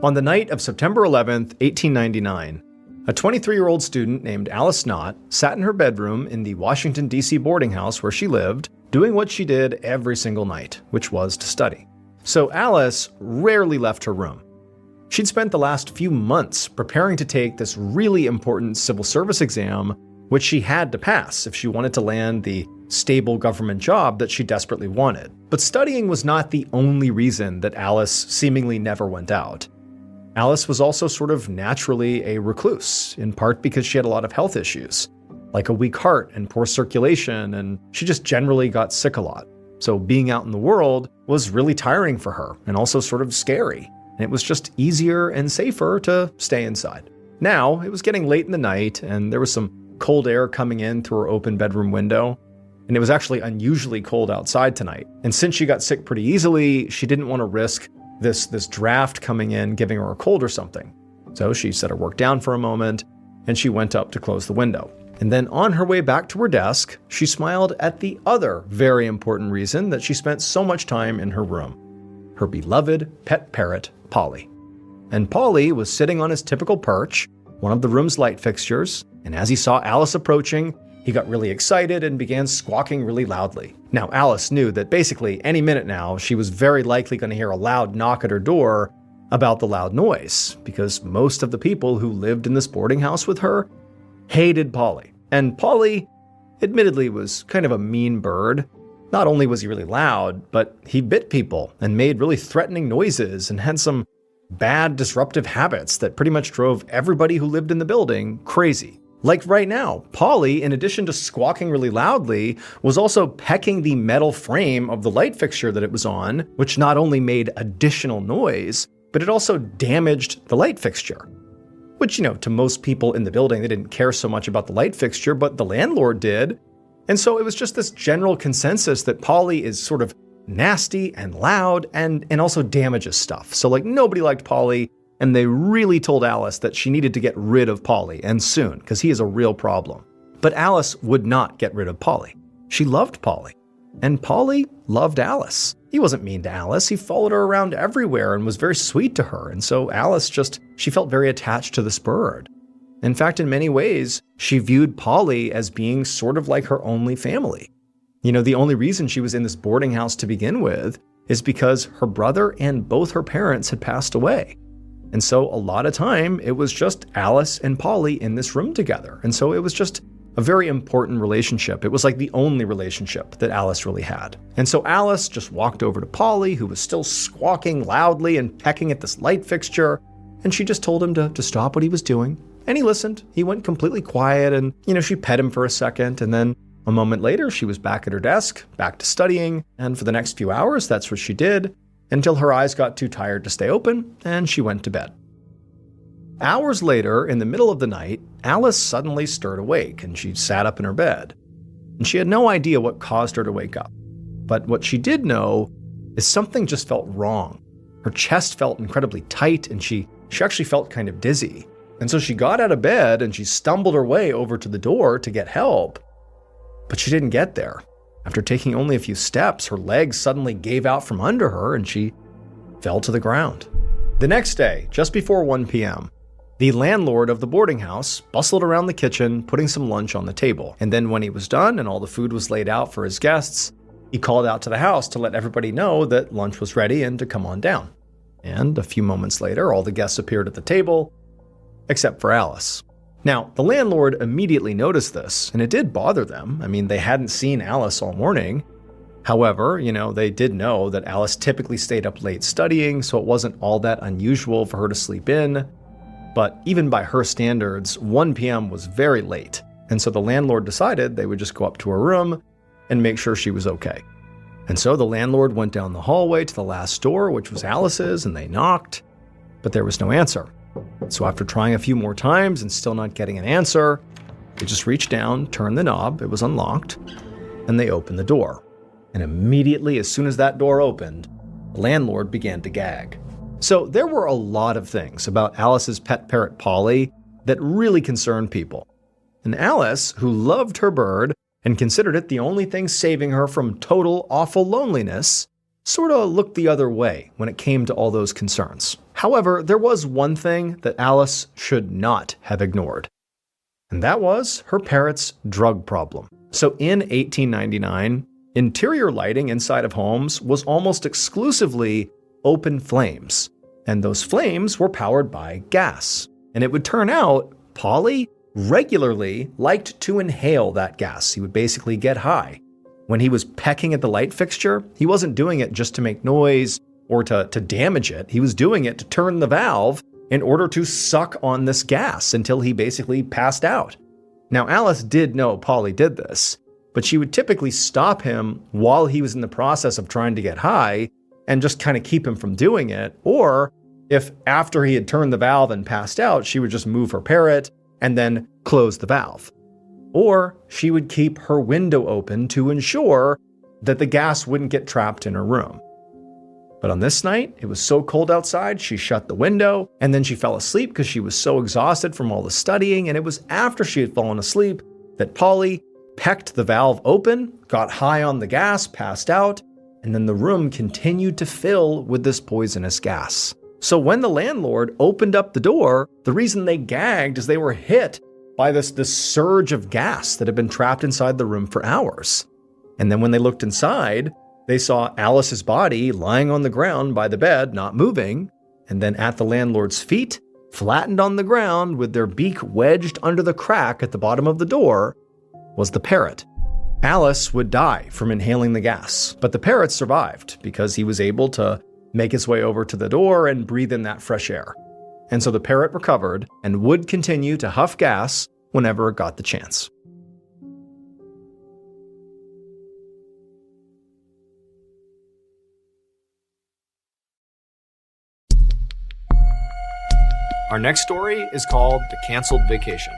On the night of September 11th, 1899, a 23-year-old student named Alice Knott sat in her bedroom in the Washington, D.C. boarding house where she lived, doing what she did every single night, which was to study. So Alice rarely left her room. She'd spent the last few months preparing to take this really important civil service exam, which she had to pass if she wanted to land the stable government job that she desperately wanted. But studying was not the only reason that Alice seemingly never went out. Alice was also sort of naturally a recluse, in part because she had a lot of health issues, like a weak heart and poor circulation, and she just generally got sick a lot. So being out in the world was really tiring for her, and also sort of scary. And it was just easier and safer to stay inside. Now, it was getting late in the night, and there was some cold air coming in through her open bedroom window. And it was actually unusually cold outside tonight. And since she got sick pretty easily, she didn't want to risk this draft coming in, giving her a cold or something. So she set her work down for a moment, and she went up to close the window. And then on her way back to her desk, she smiled at the other very important reason that she spent so much time in her room: her beloved pet parrot, Polly. And Polly was sitting on his typical perch, one of the room's light fixtures, and as he saw Alice approaching, he got really excited and began squawking really loudly. Now, Alice knew that basically any minute now, she was very likely going to hear a loud knock at her door about the loud noise, because most of the people who lived in this boarding house with her hated Polly. And Polly, admittedly, was kind of a mean bird. Not only was he really loud, but he bit people and made really threatening noises and had some bad disruptive habits that pretty much drove everybody who lived in the building crazy. Like right now, Polly, in addition to squawking really loudly, was also pecking the metal frame of the light fixture that it was on, which not only made additional noise, but it also damaged the light fixture. Which, to most people in the building, they didn't care so much about the light fixture, but the landlord did. And so it was just this general consensus that Polly is sort of nasty and loud and also damages stuff. So nobody liked Polly, and they really told Alice that she needed to get rid of Polly, and soon, because he is a real problem. But Alice would not get rid of Polly. She loved Polly, and Polly loved Alice. He wasn't mean to Alice. He followed her around everywhere and was very sweet to her. And so Alice she felt very attached to this bird. In fact, in many ways, she viewed Polly as being sort of like her only family. The only reason she was in this boarding house to begin with is because her brother and both her parents had passed away. And so a lot of time, it was just Alice and Polly in this room together. And so it was just a very important relationship. It was like the only relationship that Alice really had. And so Alice just walked over to Polly, who was still squawking loudly and pecking at this light fixture, and she just told him to stop what he was doing. And he listened. He went completely quiet, and, she pet him for a second, and then a moment later, she was back at her desk, back to studying, and for the next few hours, that's what she did, until her eyes got too tired to stay open, and she went to bed. Hours later, in the middle of the night, Alice suddenly stirred awake, and she sat up in her bed. And she had no idea what caused her to wake up. But what she did know is something just felt wrong. Her chest felt incredibly tight, and she actually felt kind of dizzy. And so she got out of bed, and she stumbled her way over to the door to get help. But she didn't get there. After taking only a few steps, her legs suddenly gave out from under her, and she fell to the ground. The next day, just before 1 p.m., the landlord of the boarding house bustled around the kitchen, putting some lunch on the table. And then when he was done and all the food was laid out for his guests, he called out to the house to let everybody know that lunch was ready and to come on down. And a few moments later, all the guests appeared at the table, except for Alice. Now, the landlord immediately noticed this, and it did bother them. I mean, they hadn't seen Alice all morning. However, they did know that Alice typically stayed up late studying, so it wasn't all that unusual for her to sleep in. But even by her standards, 1 p.m. was very late, and so the landlord decided they would just go up to her room and make sure she was okay. And so the landlord went down the hallway to the last door, which was Alice's, and they knocked, but there was no answer. So after trying a few more times and still not getting an answer, they just reached down, turned the knob, it was unlocked, and they opened the door. And immediately, as soon as that door opened, the landlord began to gag. So there were a lot of things about Alice's pet parrot Polly that really concerned people. And Alice, who loved her bird and considered it the only thing saving her from total awful loneliness, sort of looked the other way when it came to all those concerns. However, there was one thing that Alice should not have ignored, and that was her parrot's drug problem. So in 1899, interior lighting inside of homes was almost exclusively open flames, and those flames were powered by gas. And it would turn out Polly regularly liked to inhale that gas. He would basically get high. When he was pecking at the light fixture, he wasn't doing it just to make noise or to damage it. He was doing it to turn the valve in order to suck on this gas until he basically passed out. Now, Alice did know Polly did this, but she would typically stop him while he was in the process of trying to get high and just kind of keep him from doing it. Or if after he had turned the valve and passed out, she would just move her parrot and then close the valve. Or she would keep her window open to ensure that the gas wouldn't get trapped in her room. But on this night, it was so cold outside, she shut the window, and then she fell asleep because she was so exhausted from all the studying, and it was after she had fallen asleep that Polly pecked the valve open, got high on the gas, passed out, and then the room continued to fill with this poisonous gas. So when the landlord opened up the door, the reason they gagged is they were hit by this surge of gas that had been trapped inside the room for hours. And then when they looked inside, they saw Alice's body lying on the ground by the bed, not moving, and then at the landlord's feet, flattened on the ground with their beak wedged under the crack at the bottom of the door, was the parrot. Alice would die from inhaling the gas, but the parrot survived because he was able to make his way over to the door and breathe in that fresh air. And so the parrot recovered and would continue to huff gas whenever it got the chance. Our next story is called The Canceled Vacation.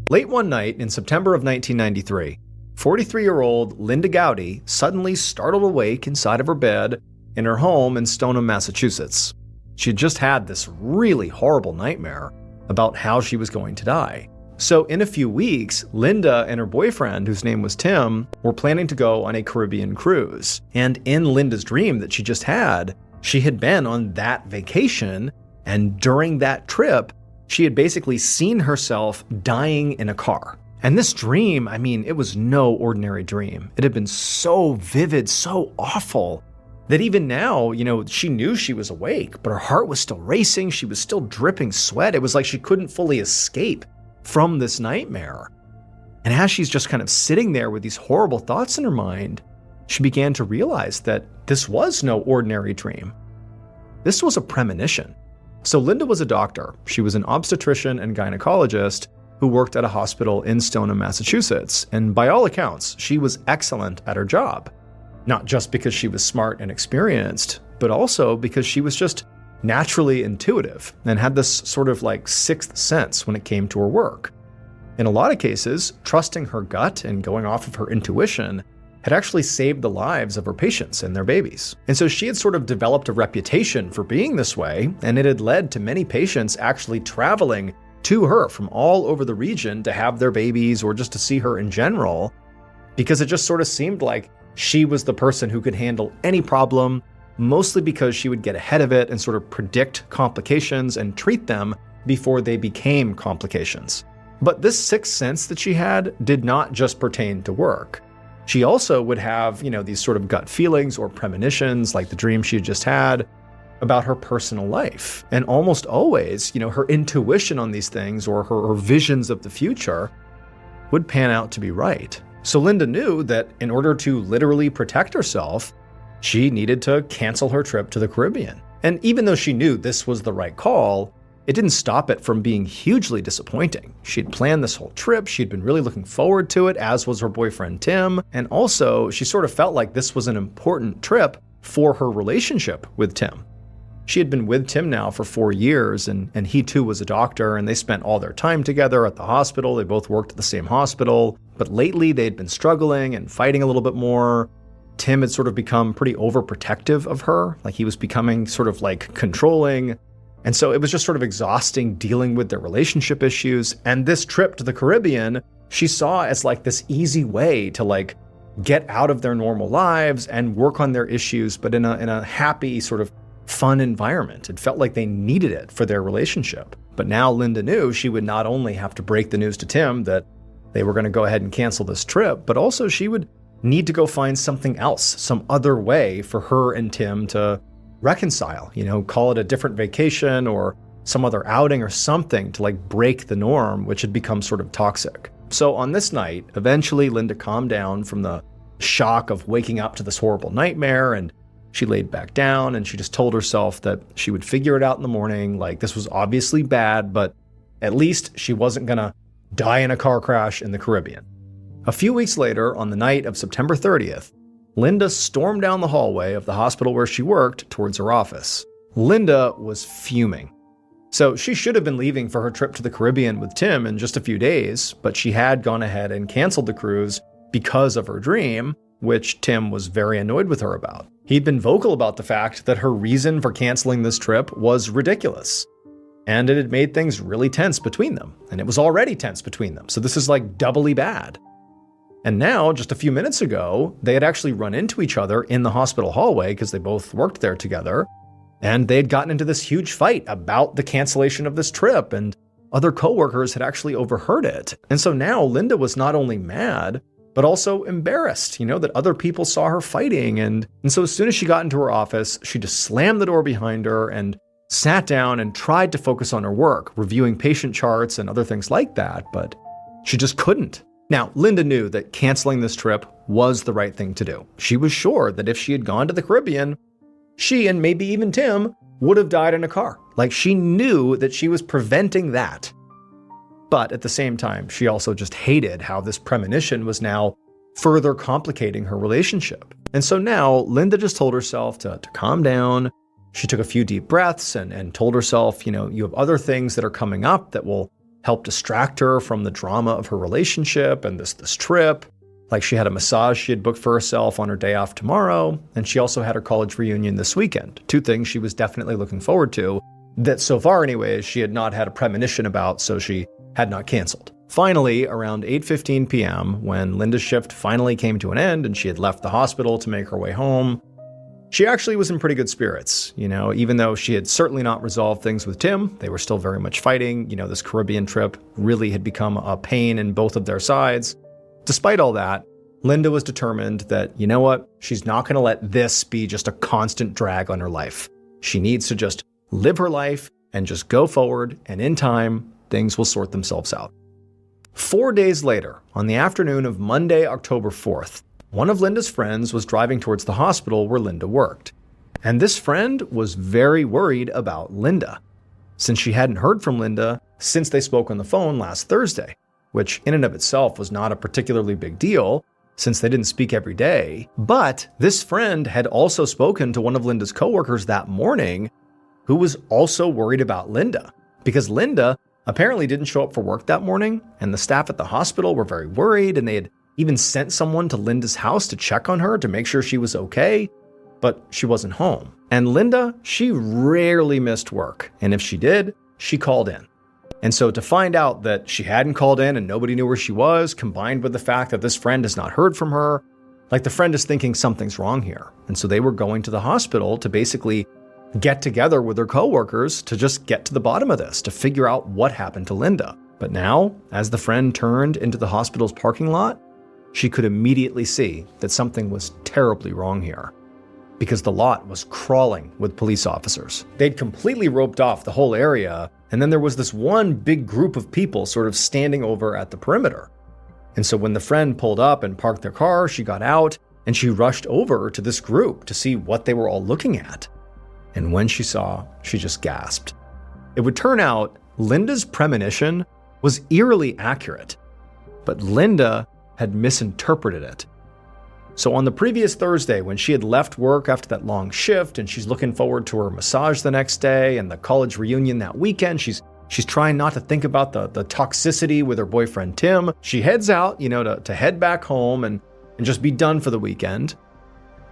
Late one night in September of 1993, 43-year-old Linda Gowdy suddenly startled awake inside of her bed in her home in Stoneham, Massachusetts. She had just had this really horrible nightmare about how she was going to die. So in a few weeks, Linda and her boyfriend, whose name was Tim, were planning to go on a Caribbean cruise. And in Linda's dream that she just had, she had been on that vacation, and during that trip, she had basically seen herself dying in a car. And this dream, it was no ordinary dream. It had been so vivid, so awful, that even now, she knew she was awake, but her heart was still racing. She was still dripping sweat. It was like she couldn't fully escape from this nightmare. And as she's just kind of sitting there with these horrible thoughts in her mind, she began to realize that this was no ordinary dream. This was a premonition. So Linda was a doctor. She was an obstetrician and gynecologist who worked at a hospital in Stoneham, Massachusetts. And by all accounts, she was excellent at her job. Not just because she was smart and experienced, but also because she was just naturally intuitive and had this sort of like sixth sense when it came to her work. In a lot of cases, trusting her gut and going off of her intuition had actually saved the lives of her patients and their babies. And so she had sort of developed a reputation for being this way, and it had led to many patients actually traveling to her from all over the region to have their babies or just to see her in general, because it just sort of seemed like she was the person who could handle any problem, mostly because she would get ahead of it and sort of predict complications and treat them before they became complications. But this sixth sense that she had did not just pertain to work. She also would have, these sort of gut feelings or premonitions, like the dream she had just had, about her personal life. And almost always, her intuition on these things or her visions of the future would pan out to be right. So Linda knew that in order to literally protect herself, she needed to cancel her trip to the Caribbean. And even though she knew this was the right call, it didn't stop it from being hugely disappointing. She'd planned this whole trip, she'd been really looking forward to it, as was her boyfriend Tim, and also she sort of felt like this was an important trip for her relationship with Tim. She had been with Tim now for 4 years, and he too was a doctor, and they spent all their time together at the hospital. They both worked at the same hospital, but lately they'd been struggling and fighting a little bit more. Tim had sort of become pretty overprotective of her, like he was becoming sort of like controlling. And so it was just sort of exhausting dealing with their relationship issues. And this trip to the Caribbean she saw as like this easy way to like get out of their normal lives and work on their issues, but in a happy sort of fun environment. It felt like they needed it for their relationship. But now Linda knew she would not only have to break the news to Tim that they were going to go ahead and cancel this trip, but also she would need to go find something else, some other way for her and Tim to reconcile, call it a different vacation or some other outing or something to like break the norm, which had become sort of toxic. So on this night, eventually Linda calmed down from the shock of waking up to this horrible nightmare, and she laid back down and she just told herself that she would figure it out in the morning. Like, this was obviously bad, but at least she wasn't gonna die in a car crash in the Caribbean. A few weeks later, on the night of September 30th, Linda stormed down the hallway of the hospital where she worked towards her office. Linda was fuming. So she should have been leaving for her trip to the Caribbean with Tim in just a few days, but she had gone ahead and canceled the cruise because of her dream, which Tim was very annoyed with her about. He'd been vocal about the fact that her reason for canceling this trip was ridiculous, and it had made things really tense between them, and it was already tense between them, so this is like doubly bad. And now, just a few minutes ago, they had actually run into each other in the hospital hallway because they both worked there together, and they had gotten into this huge fight about the cancellation of this trip, and other coworkers had actually overheard it. And so now Linda was not only mad, but also embarrassed, that other people saw her fighting. And so as soon as she got into her office, she just slammed the door behind her and sat down and tried to focus on her work, reviewing patient charts and other things like that, but she just couldn't. Now, Linda knew that canceling this trip was the right thing to do. She was sure that if she had gone to the Caribbean, she and maybe even Tim would have died in a car. Like, she knew that she was preventing that. But at the same time, she also just hated how this premonition was now further complicating her relationship. And so now Linda just told herself to calm down. She took a few deep breaths and told herself, you have other things that are coming up that will help distract her from the drama of her relationship and this trip. Like, she had a massage she had booked for herself on her day off tomorrow, and she also had her college reunion this weekend. Two things she was definitely looking forward to that so far anyways, she had not had a premonition about, so she had not canceled. Finally, around 8:15 p.m., when Linda's shift finally came to an end and she had left the hospital to make her way home, she actually was in pretty good spirits. Even though she had certainly not resolved things with Tim, they were still very much fighting. This Caribbean trip really had become a pain in both of their sides. Despite all that, Linda was determined that, she's not going to let this be just a constant drag on her life. She needs to just live her life and just go forward, and in time, things will sort themselves out. 4 days later, on the afternoon of Monday, October 4th, one of Linda's friends was driving towards the hospital where Linda worked. And this friend was very worried about Linda, since she hadn't heard from Linda since they spoke on the phone last Thursday, which in and of itself was not a particularly big deal, since they didn't speak every day. But this friend had also spoken to one of Linda's coworkers that morning, who was also worried about Linda, because Linda apparently didn't show up for work that morning, and the staff at the hospital were very worried, and they had even sent someone to Linda's house to check on her to make sure she was okay, but she wasn't home. And Linda, she rarely missed work, and if she did, she called in. And so to find out that she hadn't called in and nobody knew where she was, combined with the fact that this friend has not heard from her, like, the friend is thinking something's wrong here. And so they were going to the hospital to basically get together with their coworkers to just get to the bottom of this, to figure out what happened to Linda. But now, as the friend turned into the hospital's parking lot, she could immediately see that something was terribly wrong here, because the lot was crawling with police officers. They'd completely roped off the whole area, and then there was this one big group of people sort of standing over at the perimeter. And so when the friend pulled up and parked their car, she got out and she rushed over to this group to see what they were all looking at. And when she saw, she just gasped. It would turn out Linda's premonition was eerily accurate, but Linda had misinterpreted it. So on the previous Thursday, when she had left work after that long shift and she's looking forward to her massage the next day and the college reunion that weekend, she's trying not to think about the toxicity with her boyfriend Tim. She heads out, to head back home and just be done for the weekend.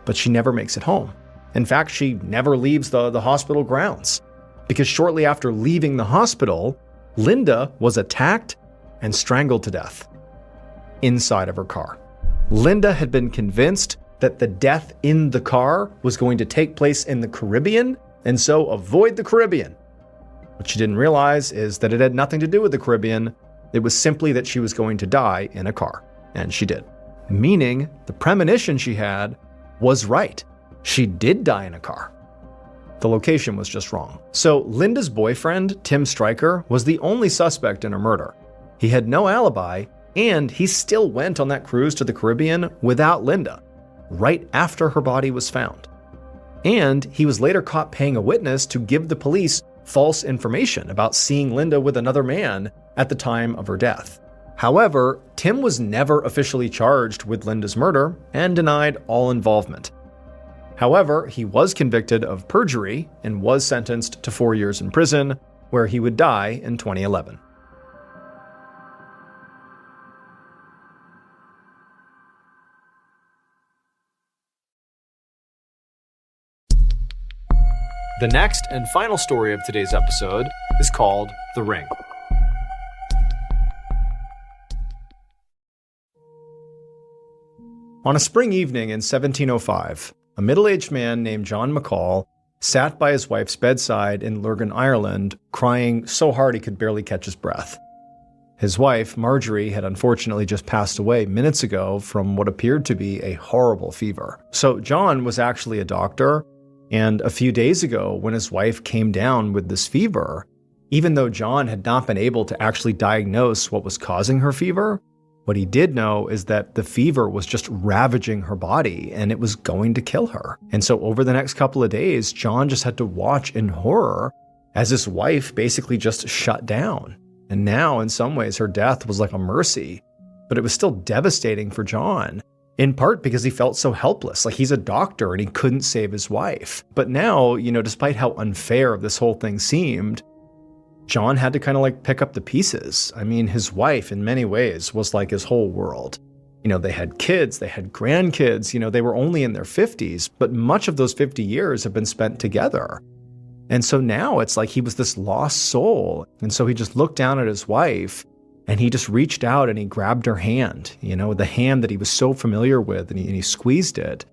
But she never makes it home. In fact, she never leaves the hospital grounds, because shortly after leaving the hospital, Linda was attacked and strangled to death. inside of her car. Linda had been convinced that the death in the car was going to take place in the Caribbean, and so avoid the Caribbean. What she didn't realize is that it had nothing to do with the Caribbean. It was simply that she was going to die in a car, and she did. Meaning, the premonition she had was right. She did die in a car. The location was just wrong. So Linda's boyfriend, Tim Stryker, was the only suspect in her murder. He had no alibi, and he still went on that cruise to the Caribbean without Linda, right after her body was found. And he was later caught paying a witness to give the police false information about seeing Linda with another man at the time of her death. However, Tim was never officially charged with Linda's murder and denied all involvement. However, he was convicted of perjury and was sentenced to 4 years in prison, where he would die in 2011. The next and final story of today's episode is called The Ring. On a spring evening in 1705, a middle-aged man named John McCall sat by his wife's bedside in Lurgan, Ireland, crying so hard he could barely catch his breath. His wife, Marjorie, had unfortunately just passed away minutes ago from what appeared to be a horrible fever. So John was actually a doctor, and a few days ago, when his wife came down with this fever, even though John had not been able to actually diagnose what was causing her fever, what he did know is that the fever was just ravaging her body and it was going to kill her. And so over the next couple of days, John just had to watch in horror as his wife basically just shut down. And now, in some ways, her death was like a mercy, but it was still devastating for John, in part because he felt so helpless. Like, he's a doctor and he couldn't save his wife. But now, despite how unfair this whole thing seemed, John had to kind of like pick up the pieces. I mean, his wife in many ways was like his whole world. They had kids, they had grandkids, they were only in their 50s, but much of those 50 years have been spent together. And so now it's like he was this lost soul. And so he just looked down at his wife and he just reached out and he grabbed her hand, the hand that he was so familiar with, and he squeezed it.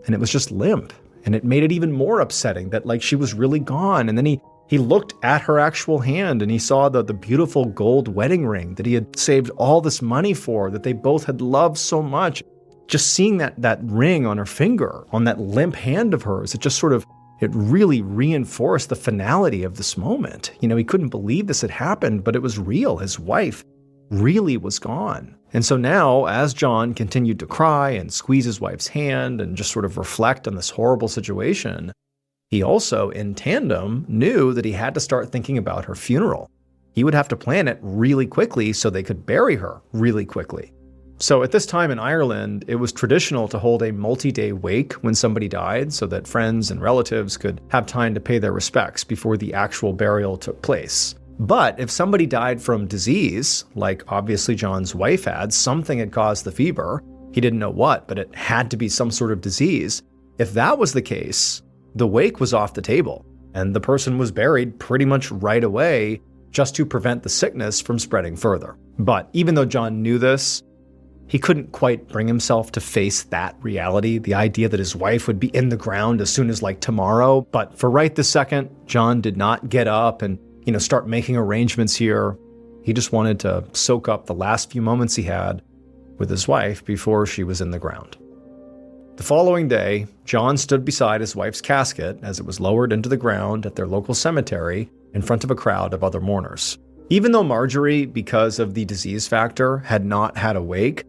And it was just limp. And it made it even more upsetting that like she was really gone. And then he looked at her actual hand and he saw the beautiful gold wedding ring that he had saved all this money for, that they both had loved so much. Just seeing that ring on her finger, on that limp hand of hers, it really reinforced the finality of this moment. He couldn't believe this had happened, but it was real. His wife really was gone. And so now, as John continued to cry and squeeze his wife's hand and just sort of reflect on this horrible situation, he also, in tandem, knew that he had to start thinking about her funeral. He would have to plan it really quickly so they could bury her really quickly. So at this time in Ireland, it was traditional to hold a multi-day wake when somebody died so that friends and relatives could have time to pay their respects before the actual burial took place. But if somebody died from disease, like obviously John's wife had, something had caused the fever, he didn't know what, but it had to be some sort of disease. If that was the case, the wake was off the table, and the person was buried pretty much right away just to prevent the sickness from spreading further. But even though John knew this, he couldn't quite bring himself to face that reality, the idea that his wife would be in the ground as soon as like tomorrow. But for right this second, John did not get up and, start making arrangements here. He just wanted to soak up the last few moments he had with his wife before she was in the ground. The following day, John stood beside his wife's casket as it was lowered into the ground at their local cemetery in front of a crowd of other mourners. Even though Marjorie, because of the disease factor, had not had a wake,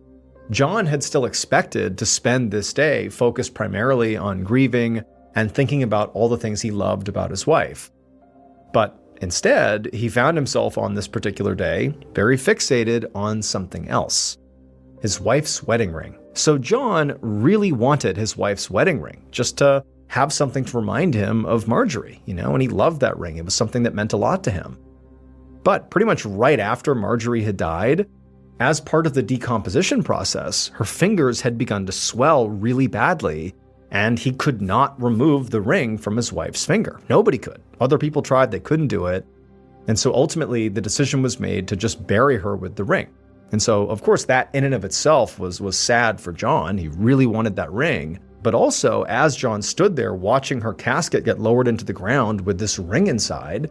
John had still expected to spend this day focused primarily on grieving and thinking about all the things he loved about his wife. But instead, he found himself on this particular day very fixated on something else: his wife's wedding ring. So John really wanted his wife's wedding ring, just to have something to remind him of Marjorie, and he loved that ring. It was something that meant a lot to him. But pretty much right after Marjorie had died, as part of the decomposition process, her fingers had begun to swell really badly, and he could not remove the ring from his wife's finger. Nobody could. Other people tried, they couldn't do it. And so ultimately, the decision was made to just bury her with the ring. And so, of course, that in and of itself was sad for John. He really wanted that ring. But also, as John stood there watching her casket get lowered into the ground with this ring inside,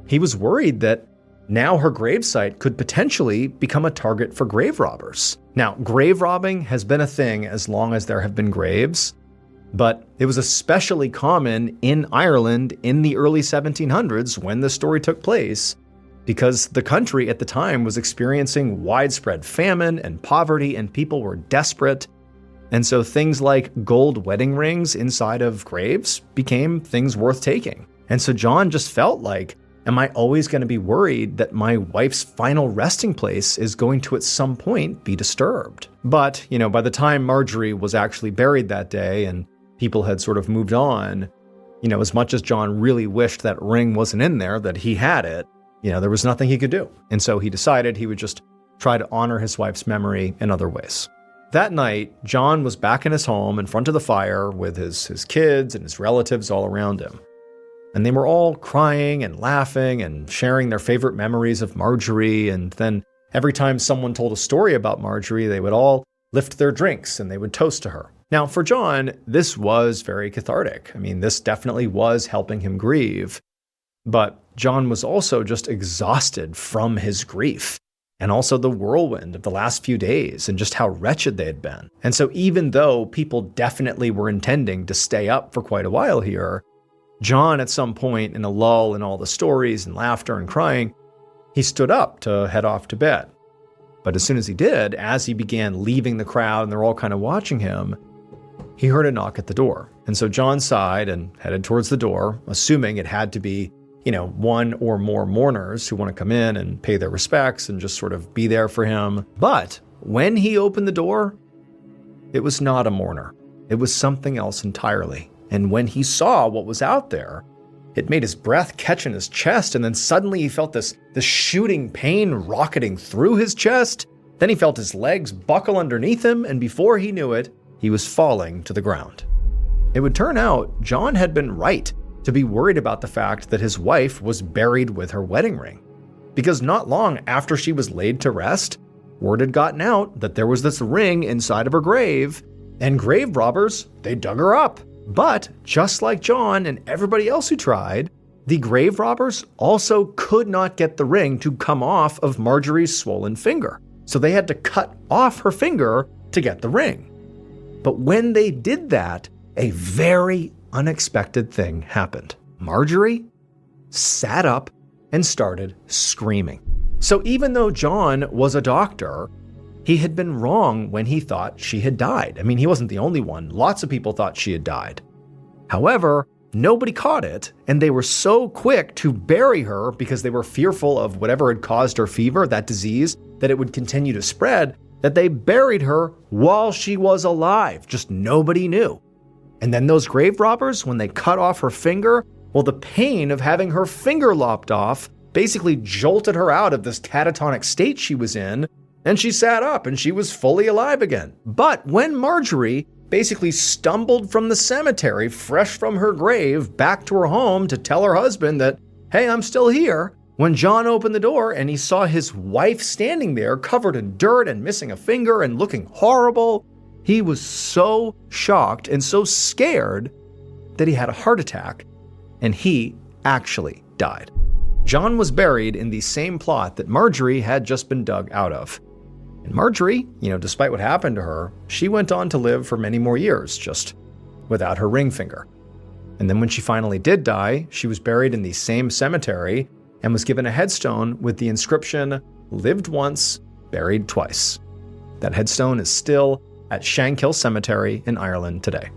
he was worried that now her gravesite could potentially become a target for grave robbers. Now, grave robbing has been a thing as long as there have been graves, but it was especially common in Ireland in the early 1700s when the story took place, because the country at the time was experiencing widespread famine and poverty, and people were desperate. And so things like gold wedding rings inside of graves became things worth taking. And so John just felt like, am I always going to be worried that my wife's final resting place is going to at some point be disturbed? But, by the time Marjorie was actually buried that day and people had sort of moved on, as much as John really wished that ring wasn't in there, that he had it, there was nothing he could do. And so he decided he would just try to honor his wife's memory in other ways. That night, John was back in his home in front of the fire with his kids and his relatives all around him. And they were all crying and laughing and sharing their favorite memories of Marjorie. And then every time someone told a story about Marjorie, they would all lift their drinks and they would toast to her. Now, for John, this was very cathartic. This definitely was helping him grieve. But John was also just exhausted from his grief, and also the whirlwind of the last few days and just how wretched they had been. And so even though people definitely were intending to stay up for quite a while here, John, at some point in a lull in all the stories and laughter and crying, he stood up to head off to bed. But as soon as he did, as he began leaving the crowd and they're all kind of watching him, he heard a knock at the door. And so John sighed and headed towards the door, assuming it had to be one or more mourners who want to come in and pay their respects and just sort of be there for him. But when he opened the door, it was not a mourner. It was something else entirely. And when he saw what was out there, it made his breath catch in his chest, and then suddenly he felt this shooting pain rocketing through his chest. Then he felt his legs buckle underneath him, and before he knew it, he was falling to the ground. It would turn out John had been right to be worried about the fact that his wife was buried with her wedding ring. Because not long after she was laid to rest, word had gotten out that there was this ring inside of her grave, and grave robbers, they dug her up. But just like John and everybody else who tried, the grave robbers also could not get the ring to come off of Marjorie's swollen finger. So they had to cut off her finger to get the ring. But when they did that, a very unexpected thing happened. Marjorie sat up and started screaming. So even though John was a doctor, he had been wrong when he thought she had died. He wasn't the only one. Lots of people thought she had died. However, nobody caught it, and they were so quick to bury her because they were fearful of whatever had caused her fever, that disease, that it would continue to spread, that they buried her while she was alive. Just nobody knew. And then those grave robbers, when they cut off her finger, well, the pain of having her finger lopped off basically jolted her out of this catatonic state she was in, and she sat up and she was fully alive again. But when Marjorie basically stumbled from the cemetery, fresh from her grave, back to her home to tell her husband that, hey, I'm still here, when John opened the door and he saw his wife standing there covered in dirt and missing a finger and looking horrible, he was so shocked and so scared that he had a heart attack, and he actually died. John was buried in the same plot that Marjorie had just been dug out of. And Marjorie, despite what happened to her, she went on to live for many more years, just without her ring finger. And then when she finally did die, she was buried in the same cemetery and was given a headstone with the inscription, "Lived once, buried twice." That headstone is still at Shankill Cemetery in Ireland today.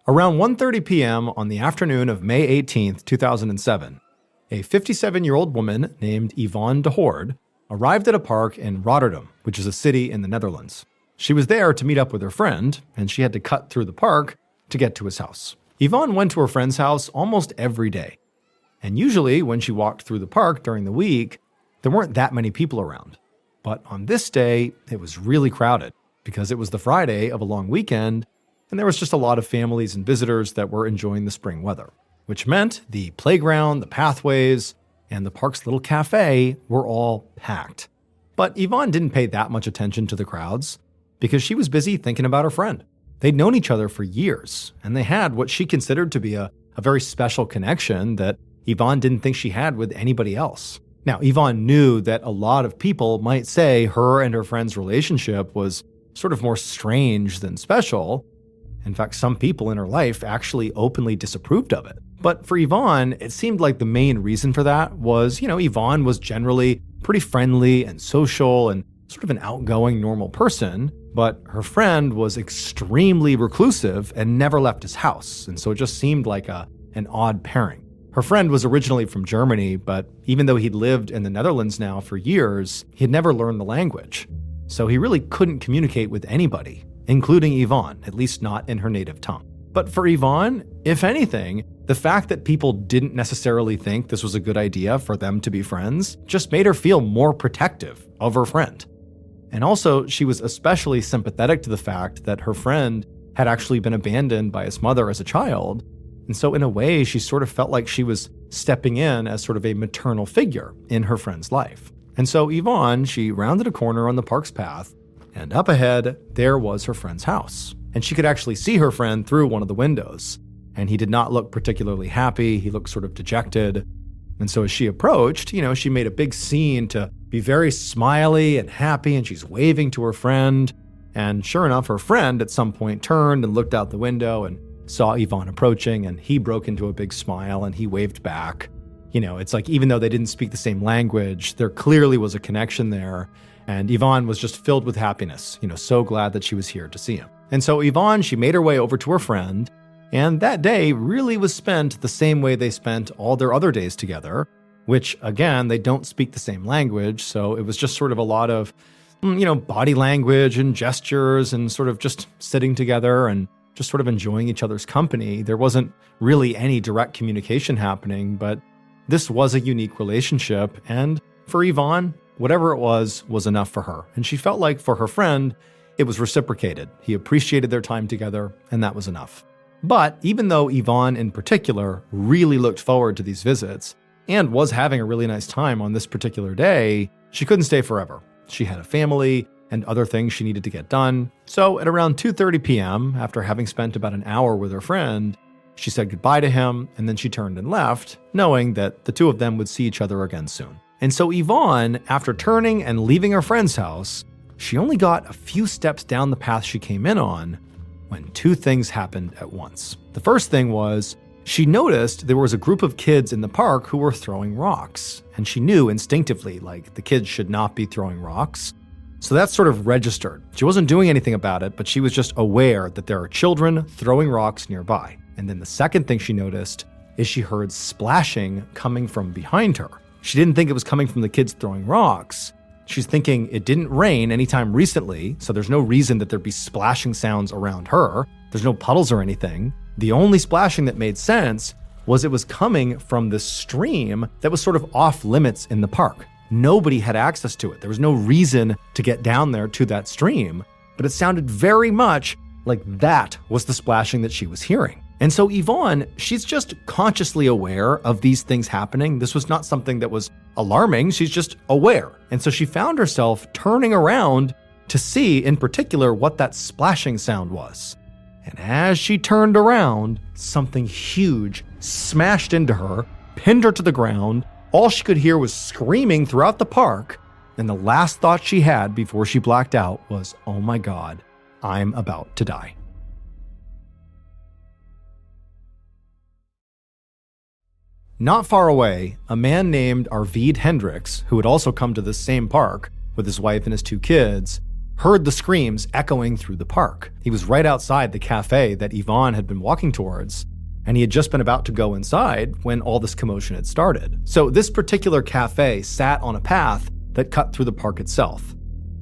Around 1:30 p.m. on the afternoon of May 18, 2007, a 57-year-old woman named Yvonne de Hoorde arrived at a park in Rotterdam, which is a city in the Netherlands. She was there to meet up with her friend, and she had to cut through the park to get to his house. Yvonne went to her friend's house almost every day. And usually when she walked through the park during the week, there weren't that many people around. But on this day, it was really crowded because it was the Friday of a long weekend, and there was just a lot of families and visitors that were enjoying the spring weather, which meant the playground, the pathways, and the park's little cafe were all packed. But Yvonne didn't pay that much attention to the crowds because she was busy thinking about her friend. They'd known each other for years, and they had what she considered to be a very special connection that Yvonne didn't think she had with anybody else. Now, Yvonne knew that a lot of people might say her and her friend's relationship was sort of more strange than special. In fact, some people in her life actually openly disapproved of it. But for Yvonne, it seemed like the main reason for that was, Yvonne was generally pretty friendly and social and sort of an outgoing, normal person, but her friend was extremely reclusive and never left his house, and so it just seemed like an odd pairing. Her friend was originally from Germany, but even though he'd lived in the Netherlands now for years, he had never learned the language. So he really couldn't communicate with anybody, including Yvonne, at least not in her native tongue. But for Yvonne, if anything, the fact that people didn't necessarily think this was a good idea for them to be friends just made her feel more protective of her friend. And also, she was especially sympathetic to the fact that her friend had actually been abandoned by his mother as a child. And so in a way, she sort of felt like she was stepping in as sort of a maternal figure in her friend's life. And so Yvonne, she rounded a corner on the park's path, and up ahead, there was her friend's house. And she could actually see her friend through one of the windows. And he did not look particularly happy. He looked sort of dejected. And so as she approached, she made a big scene to be very smiley and happy, and she's waving to her friend. And sure enough, her friend at some point turned and looked out the window and saw Yvonne approaching, and he broke into a big smile and he waved back. It's like even though they didn't speak the same language, there clearly was a connection there. And Yvonne was just filled with happiness, so glad that she was here to see him. And so Yvonne, she made her way over to her friend, and that day really was spent the same way they spent all their other days together, which again, they don't speak the same language, so it was just sort of a lot of, body language and gestures and sort of just sitting together and just sort of enjoying each other's company. There wasn't really any direct communication happening, but this was a unique relationship, and for Yvonne, whatever it was enough for her. And she felt like for her friend, it was reciprocated. He appreciated their time together, and that was enough. But even though Yvonne in particular really looked forward to these visits and was having a really nice time on this particular day, she couldn't stay forever. She had a family and other things she needed to get done. So at around 2:30 p.m., after having spent about an hour with her friend, she said goodbye to him, and then she turned and left, knowing that the two of them would see each other again soon. And so Yvonne, after turning and leaving her friend's house, she only got a few steps down the path she came in on when two things happened at once. The first thing was she noticed there was a group of kids in the park who were throwing rocks, and she knew instinctively, like, the kids should not be throwing rocks. So that sort of registered. She wasn't doing anything about it, but she was just aware that there are children throwing rocks nearby. And then the second thing she noticed is she heard splashing coming from behind her. She didn't think it was coming from the kids throwing rocks. She's thinking it didn't rain anytime recently, so there's no reason that there'd be splashing sounds around her. There's no puddles or anything. The only splashing that made sense was it was coming from this stream that was sort of off limits in the park. Nobody had access to it. There was no reason to get down there to that stream, but it sounded very much like that was the splashing that she was hearing. And so Yvonne, she's just consciously aware of these things happening. This was not something that was alarming. She's just aware. And so she found herself turning around to see in particular what that splashing sound was. And as she turned around, something huge smashed into her, pinned her to the ground. All she could hear was screaming throughout the park. And the last thought she had before she blacked out was, "Oh my God, I'm about to die." Not far away, a man named Arvid Hendricks, who had also come to this same park with his wife and his two kids, heard the screams echoing through the park. He was right outside the cafe that Yvonne had been walking towards, and he had just been about to go inside when all this commotion had started. So this particular cafe sat on a path that cut through the park itself.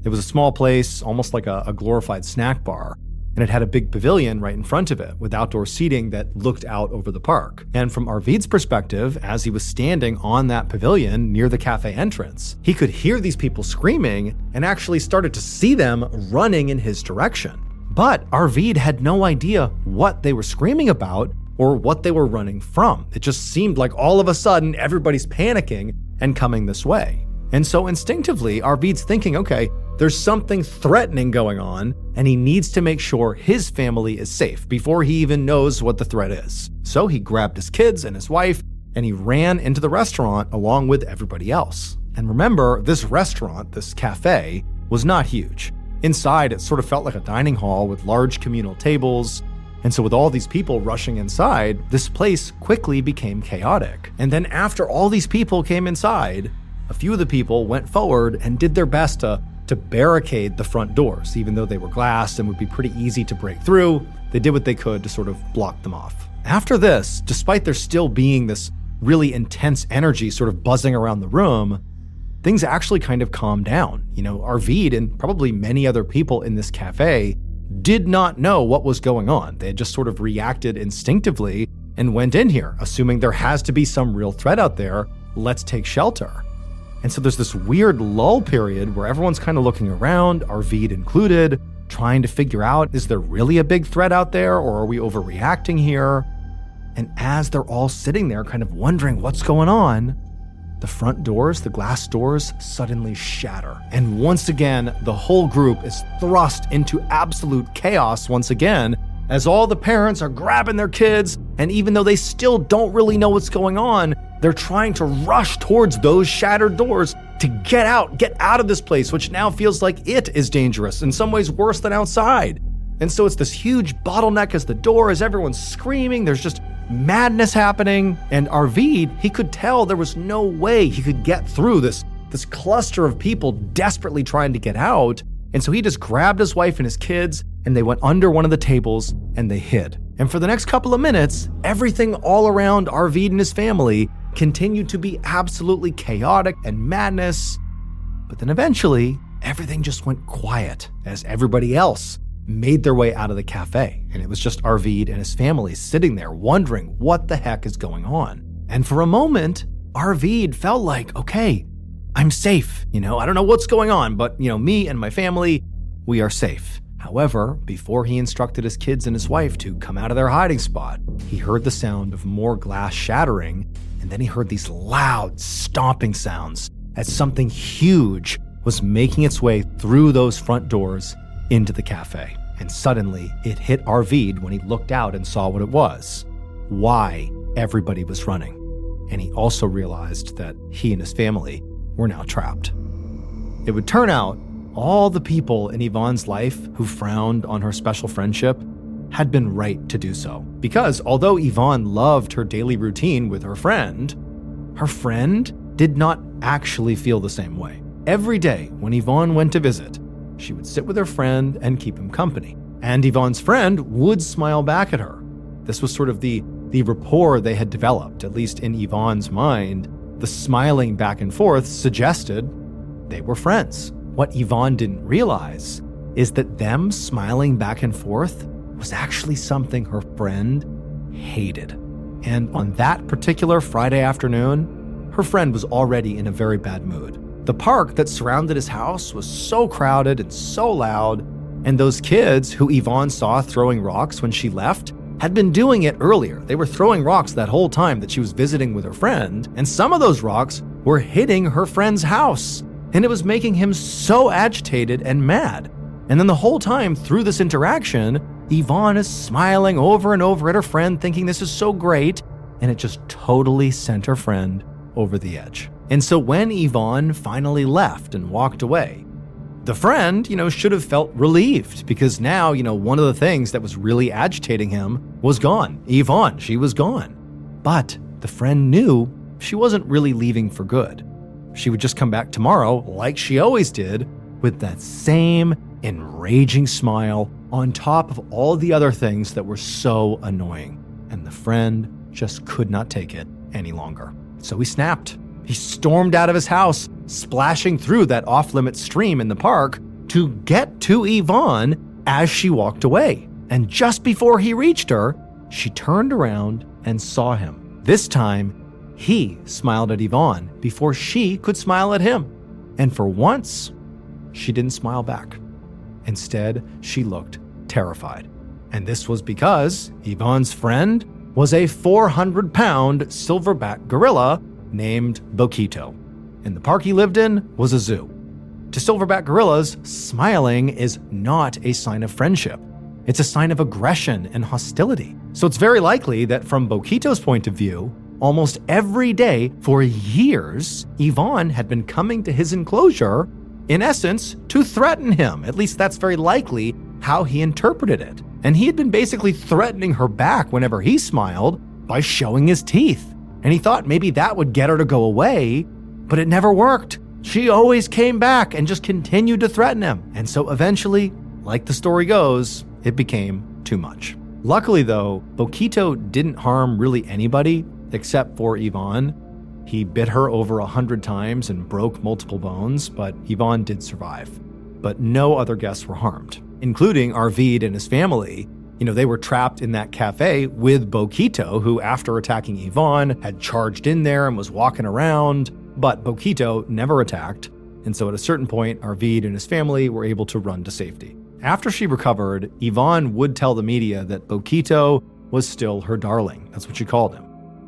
It was a small place, almost like a glorified snack bar, and it had a big pavilion right in front of it with outdoor seating that looked out over the park. And from Arvid's perspective, as he was standing on that pavilion near the cafe entrance, he could hear these people screaming and actually started to see them running in his direction. But Arvid had no idea what they were screaming about or what they were running from. It just seemed like all of a sudden everybody's panicking and coming this way. And so instinctively, Arvid's thinking, okay, there's something threatening going on, and he needs to make sure his family is safe before he even knows what the threat is. So he grabbed his kids and his wife, and he ran into the restaurant along with everybody else. And remember, this restaurant, this cafe, was not huge. Inside, it sort of felt like a dining hall with large communal tables. And so with all these people rushing inside, this place quickly became chaotic. And then after all these people came inside, a few of the people went forward and did their best to barricade the front doors. Even though they were glass and would be pretty easy to break through, they did what they could to sort of block them off. After this, despite there still being this really intense energy sort of buzzing around the room, things actually kind of calmed down. Arvid and probably many other people in this cafe did not know what was going on. They had just sort of reacted instinctively and went in here, assuming there has to be some real threat out there. Let's take shelter. And so there's this weird lull period where everyone's kind of looking around, Arvid included, trying to figure out, is there really a big threat out there, or are we overreacting here? And as they're all sitting there kind of wondering what's going on, the front doors, the glass doors, suddenly shatter. And once again, the whole group is thrust into absolute chaos once again, as all the parents are grabbing their kids, and even though they still don't really know what's going on, they're trying to rush towards those shattered doors to get out of this place, which now feels like it is dangerous, in some ways worse than outside. And so it's this huge bottleneck as the door, as everyone's screaming, there's just madness happening. And Arvid, he could tell there was no way he could get through this cluster of people desperately trying to get out. And so he just grabbed his wife and his kids, and they went under one of the tables and they hid. And for the next couple of minutes, everything all around Arvid and his family continued to be absolutely chaotic and madness. But then eventually, everything just went quiet as everybody else made their way out of the cafe. And it was just Arvid and his family sitting there wondering what the heck is going on. And for a moment, Arvid felt like, okay, I'm safe. I don't know what's going on, but me and my family, we are safe. However, before he instructed his kids and his wife to come out of their hiding spot, he heard the sound of more glass shattering, and then he heard these loud stomping sounds as something huge was making its way through those front doors into the cafe. And suddenly, it hit Arvid when he looked out and saw what it was, why everybody was running. And he also realized that he and his family were now trapped. It would turn out all the people in Yvonne's life who frowned on her special friendship had been right to do so. Because although Yvonne loved her daily routine with her friend did not actually feel the same way. Every day when Yvonne went to visit, she would sit with her friend and keep him company. And Yvonne's friend would smile back at her. This was sort of the rapport they had developed, at least in Yvonne's mind. The smiling back and forth suggested they were friends. What Yvonne didn't realize is that them smiling back and forth was actually something her friend hated. And on that particular Friday afternoon, her friend was already in a very bad mood. The park that surrounded his house was so crowded and so loud, and those kids who Yvonne saw throwing rocks when she left had been doing it earlier. They were throwing rocks that whole time that she was visiting with her friend, and some of those rocks were hitting her friend's house. And it was making him so agitated and mad. And then the whole time through this interaction, Yvonne is smiling over and over at her friend, thinking this is so great, and it just totally sent her friend over the edge. And so when Yvonne finally left and walked away, the friend, should have felt relieved because now, one of the things that was really agitating him was gone. Yvonne, she was gone. But the friend knew she wasn't really leaving for good. She would just come back tomorrow, like she always did, with that same enraging smile on top of all the other things that were so annoying. And the friend just could not take it any longer. So he snapped. He stormed out of his house, splashing through that off-limits stream in the park to get to Yvonne as she walked away. And just before he reached her, she turned around and saw him. This time, he smiled at Yvonne before she could smile at him. And for once, she didn't smile back. Instead, she looked terrified. And this was because Yvonne's friend was a 400-pound silverback gorilla named Boquito. and the park he lived in was a zoo. To silverback gorillas, smiling is not a sign of friendship. It's a sign of aggression and hostility. So it's very likely that from Boquito's point of view, almost every day for years, Yvonne had been coming to his enclosure, in essence, to threaten him. At least that's very likely how he interpreted it. And he had been basically threatening her back whenever he smiled by showing his teeth. And he thought maybe that would get her to go away, but it never worked. She always came back and just continued to threaten him. And so eventually, like the story goes, it became too much. Luckily though, Boquito didn't harm really anybody except for Yvonne. He bit her over 100 times and broke multiple bones, but Yvonne did survive. But no other guests were harmed, including Arvid and his family. They were trapped in that cafe with Boquito, who after attacking Yvonne had charged in there and was walking around, but Boquito never attacked. And so at a certain point, Arvid and his family were able to run to safety. After she recovered, Yvonne would tell the media that Boquito was still her darling. That's what she called him.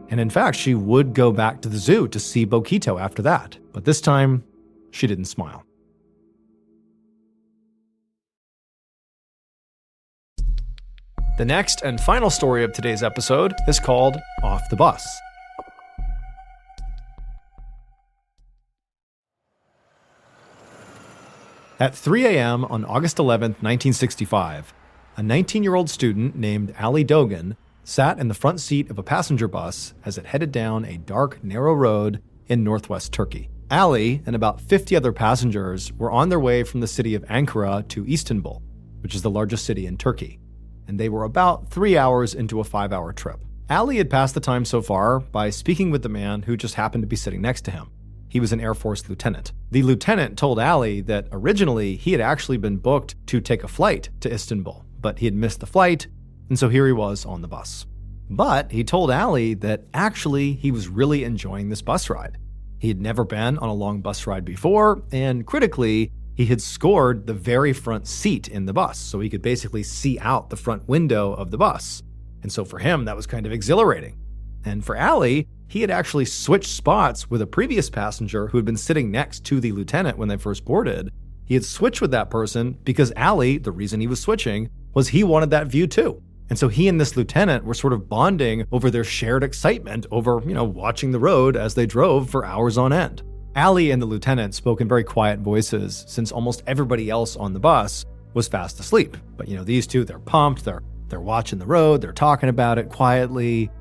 And in fact, she would go back to the zoo to see Boquito after that. But this time, she didn't smile. The next and final story of today's episode is called Off the Bus. At 3 a.m. on August 11th, 1965, a 19-year-old student named Ali Dogan sat in the front seat of a passenger bus as it headed down a dark, narrow road in northwest Turkey. Ali and about 50 other passengers were on their way from the city of Ankara to Istanbul, which is the largest city in Turkey, and they were about 3 hours into a 5-hour trip. Ali had passed the time so far by speaking with the man who just happened to be sitting next to him. He was an Air Force lieutenant. The lieutenant told Ali that originally he had actually been booked to take a flight to Istanbul, but he had missed the flight, and so here he was on the bus. But he told Ali that actually he was really enjoying this bus ride. He had never been on a long bus ride before, and critically, he had scored the very front seat in the bus, so he could basically see out the front window of the bus. And so for him, that was kind of exhilarating. And for Ali, he had actually switched spots with a previous passenger who had been sitting next to the lieutenant when they first boarded. He had switched with that person because Ali, the reason he was switching, was he wanted that view too. And so he and this lieutenant were sort of bonding over their shared excitement over, watching the road as they drove for hours on end. Ali and the lieutenant spoke in very quiet voices since almost everybody else on the bus was fast asleep. But these two, they're pumped, they're watching the road, they're talking about it quietly.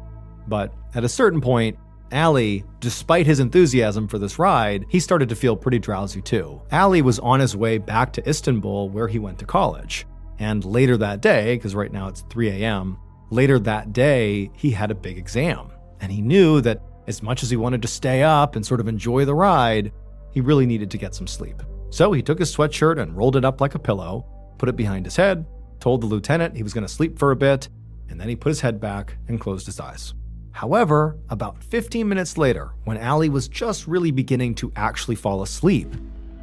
But at a certain point, Ali, despite his enthusiasm for this ride, he started to feel pretty drowsy too. Ali was on his way back to Istanbul where he went to college. And later that day, because right now it's 3 a.m., later that day, he had a big exam. And he knew that as much as he wanted to stay up and sort of enjoy the ride, he really needed to get some sleep. So he took his sweatshirt and rolled it up like a pillow, put it behind his head, told the lieutenant he was going to sleep for a bit, and then he put his head back and closed his eyes. However, about 15 minutes later, when Ali was just really beginning to actually fall asleep,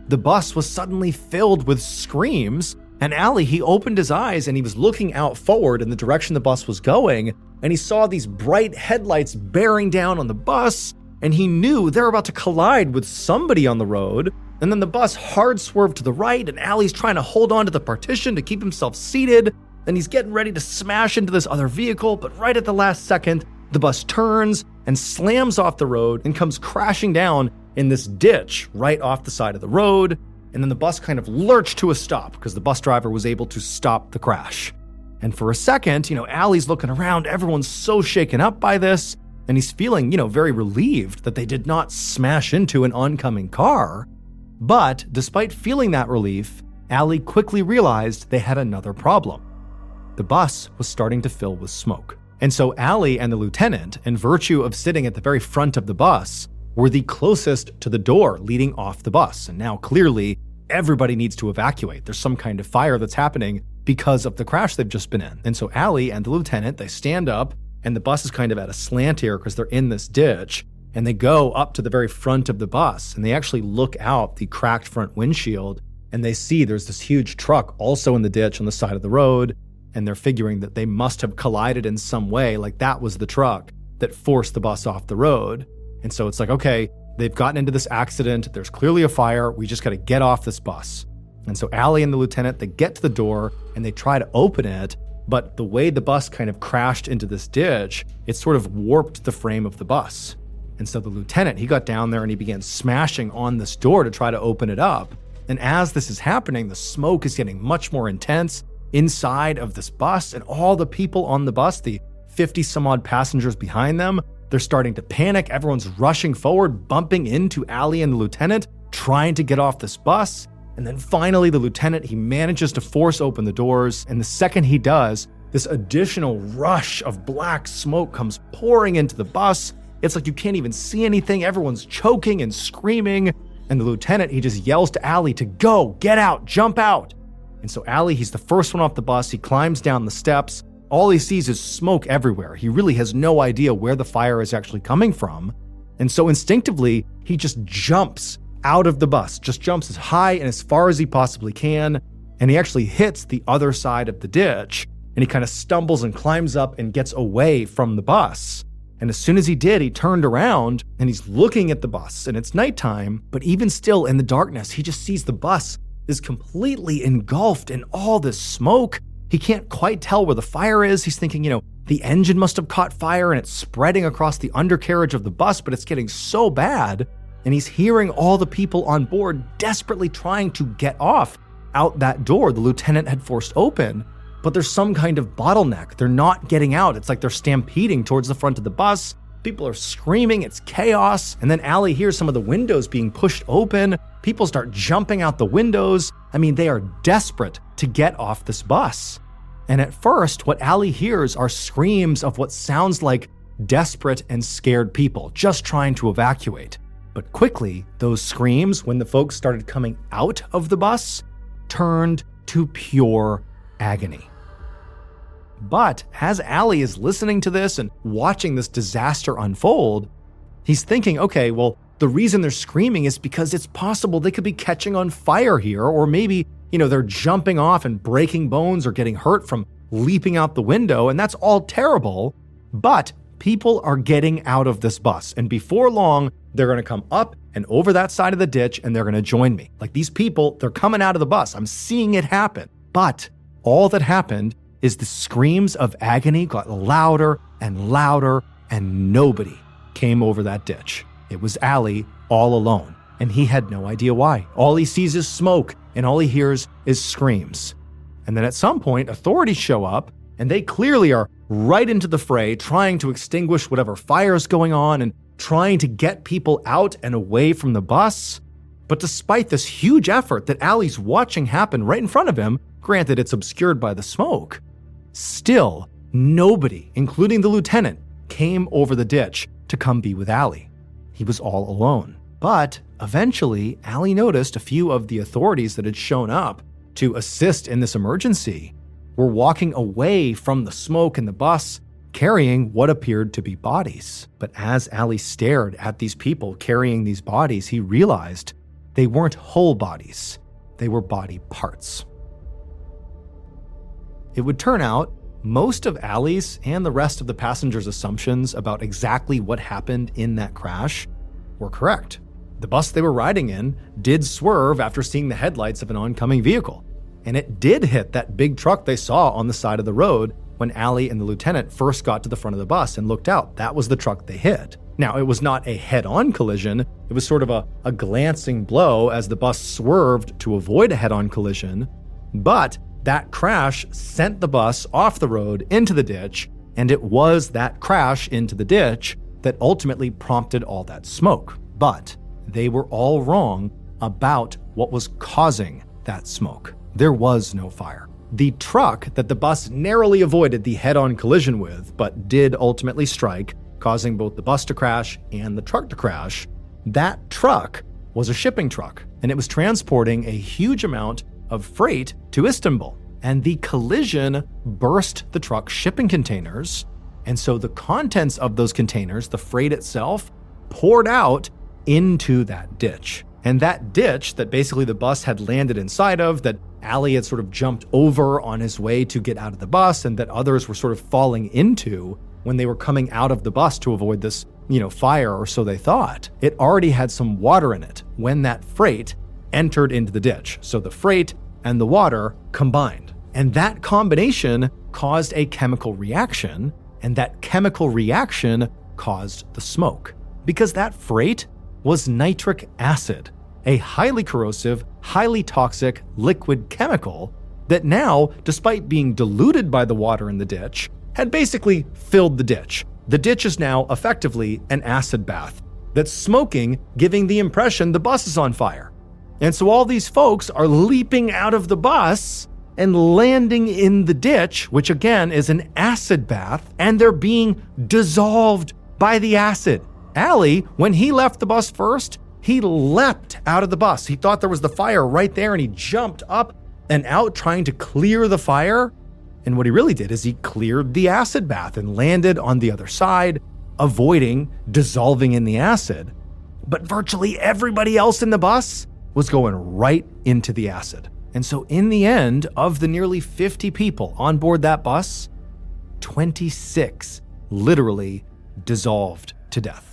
the bus was suddenly filled with screams, and Ali, he opened his eyes and he was looking out forward in the direction the bus was going, and he saw these bright headlights bearing down on the bus, and he knew they were about to collide with somebody on the road. And then the bus hard swerved to the right, and Ali's trying to hold on to the partition to keep himself seated, and he's getting ready to smash into this other vehicle, but right at the last second, the bus turns and slams off the road and comes crashing down in this ditch right off the side of the road. And then the bus kind of lurched to a stop because the bus driver was able to stop the crash. And for a second, Ali's looking around, everyone's so shaken up by this, and he's feeling, very relieved that they did not smash into an oncoming car. But despite feeling that relief, Ali quickly realized they had another problem. The bus was starting to fill with smoke. And so Ali and the lieutenant, in virtue of sitting at the very front of the bus, were the closest to the door leading off the bus. And now clearly everybody needs to evacuate. There's some kind of fire that's happening because of the crash they've just been in. And so Ali and the lieutenant, they stand up, and the bus is kind of at a slant here because they're in this ditch, and they go up to the very front of the bus, and they actually look out the cracked front windshield, and they see there's this huge truck also in the ditch on the side of the road, and they're figuring that they must have collided in some way, like that was the truck that forced the bus off the road. And so it's like, okay, They've gotten into this accident. There's clearly a fire. We just got to get off this bus. And so Allie and the lieutenant, they get to the door and they try to open it. But the way the bus kind of crashed into this ditch, it sort of warped the frame of the bus. And so the lieutenant, he got down there and he began smashing on this door to try to open it up. And as this is happening, the smoke is getting much more intense inside of this bus, and all the people on the bus, the 50 some odd passengers behind them, they're starting to panic. Everyone's rushing forward, bumping into Allie and the lieutenant, trying to get off this bus. And then finally, the lieutenant, he manages to force open the doors. And the second he does, this additional rush of black smoke comes pouring into the bus. It's like you can't even see anything. Everyone's choking and screaming. And the lieutenant, he just yells to Allie to go, get out, jump out. And so Allie, he's the first one off the bus. He climbs down the steps. All he sees is smoke everywhere. He really has no idea where the fire is actually coming from. And so instinctively, he just jumps out of the bus, just jumps as high and as far as he possibly can. And he actually hits the other side of the ditch. And he kind of stumbles and climbs up and gets away from the bus. And as soon as he did, he turned around and he's looking at the bus, and it's nighttime, but even still in the darkness, he just sees the bus is completely engulfed in all this smoke. He can't quite tell where the fire is. He's thinking, the engine must have caught fire and it's spreading across the undercarriage of the bus, but it's getting so bad. And he's hearing all the people on board desperately trying to get off out that door the lieutenant had forced open. But there's some kind of bottleneck. They're not getting out. It's like they're stampeding towards the front of the bus. People are screaming. It's chaos. And then Allie hears some of the windows being pushed open. People start jumping out the windows. I mean, they are desperate to get off this bus. And at first, what Allie hears are screams of what sounds like desperate and scared people just trying to evacuate. But quickly, those screams, when the folks started coming out of the bus, turned to pure agony. But as Allie is listening to this and watching this disaster unfold, he's thinking, okay, well, the reason they're screaming is because it's possible they could be catching on fire here, or maybe, they're jumping off and breaking bones or getting hurt from leaping out the window, and that's all terrible. But people are getting out of this bus, and before long, they're going to come up and over that side of the ditch, and they're going to join me. Like, these people, they're coming out of the bus. I'm seeing it happen. But all that happened is the screams of agony got louder and louder, and nobody came over that ditch. It was Allie all alone, and he had no idea why. All he sees is smoke, and all he hears is screams. And then at some point, authorities show up, and they clearly are right into the fray, trying to extinguish whatever fire is going on and trying to get people out and away from the bus. But despite this huge effort that Allie's watching happen right in front of him, granted it's obscured by the smoke, still nobody, including the lieutenant, came over the ditch to come be with Allie. He was all alone. But eventually, Allie noticed a few of the authorities that had shown up to assist in this emergency were walking away from the smoke in the bus, carrying what appeared to be bodies. But as Allie stared at these people carrying these bodies, he realized they weren't whole bodies. They were body parts. It would turn out most of Allie's and the rest of the passengers' assumptions about exactly what happened in that crash were correct. The bus they were riding in did swerve after seeing the headlights of an oncoming vehicle, and it did hit that big truck they saw on the side of the road when Allie and the lieutenant first got to the front of the bus and looked out. That was the truck they hit. Now, it was not a head-on collision. It was sort of a glancing blow as the bus swerved to avoid a head-on collision, but that crash sent the bus off the road into the ditch, and it was that crash into the ditch that ultimately prompted all that smoke. But they were all wrong about what was causing that smoke. There was no fire. The truck that the bus narrowly avoided the head-on collision with, but did ultimately strike, causing both the bus to crash and the truck to crash, that truck was a shipping truck, and it was transporting a huge amount of freight to Istanbul. And the collision burst the truck's shipping containers, and so the contents of those containers, the freight itself, poured out into that ditch. And that ditch that basically the bus had landed inside of, that Allie had sort of jumped over on his way to get out of the bus, and that others were sort of falling into when they were coming out of the bus to avoid this fire, or so they thought. It already had some water in it when that freight entered into the ditch. So the freight and the water combined. And that combination caused a chemical reaction, and that chemical reaction caused the smoke. Because that freight was nitric acid, a highly corrosive, highly toxic liquid chemical that now, despite being diluted by the water in the ditch, had basically filled the ditch. The ditch is now effectively an acid bath that's smoking, giving the impression the bus is on fire. And so all these folks are leaping out of the bus and landing in the ditch, which again is an acid bath, and they're being dissolved by the acid. Allie, when he left the bus first, he leapt out of the bus. He thought there was the fire right there, and he jumped up and out trying to clear the fire. And what he really did is he cleared the acid bath and landed on the other side, avoiding dissolving in the acid. But virtually everybody else in the bus was going right into the acid. And so in the end, of the nearly 50 people on board that bus, 26 literally dissolved to death.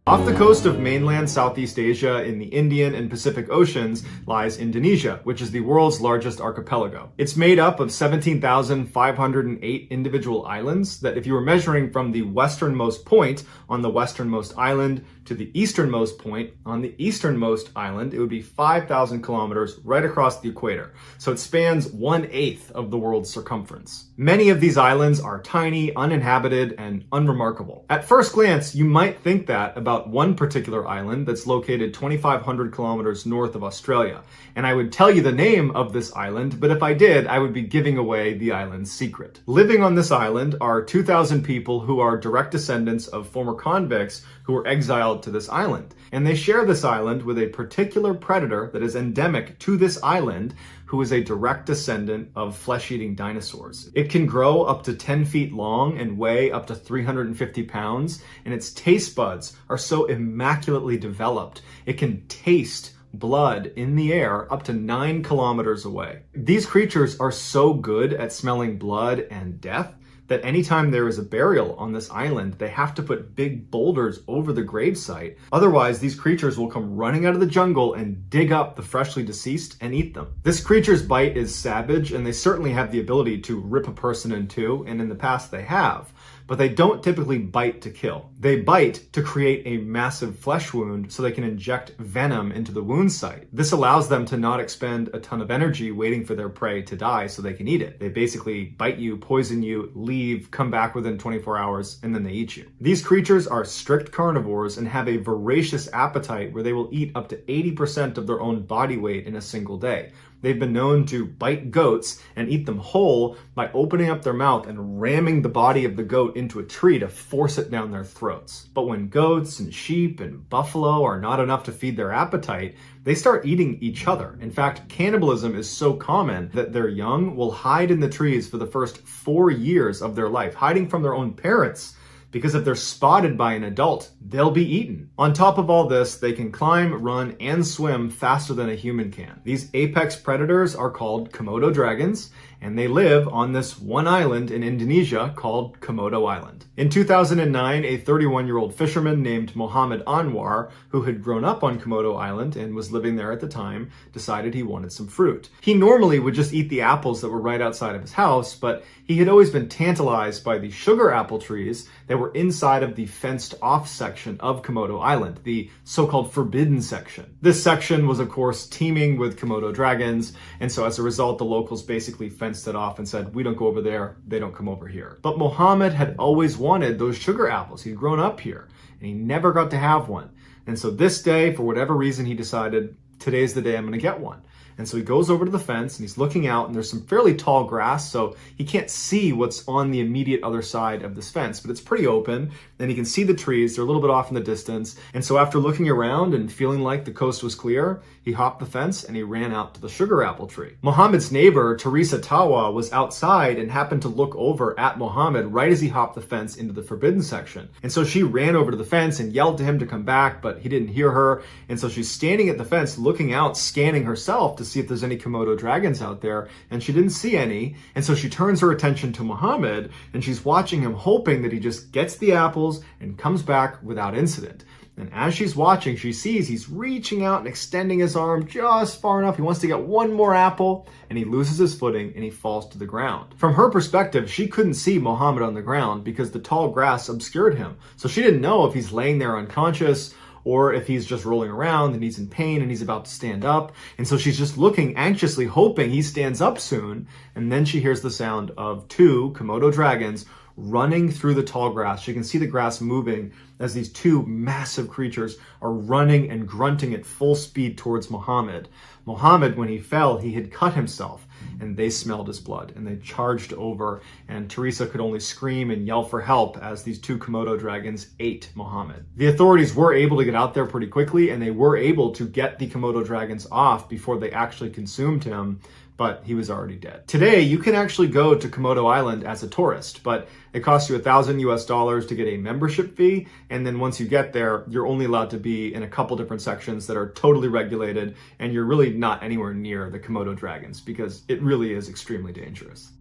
Off the coast of mainland Southeast Asia in the Indian and Pacific Oceans lies Indonesia, which is the world's largest archipelago. It's made up of 17,508 individual islands that, if you were measuring from the westernmost point on the westernmost island to the easternmost point on the easternmost island, it would be 5,000 kilometers right across the equator. So it spans 1/8 of the world's circumference. Many of these islands are tiny, uninhabited, and unremarkable. At first glance, you might think that about one particular island that's located 2,500 kilometers north of Australia. And I would tell you the name of this island, but if I did, I would be giving away the island's secret. Living on this island are 2,000 people who are direct descendants of former convicts who were exiled to this island. And they share this island with a particular predator that is endemic to this island, who is a direct descendant of flesh-eating dinosaurs. It can grow up to 10 feet long and weigh up to 350 pounds, and its taste buds are so immaculately developed, it can taste blood in the air up to 9 kilometers away. These creatures are so good at smelling blood and death that anytime there is a burial on this island, they have to put big boulders over the gravesite. Otherwise, these creatures will come running out of the jungle and dig up the freshly deceased and eat them. This creature's bite is savage, and they certainly have the ability to rip a person in two, and in the past they have. But they don't typically bite to kill. They bite to create a massive flesh wound so they can inject venom into the wound site. This allows them to not expend a ton of energy waiting for their prey to die so they can eat it. They basically bite you, poison you, leave, come back within 24 hours, and then they eat you. These creatures are strict carnivores and have a voracious appetite where they will eat up to 80% of their own body weight in a single day. They've been known to bite goats and eat them whole by opening up their mouth and ramming the body of the goat into a tree to force it down their throats. But when goats and sheep and buffalo are not enough to feed their appetite, they start eating each other. In fact, cannibalism is so common that their young will hide in the trees for the first 4 years of their life, hiding from their own parents, because if they're spotted by an adult, they'll be eaten. On top of all this, they can climb, run, and swim faster than a human can. These apex predators are called Komodo dragons, and they live on this one island in Indonesia called Komodo Island. In 2009, a 31-year-old fisherman named Mohammed Anwar, who had grown up on Komodo Island and was living there at the time, decided he wanted some fruit. He normally would just eat the apples that were right outside of his house, but he had always been tantalized by the sugar apple trees that were inside of the fenced-off section of Komodo Island, the so-called forbidden section. This section was, of course, teeming with Komodo dragons, and so as a result, the locals basically fenced it off and said, we don't go over there, they don't come over here. But Mohammed had always wanted those sugar apples. He'd grown up here, and he never got to have one. And so this day, for whatever reason, he decided, today's the day I'm gonna get one. And so he goes over to the fence and he's looking out, and there's some fairly tall grass, so he can't see what's on the immediate other side of this fence, but it's pretty open and he can see the trees. They're a little bit off in the distance. And so after looking around and feeling like the coast was clear, he hopped the fence and he ran out to the sugar apple tree. Mohammed's neighbor, Teresa Tawa, was outside and happened to look over at Mohammed right as he hopped the fence into the forbidden section. And so she ran over to the fence and yelled to him to come back, but he didn't hear her. And so she's standing at the fence looking out, scanning herself to to see if there's any Komodo dragons out there, and she didn't see any. And so she turns her attention to Muhammad, and she's watching him, hoping that he just gets the apples and comes back without incident. And as she's watching, she sees he's reaching out and extending his arm just far enough. He wants to get one more apple, and he loses his footing and he falls to the ground. From her perspective, she couldn't see Muhammad on the ground because the tall grass obscured him. So she didn't know if he's laying there unconscious or if he's just rolling around and he's in pain and he's about to stand up. And so she's just looking anxiously, hoping he stands up soon. And then she hears the sound of two Komodo dragons running through the tall grass. She can see the grass moving as these two massive creatures are running and grunting at full speed towards Muhammad. Muhammad, when he fell, he had cut himself, and they smelled his blood, and they charged over, and Teresa could only scream and yell for help as these two Komodo dragons ate Muhammad. The authorities were able to get out there pretty quickly, and they were able to get the Komodo dragons off before they actually consumed him, but he was already dead. Today, you can actually go to Komodo Island as a tourist, but it costs you $1,000 to get a membership fee, and then once you get there, you're only allowed to be in a couple different sections that are totally regulated, and you're really not anywhere near the Komodo dragons because it really is extremely dangerous.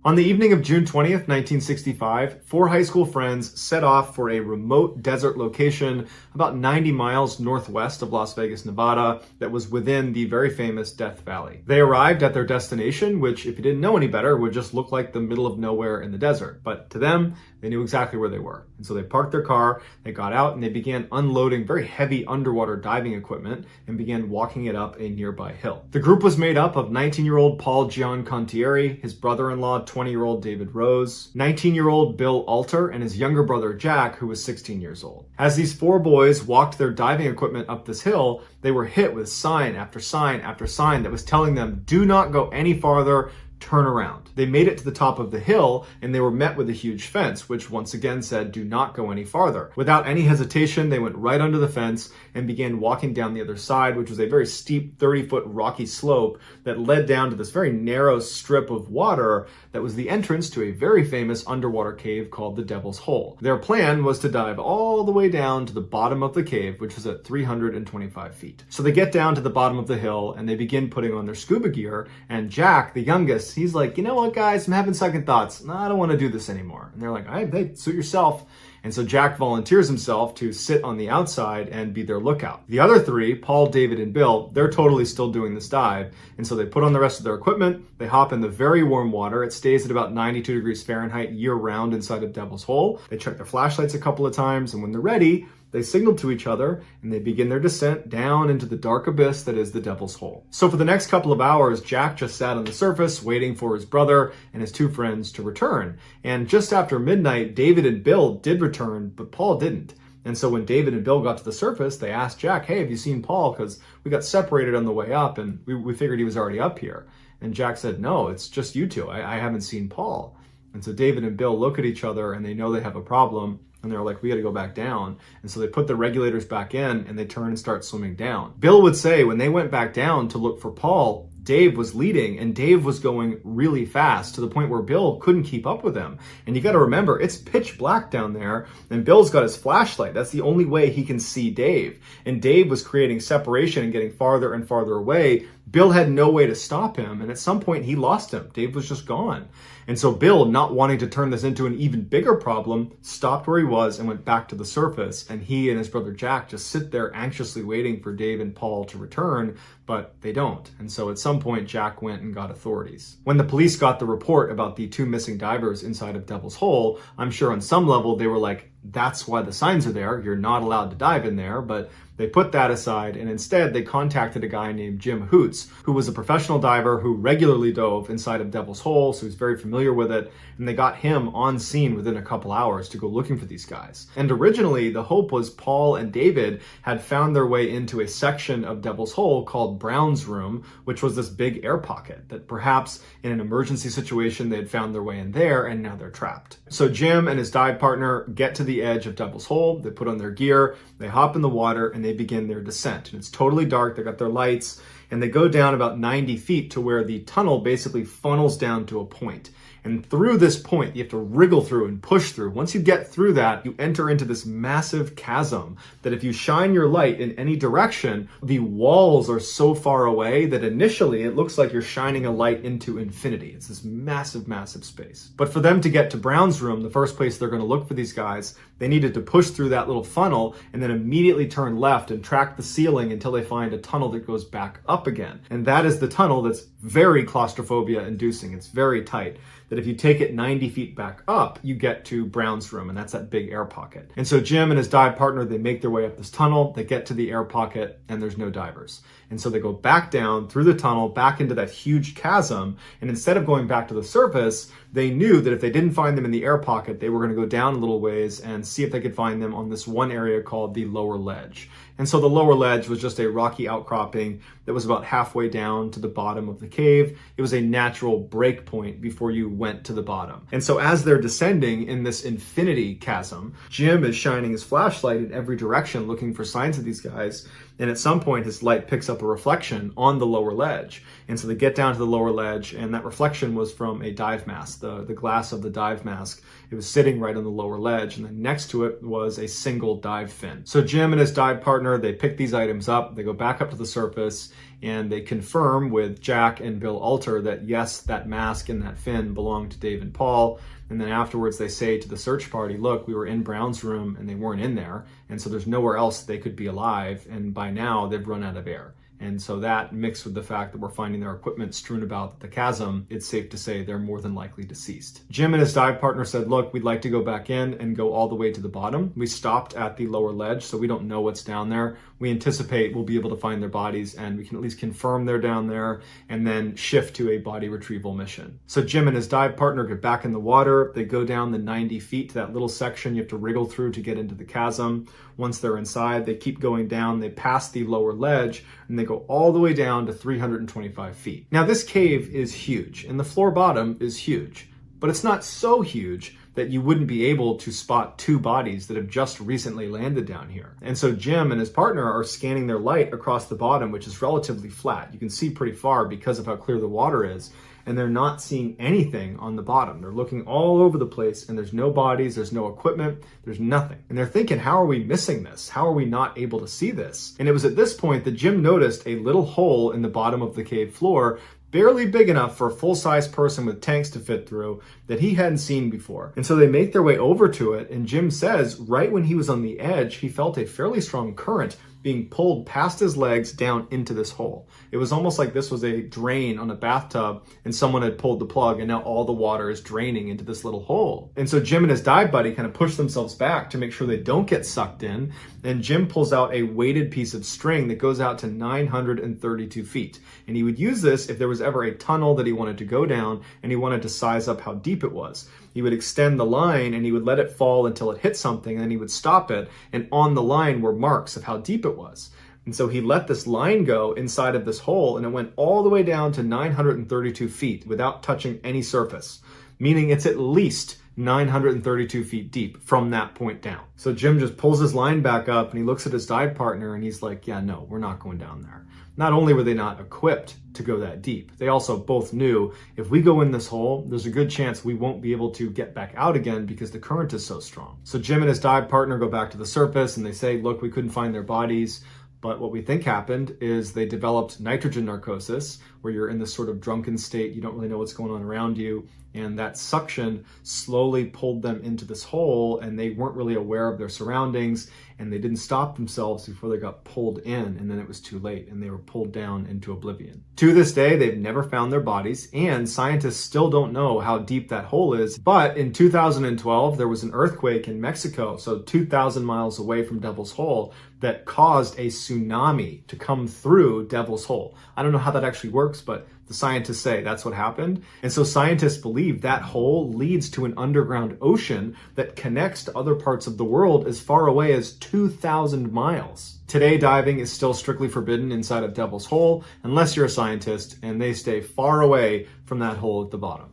On the evening of June 20th, 1965, four high school friends set off for a remote desert location about 90 miles northwest of Las Vegas, Nevada, that was within the very famous Death Valley. They arrived at their destination, which, if you didn't know any better, would just look like the middle of nowhere in the desert. But to them, they knew exactly where they were. And so they parked their car, they got out, and they began unloading very heavy underwater diving equipment and began walking it up a nearby hill. The group was made up of 19-year-old Paul Giancontieri, his brother-in-law, 20-year-old David Rose, 19-year-old Bill Alter, and his younger brother Jack, who was 16 years old. As these four boys walked their diving equipment up this hill, they were hit with sign after sign after sign that was telling them, do not go any farther, turn around. They made it to the top of the hill and they were met with a huge fence, which once again said, do not go any farther. Without any hesitation, they went right under the fence and began walking down the other side, which was a very steep 30-foot rocky slope that led down to this very narrow strip of water that was the entrance to a very famous underwater cave called the Devil's Hole. Their plan was to dive all the way down to the bottom of the cave, which was at 325 feet. So they get down to the bottom of the hill and they begin putting on their scuba gear, and Jack, the youngest, he's like, you know what, guys, I'm having second thoughts. No, I don't want to do this anymore. And they're like, hey, suit yourself. And so Jack volunteers himself to sit on the outside and be their lookout. The other three, Paul, David, and Bill, they're totally still doing this dive. And so they put on the rest of their equipment, they hop in the very warm water. It stays at about 92 degrees Fahrenheit year round inside of Devil's Hole. They check their flashlights a couple of times, and when they're ready, they signal to each other and they begin their descent down into the dark abyss that is the Devil's Hole. So for the next couple of hours, Jack just sat on the surface waiting for his brother and his two friends to return. And just after midnight, David and Bill did return, but Paul didn't. And so when David and Bill got to the surface, they asked Jack, hey, have you seen Paul? Because we got separated on the way up and we figured he was already up here. And Jack said, no, it's just you two. I haven't seen Paul. And so David and Bill look at each other and they know they have a problem. And they're like, we got to go back down. And so they put the regulators back in and they turn and start swimming down. Bill would say when they went back down to look for Paul, Dave was leading and Dave was going really fast to the point where Bill couldn't keep up with him. And you got to remember, it's pitch black down there and Bill's got his flashlight. That's the only way he can see Dave. And Dave was creating separation and getting farther and farther away. Bill had no way to stop him. And at some point he lost him. Dave was just gone. And so Bill, not wanting to turn this into an even bigger problem, stopped where he was and went back to the surface. And he and his brother Jack just sit there anxiously waiting for Dave and Paul to return, but they don't. And so at some point, Jack went and got authorities. When the police got the report about the two missing divers inside of Devil's Hole, I'm sure on some level they were like, that's why the signs are there. You're not allowed to dive in there. But they put that aside and instead they contacted a guy named Jim Hoots, who was a professional diver who regularly dove inside of Devil's Hole, so he's very familiar with it. And they got him on scene within a couple hours to go looking for these guys. And originally the hope was Paul and David had found their way into a section of Devil's Hole called Brown's Room, which was this big air pocket that perhaps in an emergency situation they had found their way in there and now they're trapped. So Jim and his dive partner get to the edge of Devil's Hole, they put on their gear, they hop in the water and they begin their descent. And it's totally dark, they got their lights, and they go down about 90 feet to where the tunnel basically funnels down to a point. And through this point, you have to wriggle through and push through. Once you get through that, you enter into this massive chasm that if you shine your light in any direction, the walls are so far away that initially it looks like you're shining a light into infinity. It's this massive, massive space. But for them to get to Brown's room, the first place they're going to look for these guys, they needed to push through that little funnel and then immediately turn left and track the ceiling until they find a tunnel that goes back up again. And that is the tunnel that's very claustrophobia inducing. It's very tight. That if you take it 90 feet back up, you get to Brown's room, and that's that big air pocket. And so Jim and his dive partner, they make their way up this tunnel, they get to the air pocket, and there's no divers. And so they go back down through the tunnel, back into that huge chasm, and instead of going back to the surface, they knew that if they didn't find them in the air pocket, they were going to go down a little ways and see if they could find them on this one area called the lower ledge. And so the lower ledge was just a rocky outcropping that was about halfway down to the bottom of the cave. It was a natural break point before you went to the bottom. And so as they're descending in this infinity chasm, Jim is shining his flashlight in every direction looking for signs of these guys. And at some point, his light picks up a reflection on the lower ledge. And so they get down to the lower ledge, and that reflection was from a dive mask, the glass of the dive mask. It was sitting right on the lower ledge, and then next to it was a single dive fin. So Jim and his dive partner, they pick these items up, they go back up to the surface, and they confirm with Jack and Bill Alter that yes, that mask and that fin belonged to Dave and Paul. And then afterwards they say to the search party, look, we were in Brown's room and they weren't in there. And so there's nowhere else they could be alive. And by now they've run out of air. And so that mixed with the fact that we're finding their equipment strewn about the chasm, it's safe to say they're more than likely deceased. Jim and his dive partner said, look, we'd like to go back in and go all the way to the bottom. We stopped at the lower ledge, so we don't know what's down there. We anticipate we'll be able to find their bodies and we can at least confirm they're down there and then shift to a body retrieval mission. So Jim and his dive partner get back in the water. They go down the 90 feet to that little section you have to wriggle through to get into the chasm. Once they're inside, they keep going down. They pass the lower ledge and they go all the way down to 325 feet. Now this cave is huge and the floor bottom is huge, but it's not so huge that you wouldn't be able to spot two bodies that have just recently landed down here. And so Jim and his partner are scanning their light across the bottom, which is relatively flat. You can see pretty far because of how clear the water is, and they're not seeing anything on the bottom. They're looking all over the place and there's no bodies, there's no equipment, there's nothing. And they're thinking, how are we missing this? How are we not able to see this? And it was at this point that Jim noticed a little hole in the bottom of the cave floor, barely big enough for a full-size person with tanks to fit through, that he hadn't seen before. And so they make their way over to it, and Jim says right when he was on the edge, he felt a fairly strong current being pulled past his legs down into this hole. It was almost like this was a drain on a bathtub and someone had pulled the plug and now all the water is draining into this little hole. And so Jim and his dive buddy kind of push themselves back to make sure they don't get sucked in. And Jim pulls out a weighted piece of string that goes out to 932 feet. And he would use this if there was ever a tunnel that he wanted to go down and he wanted to size up how deep it was. He would extend the line and he would let it fall until it hit something and then he would stop it. And on the line were marks of how deep it was. And so he let this line go inside of this hole and it went all the way down to 932 feet without touching any surface, meaning it's at least 932 feet deep from that point down. So Jim just pulls his line back up and he looks at his dive partner and he's like, yeah, no, we're not going down there. Not only were they not equipped to go that deep, they also both knew if we go in this hole, there's a good chance we won't be able to get back out again because the current is so strong. So Jim and his dive partner go back to the surface and they say, look, we couldn't find their bodies. But what we think happened is they developed nitrogen narcosis, where you're in this sort of drunken state, you don't really know what's going on around you, and that suction slowly pulled them into this hole, and they weren't really aware of their surroundings, and they didn't stop themselves before they got pulled in, and then it was too late, and they were pulled down into oblivion. To this day, they've never found their bodies, and scientists still don't know how deep that hole is, but in 2012, there was an earthquake in Mexico, so 2,000 miles away from Devil's Hole, that caused a tsunami to come through Devil's Hole. I don't know how that actually works, but the scientists say that's what happened. And so scientists believe that hole leads to an underground ocean that connects to other parts of the world as far away as 2,000 miles. Today, diving is still strictly forbidden inside of Devil's Hole, unless you're a scientist, and they stay far away from that hole at the bottom.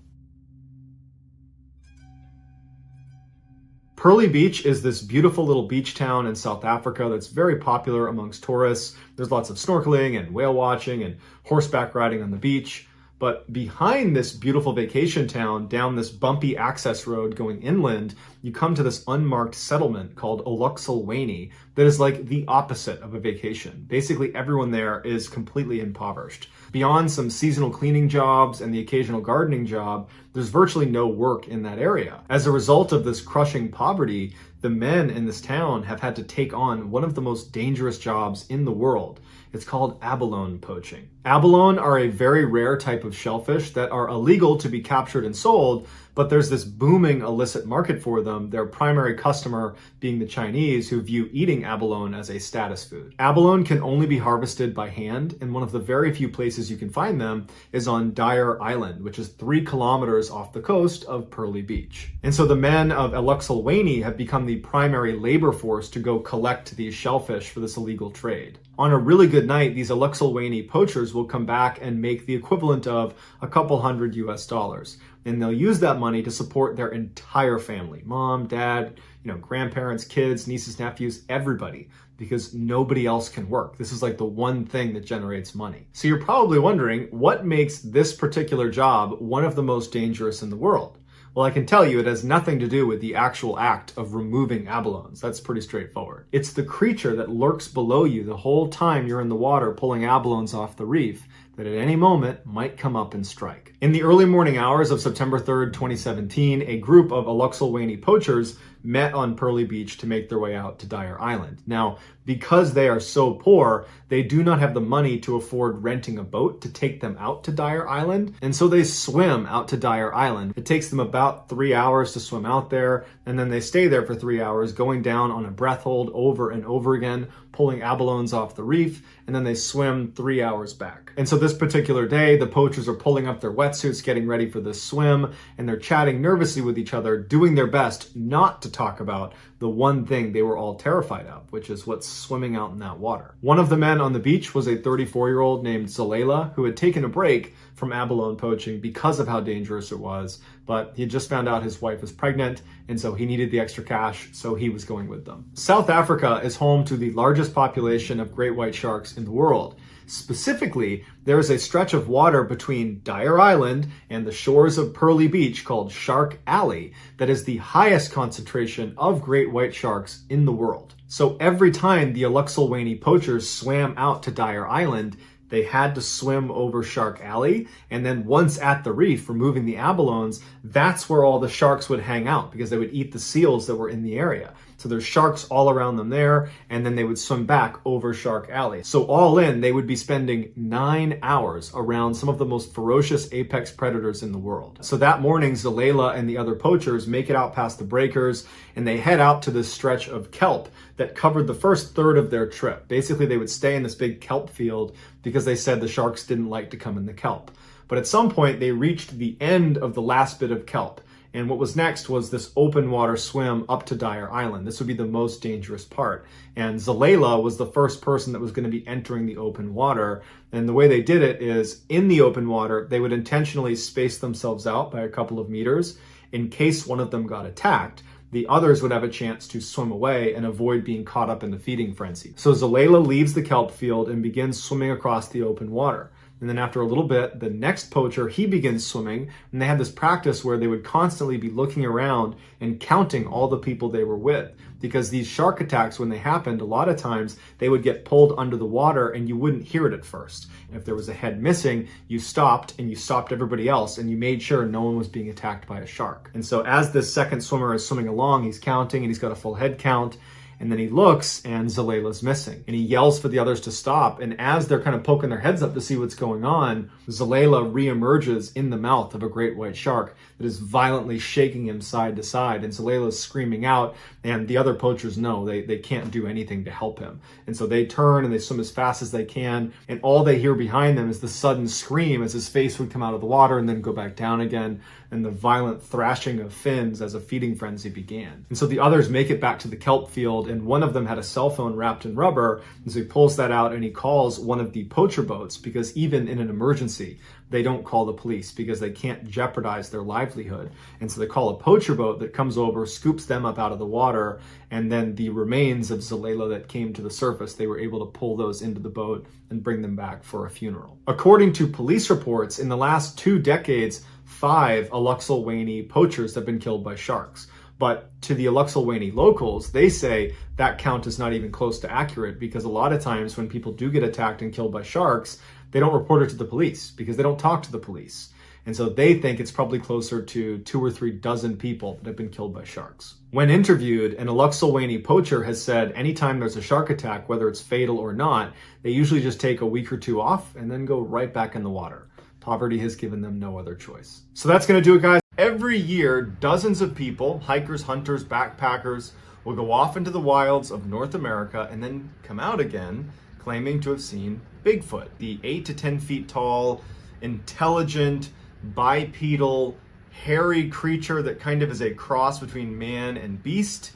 Pearly Beach is this beautiful little beach town in South Africa that's very popular amongst tourists. There's lots of snorkeling and whale watching and horseback riding on the beach. But behind this beautiful vacation town, down this bumpy access road going inland, you come to this unmarked settlement called Uluxulwany that is like the opposite of a vacation. Basically, everyone there is completely impoverished. Beyond some seasonal cleaning jobs and the occasional gardening job, there's virtually no work in that area. As a result of this crushing poverty, the men in this town have had to take on one of the most dangerous jobs in the world. It's called abalone poaching. Abalone are a very rare type of shellfish that are illegal to be captured and sold, but there's this booming illicit market for them, their primary customer being the Chinese, who view eating abalone as a status food. Abalone can only be harvested by hand, and one of the very few places you can find them is on Dyer Island, which is 3 kilometers off the coast of Pearly Beach. And so the men of Uluxulwany have become the primary labor force to go collect these shellfish for this illegal trade. On a really good night, these Uluxulwany poachers will come back and make the equivalent of a couple $100 US. And they'll use that money to support their entire family, mom, dad, grandparents, kids, nieces, nephews, everybody, because nobody else can work. This is like the one thing that generates money. So you're probably wondering, what makes this particular job one of the most dangerous in the world? Well, I can tell you it has nothing to do with the actual act of removing abalones. That's pretty straightforward. It's the creature that lurks below you the whole time you're in the water pulling abalones off the reef that at any moment might come up and strike. In the early morning hours of September 3rd, 2017, a group of Uluxulwany poachers met on Pearly Beach to make their way out to Dyer Island. Now, because they are so poor, they do not have the money to afford renting a boat to take them out to Dyer Island, and so they swim out to Dyer Island. It takes them about 3 hours to swim out there, and then they stay there for 3 hours, going down on a breath hold over and over again, pulling abalones off the reef, and then they swim 3 hours back. And so this particular day, the poachers are pulling up their wetsuits, getting ready for this swim, and they're chatting nervously with each other, doing their best not to talk about the one thing they were all terrified of, which is what's swimming out in that water. One of the men on the beach was a 34-year-old named Zalela, who had taken a break from abalone poaching because of how dangerous it was, but he had just found out his wife was pregnant, and so he needed the extra cash, so he was going with them. South Africa is home to the largest population of great white sharks in the world. Specifically, there is a stretch of water between Dyer Island and the shores of Pearly Beach called Shark Alley that is the highest concentration of great white sharks in the world. So every time the Uluxulwany poachers swam out to Dyer Island, they had to swim over Shark Alley, and then once at the reef, removing the abalones, that's where all the sharks would hang out because they would eat the seals that were in the area. So there's sharks all around them there, and then they would swim back over Shark Alley. So all in, they would be spending 9 hours around some of the most ferocious apex predators in the world. So that morning, Zalela and the other poachers make it out past the breakers, and they head out to this stretch of kelp that covered the first third of their trip. Basically, they would stay in this big kelp field because they said the sharks didn't like to come in the kelp. But at some point, they reached the end of the last bit of kelp. And what was next was this open water swim up to Dyer Island. This would be the most dangerous part. And Zalela was the first person that was going to be entering the open water. And the way they did it is in the open water, they would intentionally space themselves out by a couple of meters in case one of them got attacked. The others would have a chance to swim away and avoid being caught up in the feeding frenzy. So Zalela leaves the kelp field and begins swimming across the open water. And then after a little bit, the next poacher, he begins swimming, and they had this practice where they would constantly be looking around and counting all the people they were with. Because these shark attacks, when they happened, a lot of times they would get pulled under the water and you wouldn't hear it at first. And if there was a head missing, you stopped and you stopped everybody else and you made sure no one was being attacked by a shark. And so as this second swimmer is swimming along, he's counting and he's got a full head count. And then he looks and Zalela's missing. And he yells for the others to stop. And as they're kind of poking their heads up to see what's going on, Zalela reemerges in the mouth of a great white shark that is violently shaking him side to side. And Zalela's screaming out, and the other poachers know they can't do anything to help him. And so they turn and they swim as fast as they can. And all they hear behind them is the sudden scream as his face would come out of the water and then go back down again. and the violent thrashing of fins as a feeding frenzy began. And so the others make it back to the kelp field, and one of them had a cell phone wrapped in rubber, and so he pulls that out and he calls one of the poacher boats, because even in an emergency, they don't call the police because they can't jeopardize their livelihood. And so they call a poacher boat that comes over, scoops them up out of the water, and then the remains of Zalela that came to the surface, they were able to pull those into the boat and bring them back for a funeral. According to police reports, in the last 2 decades, 5 Alluxilwaney poachers have been killed by sharks. But to the Alluxilwaney locals, they say that count is not even close to accurate, because a lot of times when people do get attacked and killed by sharks, they don't report it to the police because they don't talk to the police. And so they think it's probably closer to 2 or 3 dozen people that have been killed by sharks. When interviewed, an Alluxilwaney poacher has said anytime there's a shark attack, whether it's fatal or not, they usually just take a week or 2 off and then go right back in the water. Poverty has given them no other choice. So that's going to do it, guys. Every year, dozens of people, hikers, hunters, backpackers, will go off into the wilds of North America and then come out again claiming to have seen Bigfoot, the 8 to 10 feet tall, intelligent, bipedal, hairy creature that kind of is a cross between man and beast.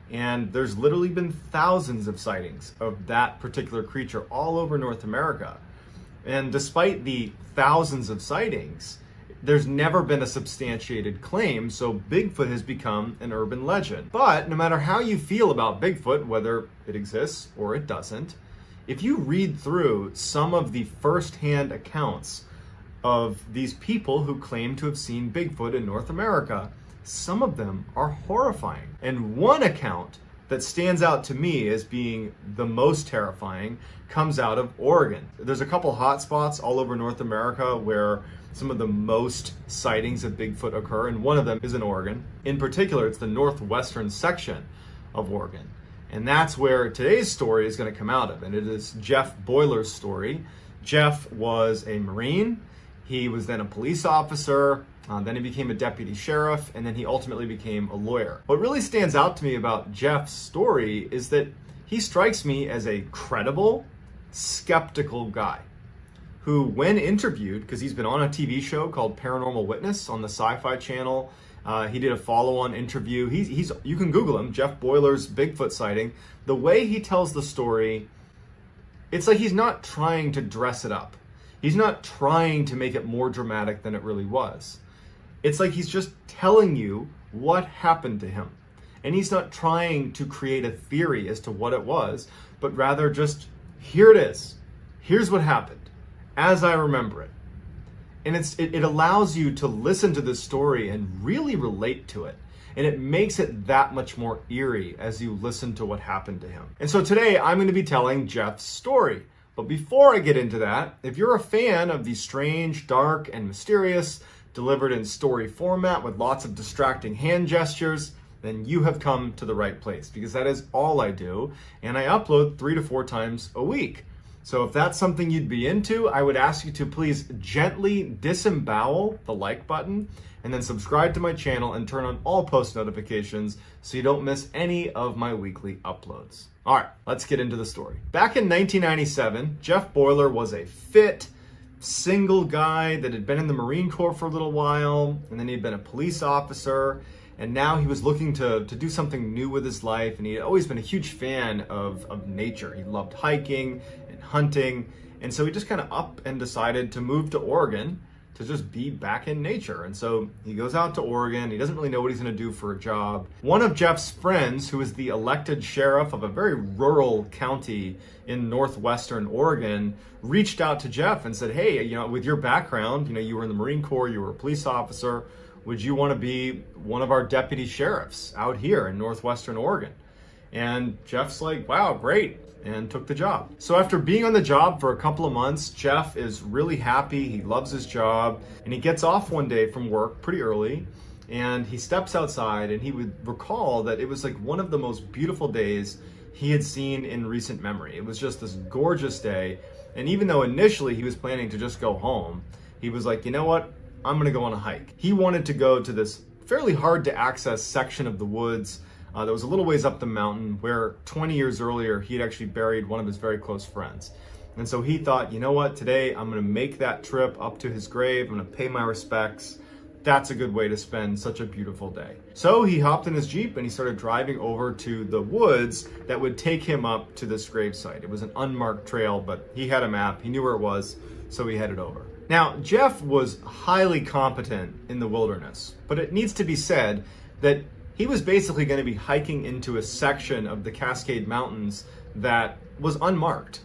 And there's literally been thousands of sightings of that particular creature all over North America. And despite the thousands of sightings, there's never been a substantiated claim, so Bigfoot has become an urban legend. But no matter how you feel about Bigfoot, whether it exists or it doesn't, if you read through some of the first-hand accounts of these people who claim to have seen Bigfoot in North America, some of them are horrifying. And one account that stands out to me as being the most terrifying comes out of Oregon. There's a couple hot spots all over North America where some of the most sightings of Bigfoot occur, and one of them is in Oregon. In particular, it's the northwestern section of Oregon. And that's where today's story is going to come out of, and it is Jeff Boiler's story. Jeff was a Marine. He was then a police officer, then he became a deputy sheriff, and then he ultimately became a lawyer. What really stands out to me about Jeff's story is that he strikes me as a credible, skeptical guy who, when interviewed, because he's been on a TV show called Paranormal Witness on the Sci-Fi Channel, he did a follow-on interview. You can Google him, Jeff Boiler's Bigfoot sighting. The way he tells the story, it's like he's not trying to dress it up. He's not trying to make it more dramatic than it really was. It's like he's just telling you what happened to him. And he's not trying to create a theory as to what it was, but rather just, here it is. Here's what happened, as I remember it. And it allows you to listen to this story and really relate to it. And it makes it that much more eerie as you listen to what happened to him. And so today I'm going to be telling Jeff's story. But before I get into that, if you're a fan of the strange, dark, and mysterious, delivered in story format with lots of distracting hand gestures, then you have come to the right place, because that is all I do. And I upload 3 to 4 times a week. So if that's something you'd be into, I would ask you to please gently disembowel the like button and then subscribe to my channel and turn on all post notifications so you don't miss any of my weekly uploads. All right, let's get into the story. Back in 1997, Jeff Boiler was a fit, single guy that had been in the Marine Corps for a little while, and then he'd been a police officer, and now he was looking to do something new with his life, and he had always been a huge fan of nature. He loved hiking and hunting, and so he just kind of up and decided to move to Oregon to just be back in nature. And so he goes out to Oregon. He doesn't really know what he's going to do for a job. One of Jeff's friends, who is the elected sheriff of a very rural county in northwestern Oregon, reached out to Jeff and said, hey, with your background, you were in the Marine Corps, you were a police officer, would you want to be one of our deputy sheriffs out here in northwestern Oregon? And Jeff's like, wow, great, and took the job. So after being on the job for a couple of months, Jeff is really happy. He loves his job, and he gets off one day from work pretty early, and he steps outside, and he would recall that it was like one of the most beautiful days he had seen in recent memory. It was just this gorgeous day, and even though initially he was planning to just go home, he was like, you know what? I'm gonna go on a hike. He wanted to go to this fairly hard to access section of the woods that was a little ways up the mountain where 20 years earlier he had actually buried one of his very close friends. And so he thought, you know what, today I'm gonna make that trip up to his grave, I'm gonna pay my respects, That's a good way to spend such a beautiful day. So he hopped in his Jeep and he started driving over to the woods that would take him up to this gravesite. It was an unmarked trail, but he had a map, he knew where it was, so he headed over. Now, Jeff was highly competent in the wilderness, but it needs to be said that he was basically going to be hiking into a section of the Cascade Mountains that was unmarked.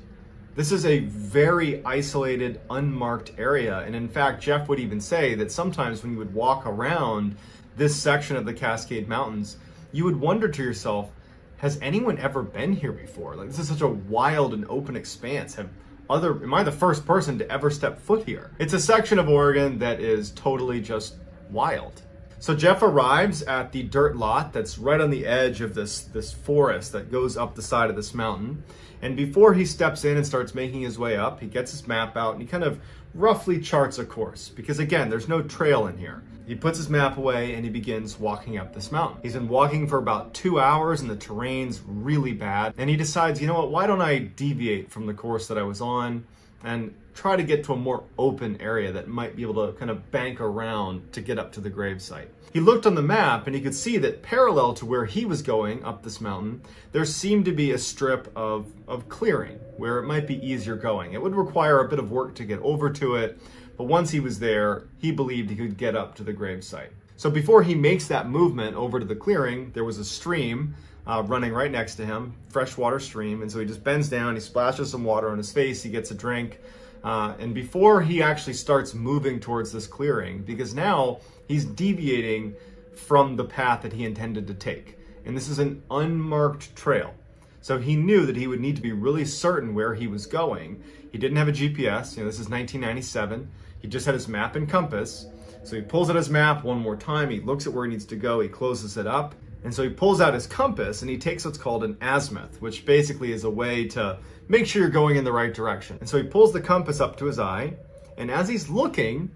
This is a very isolated, unmarked area. And in fact, Jeff would even say that sometimes when you would walk around this section of the Cascade Mountains, you would wonder to yourself, has anyone ever been here before? Like, this is such a wild and open expanse. Am I the first person to ever step foot here? It's a section of Oregon that is totally just wild. So Jeff arrives at the dirt lot that's right on the edge of this forest that goes up the side of this mountain. And before he steps in and starts making his way up, he gets his map out and he kind of roughly charts a course. Because again, there's no trail in here. He puts his map away and he begins walking up this mountain. He's been walking for about 2 hours and the terrain's really bad. And he decides, you know what, why don't I deviate from the course that I was on and try to get to a more open area that might be able to kind of bank around to get up to the gravesite. He looked on the map and he could see that parallel to where he was going up this mountain, there seemed to be a strip of clearing where it might be easier going. It would require a bit of work to get over to it, but once he was there, he believed he could get up to the gravesite. So before he makes that movement over to the clearing, there was a stream running right next to him, freshwater stream, and so he just bends down, he splashes some water on his face, he gets a drink, and before he actually starts moving towards this clearing, because now he's deviating from the path that he intended to take. And this is an unmarked trail. So he knew that he would need to be really certain where he was going. He didn't have a GPS, this is 1997. He just had his map and compass. So he pulls out his map one more time, he looks at where he needs to go, he closes it up. And so he pulls out his compass and he takes what's called an azimuth, which basically is a way to make sure you're going in the right direction. And so he pulls the compass up to his eye, and as he's looking,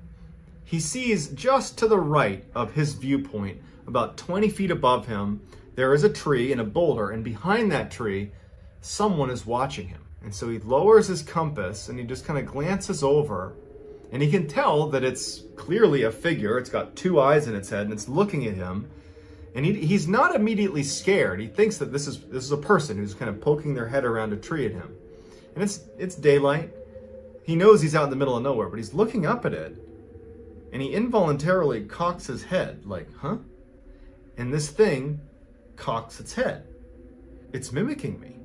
he sees just to the right of his viewpoint, about 20 feet above him, there is a tree and a boulder, and behind that tree, someone is watching him. And so he lowers his compass and he just kind of glances over, and he can tell that it's clearly a figure. It's got 2 eyes in its head and it's looking at him. And he's not immediately scared. He thinks that this is a person who's kind of poking their head around a tree at him. And it's daylight. He knows he's out in the middle of nowhere, but he's looking up at it. And he involuntarily cocks his head, like, huh? And this thing cocks its head. It's mimicking me.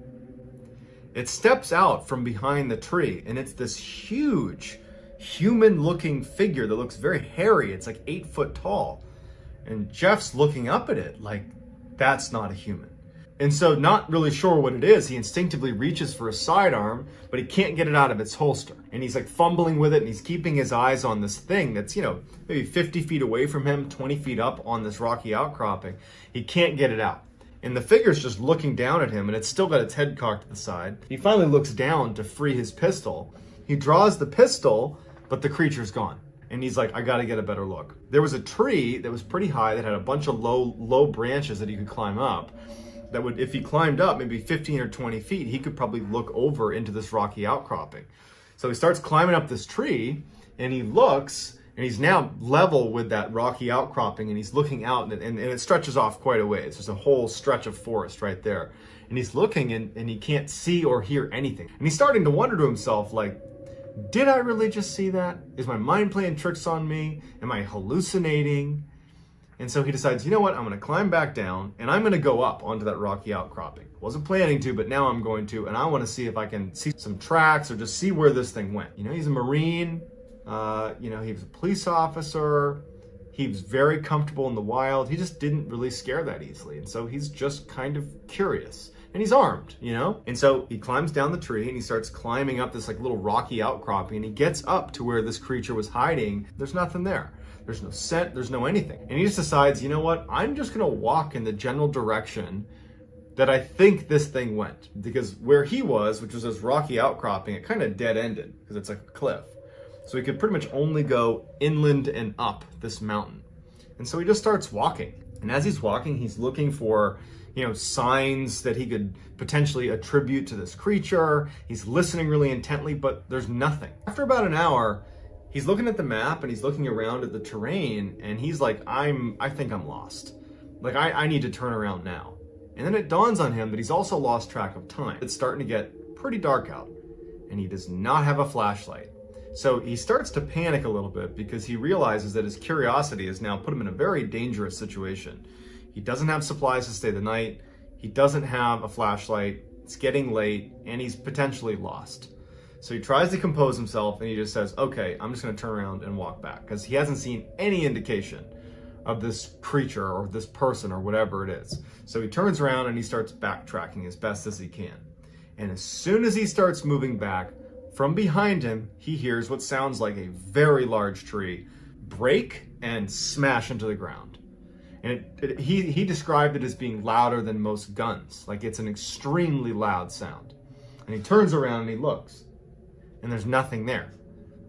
It steps out from behind the tree, and it's this huge, human-looking figure that looks very hairy. It's like 8 foot tall. And Jeff's looking up at it like, that's not a human. And so, not really sure what it is, he instinctively reaches for a sidearm, but he can't get it out of its holster. And he's like fumbling with it, and he's keeping his eyes on this thing that's, maybe 50 feet away from him, 20 feet up on this rocky outcropping. He can't get it out. And the figure's just looking down at him, and it's still got its head cocked to the side. He finally looks down to free his pistol. He draws the pistol, but the creature's gone. And he's like, I gotta get a better look. There was a tree that was pretty high that had a bunch of low branches that he could climb up. That would, if he climbed up maybe 15 or 20 feet, he could probably look over into this rocky outcropping. So he starts climbing up this tree, and he looks, and he's now level with that rocky outcropping, and he's looking out, and it stretches off quite a ways. There's a whole stretch of forest right there. And he's looking, and he can't see or hear anything. And he's starting to wonder to himself, like, did I really just see that? Is my mind playing tricks on me? Am I hallucinating? And so he decides, you know what? I'm going to climb back down and I'm going to go up onto that rocky outcropping. Wasn't planning to, but now I'm going to, and I want to see if I can see some tracks or just see where this thing went. He's a Marine. He was a police officer. He was very comfortable in the wild. He just didn't really scare that easily. And so he's just kind of curious. And he's armed, And so he climbs down the tree and he starts climbing up this like little rocky outcropping, and he gets up to where this creature was hiding. There's nothing there. There's no scent, there's no anything. And he just decides, you know what? I'm just gonna walk in the general direction that I think this thing went. Because where he was, which was this rocky outcropping, it kind of dead-ended because it's like a cliff. So he could pretty much only go inland and up this mountain. And so he just starts walking. And as he's walking, he's looking for signs that he could potentially attribute to this creature. He's listening really intently, but there's nothing. After about an hour, He's looking at the map and he's looking around at the terrain and he's like, I think I'm lost. Like, I need to turn around now. And then it dawns on him that he's also lost track of time. It's starting to get pretty dark out and he does not have a flashlight. So he starts to panic a little bit because he realizes that his curiosity has now put him in a very dangerous situation. He doesn't have supplies to stay the night. He doesn't have a flashlight. It's getting late and he's potentially lost. So he tries to compose himself and he just says, okay, I'm just going to turn around and walk back, because he hasn't seen any indication of this creature or this person or whatever it is. So he turns around and he starts backtracking as best as he can. And as soon as he starts moving back, from behind him, he hears what sounds like a very large tree break and smash into the ground. And he described it as being louder than most guns. Like, it's an extremely loud sound. And he turns around and he looks. And there's nothing there.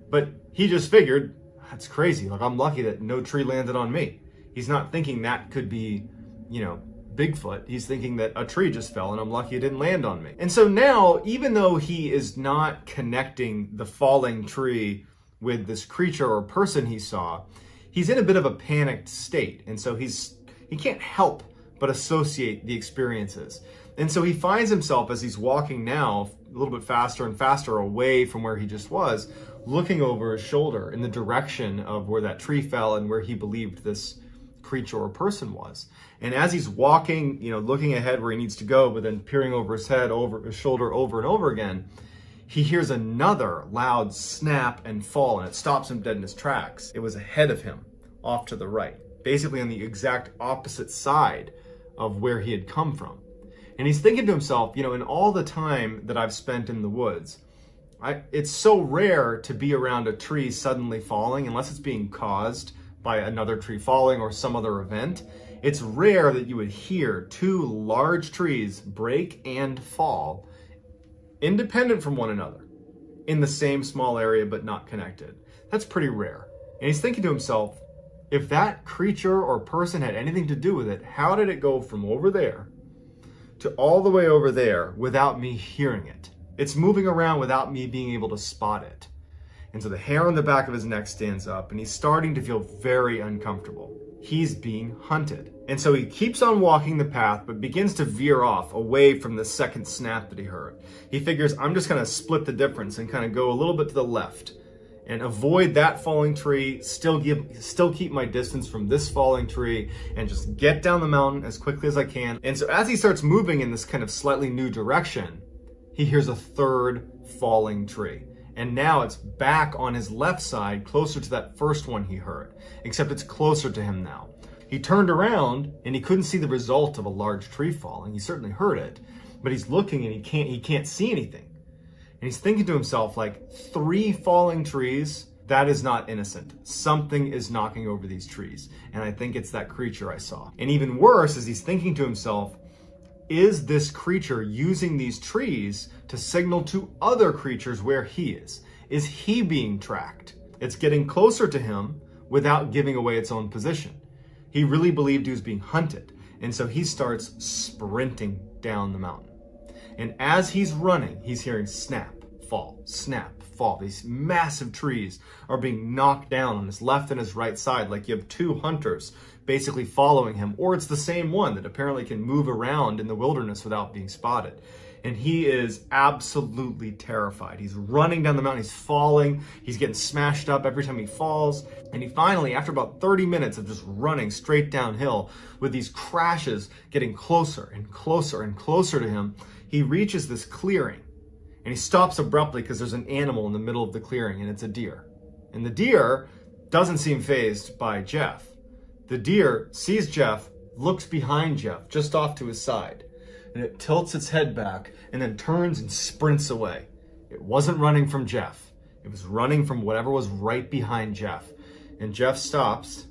But he just figured, that's crazy. Like, I'm lucky that no tree landed on me. He's not thinking that could be, Bigfoot. He's thinking that a tree just fell and I'm lucky it didn't land on me. And so now, even though he is not connecting the falling tree with this creature or person he saw, he's in a bit of a panicked state. And so he can't help but associate the experiences. And so he finds himself, as he's walking now a little bit faster and faster away from where he just was, looking over his shoulder in the direction of where that tree fell and where he believed this creature or person was. And as he's walking, looking ahead where he needs to go, but then peering over his head, over his shoulder, over and over again, he hears another loud snap and fall, and it stops him dead in his tracks. It was ahead of him, off to the right, basically on the exact opposite side of where he had come from. And he's thinking to himself, in all the time that I've spent in the woods, it's so rare to be around a tree suddenly falling, unless it's being caused by another tree falling or some other event. It's rare that you would hear two large trees break and fall independent from one another in the same small area but not connected. That's pretty rare. And he's thinking to himself, if that creature or person had anything to do with it, how did it go from over there to all the way over there without me hearing it? It's moving around without me being able to spot it. And so the hair on the back of his neck stands up and he's starting to feel very uncomfortable. He's being hunted. And so he keeps on walking the path, but begins to veer off away from the second snap that he heard. He figures, I'm just going to split the difference and kind of go a little bit to the left and avoid that falling tree, still keep my distance from this falling tree, and just get down the mountain as quickly as I can. And so as he starts moving in this kind of slightly new direction, he hears a third falling tree. And now it's back on his left side, closer to that first one he heard, except it's closer to him now. He turned around and he couldn't see the result of a large tree falling. He certainly heard it, but he's looking and he can't see anything. And he's thinking to himself, like, 3 falling trees, that is not innocent. Something is knocking over these trees. And I think it's that creature I saw. And even worse, as he's thinking to himself, is this creature using these trees to signal to other creatures where he is? Is he being tracked? It's getting closer to him without giving away its own position. He really believed he was being hunted. And so he starts sprinting down the mountain. And as he's running, he's hearing snap, fall, snap, fall. These massive trees are being knocked down on his left and his right side, like you have 2 hunters basically following him, or it's the same one that apparently can move around in the wilderness without being spotted. And he is absolutely terrified. He's running down the mountain, he's falling, he's getting smashed up every time he falls. And he finally, after about 30 minutes of just running straight downhill with these crashes getting closer and closer and closer to him, he reaches this clearing. And he stops abruptly because there's an animal in the middle of the clearing, and it's a deer. And the deer doesn't seem fazed by Jeff. The deer sees Jeff, looks behind Jeff, just off to his side, and it tilts its head back and then turns and sprints away. It wasn't running from Jeff. It was running from whatever was right behind Jeff. And Jeff stops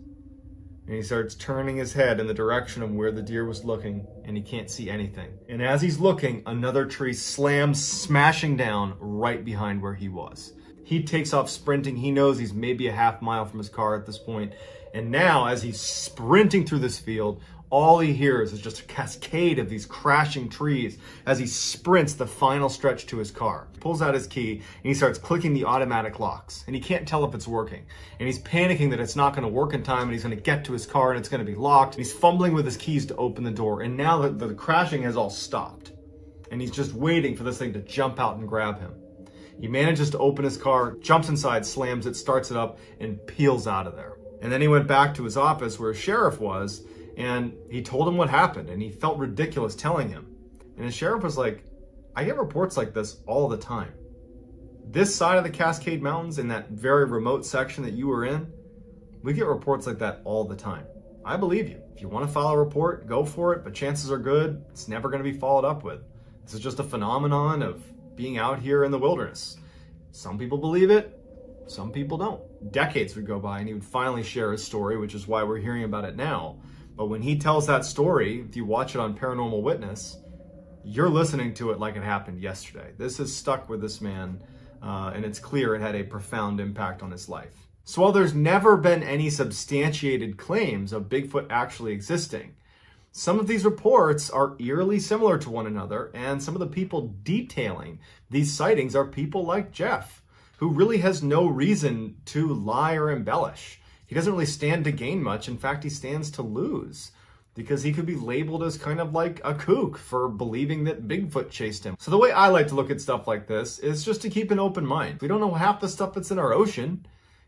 and he starts turning his head in the direction of where the deer was looking, and he can't see anything. And as he's looking, another tree slams, smashing down right behind where he was. He takes off sprinting. He knows he's maybe a half mile from his car at this point. And now, as he's sprinting through this field, All he hears is just a cascade of these crashing trees as he sprints the final stretch to his car. He pulls out his key and he starts clicking the automatic locks, and he can't tell if it's working. And he's panicking that it's not going to work in time and he's going to get to his car and it's going to be locked. And he's fumbling with his keys to open the door, and now the crashing has all stopped. And he's just waiting for this thing to jump out and grab him. He manages to open his car, jumps inside, slams it, starts it up, and peels out of there. And then he went back to his office where a sheriff was, and he told him what happened, and he felt ridiculous telling him. And the sheriff was like, I get reports like this all the time. This side of the Cascade Mountains, in that very remote section that you were in, we get reports like that all the time. I believe you. If you want to file a report, go for it, but chances are good it's never going to be followed up with. This is just a phenomenon of being out here in the wilderness. Some people believe it, some people don't. Decades would go by and he would finally share his story, which is why we're hearing about it now. But when he tells that story, if you watch it on Paranormal Witness, you're listening to it like it happened yesterday. This has stuck with this man, and it's clear it had a profound impact on his life. So while there's never been any substantiated claims of Bigfoot actually existing, some of these reports are eerily similar to one another, and some of the people detailing these sightings are people like Jeff, who really has no reason to lie or embellish. He doesn't really stand to gain much. In fact, he stands to lose, because he could be labeled as kind of like a kook for believing that Bigfoot chased him. So the way I like to look at stuff like this is just to keep an open mind. We don't know half the stuff that's in our ocean.